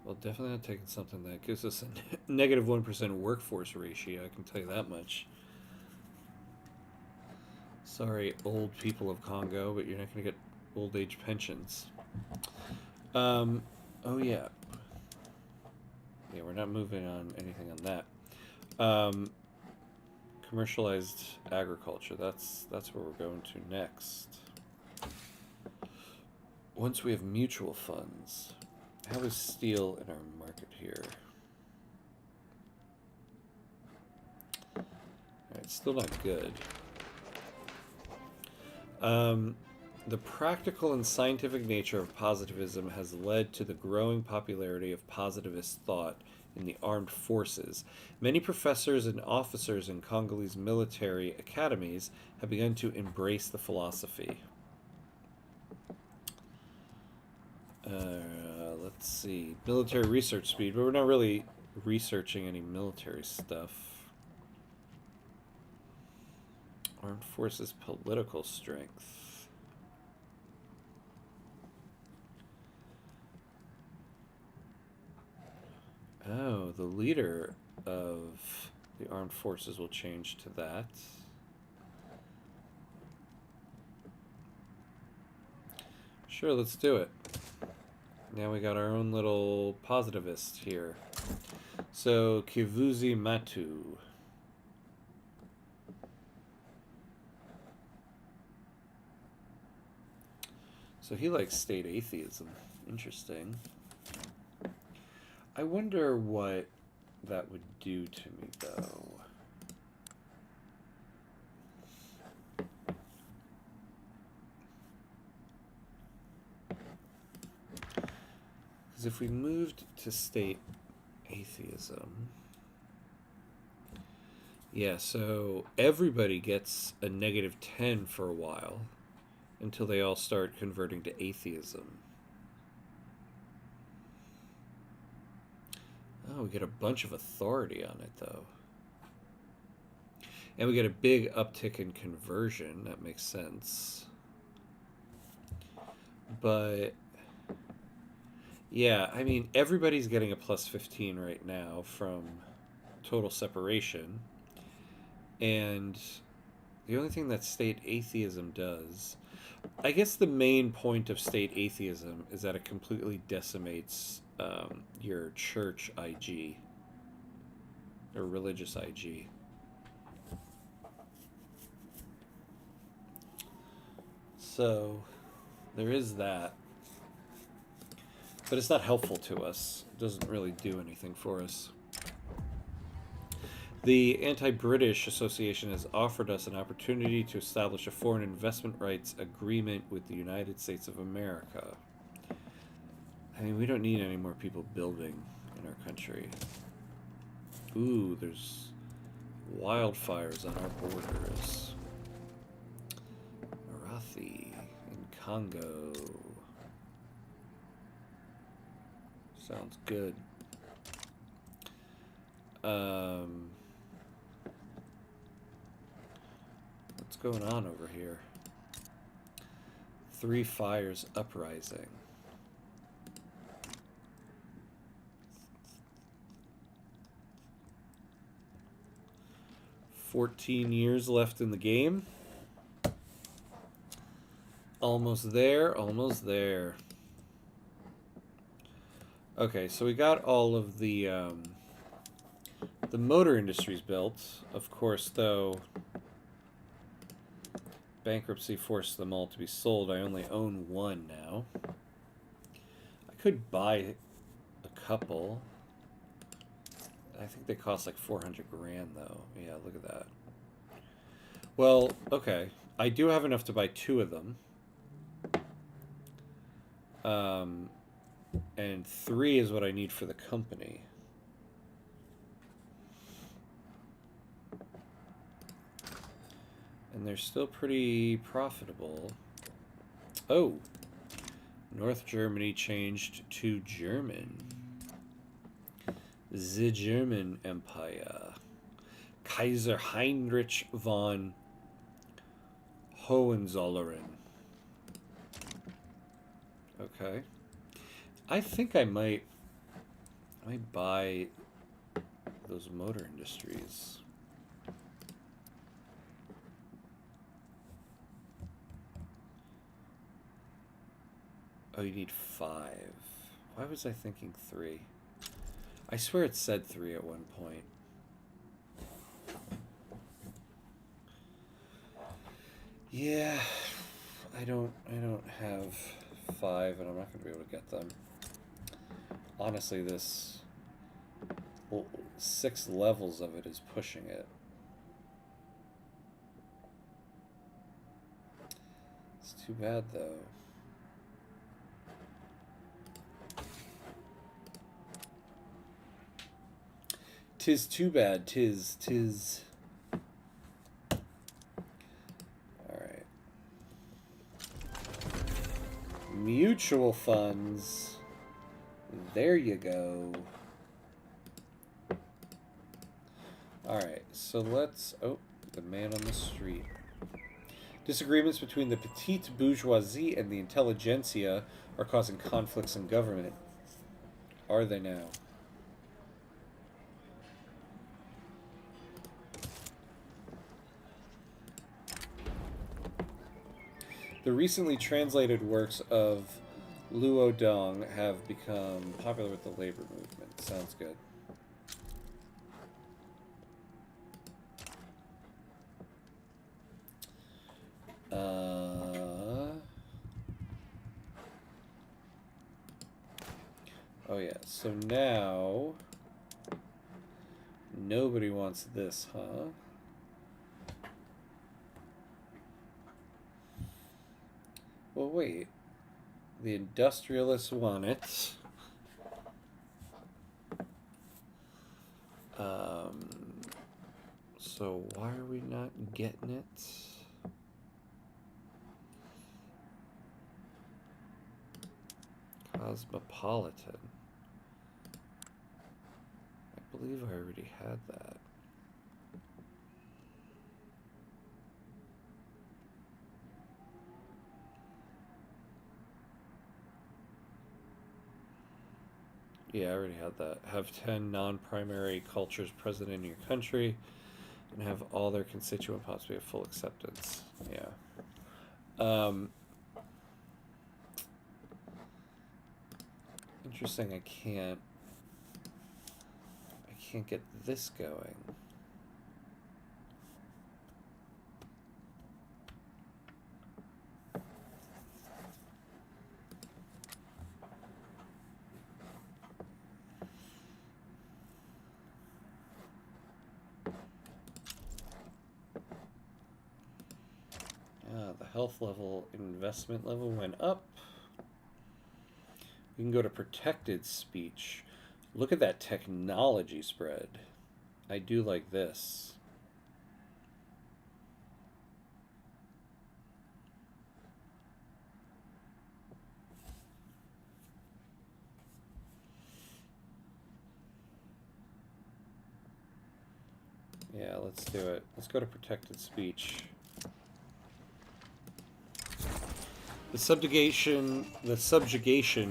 well, definitely not taking something that gives us a negative 1% workforce ratio, I can tell you that much. Sorry, old people of Congo, but you're not going to get old age pensions. Oh yeah. Yeah, we're not moving on anything on that. Commercialized agriculture, that's where we're going to next. Once we have mutual funds, how is steel in our market here? Alright, still not good. The practical and scientific nature of positivism has led to the growing popularity of positivist thought in the armed forces. Many professors and officers in Congolese military academies have begun to embrace the philosophy. Let's see. Military research speed, but we're not really researching any military stuff. Armed forces political strength. Oh, the leader of the armed forces will change to that. Sure, let's do it. Now we got our own little positivist here. So, Kivuzi Matu. So he likes state atheism. Interesting. I wonder what that would do to me, though. Because if we moved to state Atheism. Yeah, so everybody gets a -10 for a while until they all start converting to atheism. Oh, we get a bunch of authority on it, though. And we get a big uptick in conversion. That makes sense. But, yeah, I mean, everybody's getting a +15 right now from total separation. And the only thing that state atheism does, I guess the main point of state atheism is that it completely decimates your church IG or religious IG. So there is that. But it's not helpful to us. It doesn't really do anything for us. The Anti-British Association has offered us an opportunity to establish a foreign investment rights agreement with the United States of America. I mean, we don't need any more people building in our country. Ooh, there's wildfires on our borders. Marathi in Kongo. Sounds good. What's going on over here? 3 fires uprising. $14 years left in the game. Almost there, almost there. Okay, so we got all of the motor industries built. Of course, though, bankruptcy forced them all to be sold. I only own one now. I could buy a couple. I think they cost like 400 grand, though. Yeah, look at that. Well, okay. I do have enough to buy 2 of them. And 3 is what I need for the company. And they're still pretty profitable. Oh! North Germany changed to German. The German Empire. Kaiser Heinrich von Hohenzollern. Okay. I think I might buy those motor industries. Oh, you need 5. Why was I thinking 3? I swear it said 3 at one point. Yeah, I don't have 5, and I'm not going to be able to get them. Honestly, this 6 levels of it is pushing it. It's too bad, though. Tis too bad, tis. Alright. Mutual funds. There you go. Alright, so let's... Oh, the man on the street. Disagreements between the petite bourgeoisie and the intelligentsia are causing conflicts in government. Are they now? The recently translated works of Luo Dong have become popular with the labor movement. Sounds good. Oh yeah, so now nobody wants this, huh? Well, wait. The industrialists want it. So why are we not getting it? Cosmopolitan. I believe I already had that. Yeah, I already had that. Have 10 non-primary cultures present in your country and have all their constituent possibly have full acceptance. Yeah. Interesting, I can't get this going. The health level, investment level went up. We can go to protected speech. Look at that technology spread. I do like this. Yeah, let's do it. Let's go to protected speech. The subjugation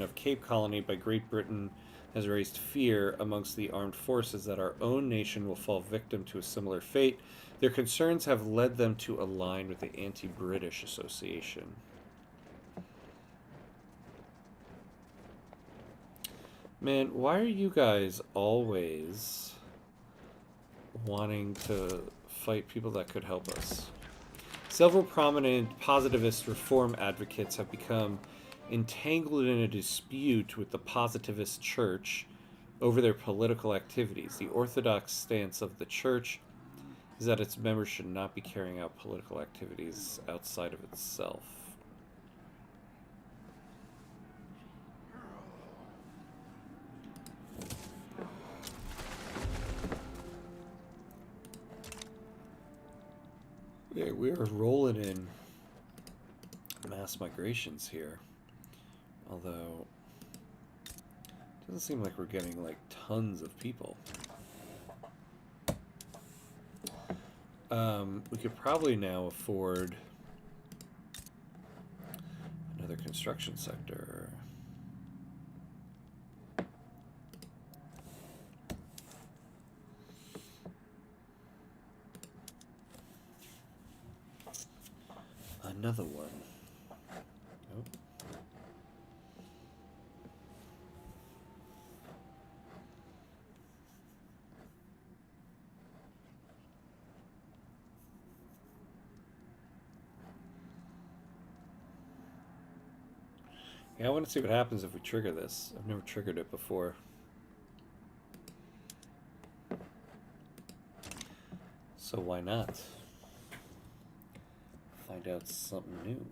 of Cape Colony by Great Britain has raised fear amongst the armed forces that our own nation will fall victim to a similar fate. Their concerns have led them to align with the Anti-British Association. Man, why are you guys always wanting to fight people that could help us? Several prominent positivist reform advocates have become entangled in a dispute with the positivist church over their political activities. The orthodox stance of the church is that its members should not be carrying out political activities outside of itself. Yeah, we are rolling in mass migrations here. Although, it doesn't seem like we're getting like tons of people. We could probably now afford another construction sector. Another one. Nope. Yeah, I want to see what happens if we trigger this. I've never triggered it before. So why not? Find out something new.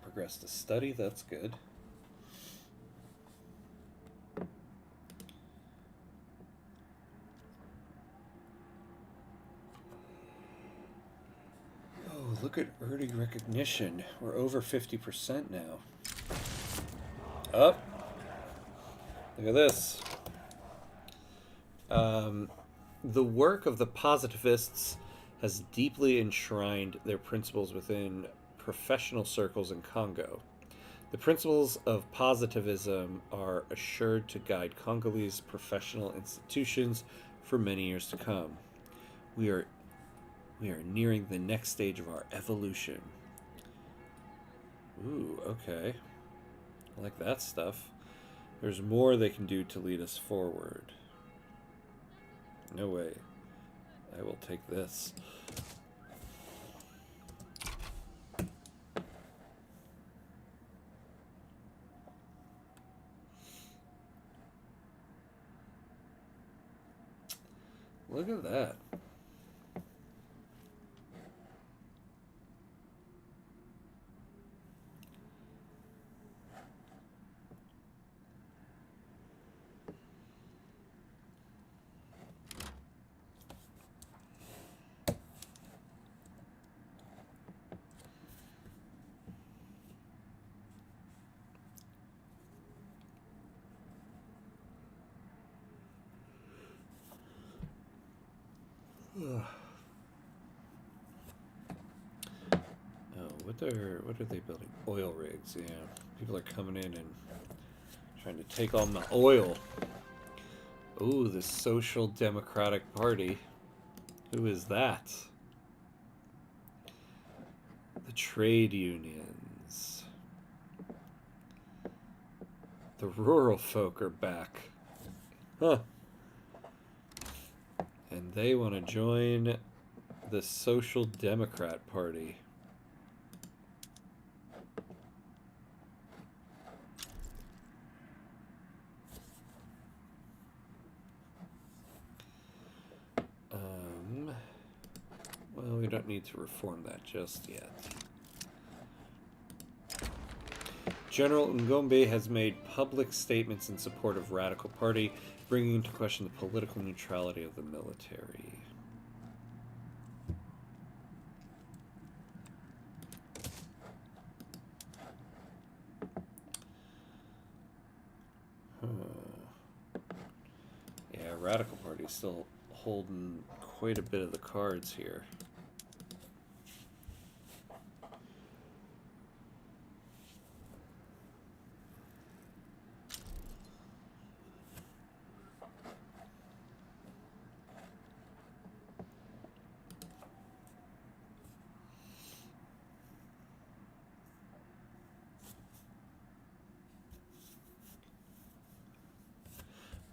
Progress to study, that's good. Oh, look at earning recognition. We're over 50% now. Up. Look at this. The work of the positivists has deeply enshrined their principles within professional circles in Congo. The principles of positivism are assured to guide Congolese professional institutions for many years to come. We are nearing the next stage of our evolution. Ooh, okay. I like that stuff. There's more they can do to lead us forward. No way. I will take this. Look at that. What are they building? Oil rigs, yeah. People are coming in and trying to take on the oil. Ooh, the Social Democratic Party. Who is that? The trade unions. The rural folk are back. Huh. And they want to join the Social Democrat Party. Well, we don't need to reform that just yet. General Ngombe has made public statements in support of Radical Party, bringing into question the political neutrality of the military. Yeah, Radical Party is still holding quite a bit of the cards here.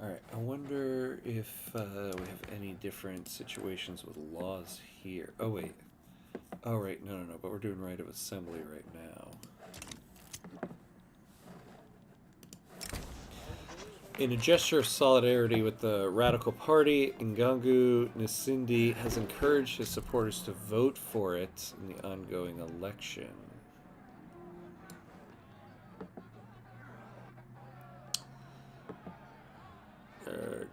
Alright, I wonder if we have any different situations with laws here. Oh, wait. Oh, right, no, but we're doing right of assembly right now. In a gesture of solidarity with the Radical Party, Ngangu Nsindi has encouraged his supporters to vote for it in the ongoing election. Erg.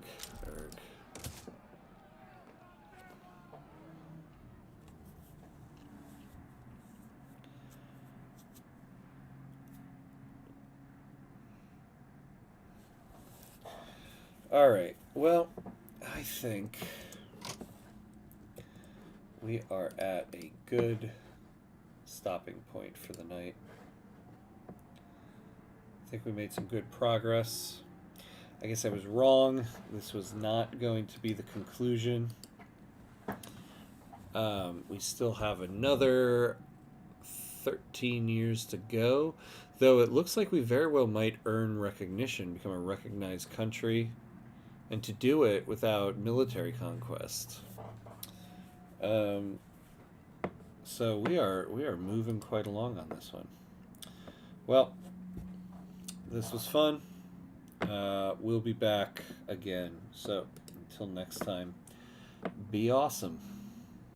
Alright, well, I think we are at a good stopping point for the night. I think we made some good progress. I guess I was wrong. This was not going to be the conclusion. We still have another 13 years to go, though it looks like we very well might earn recognition, become a recognized country, and to do it without military conquest. So we are moving quite along on this one. Well, this was fun. We'll be back again. So until next time, be awesome.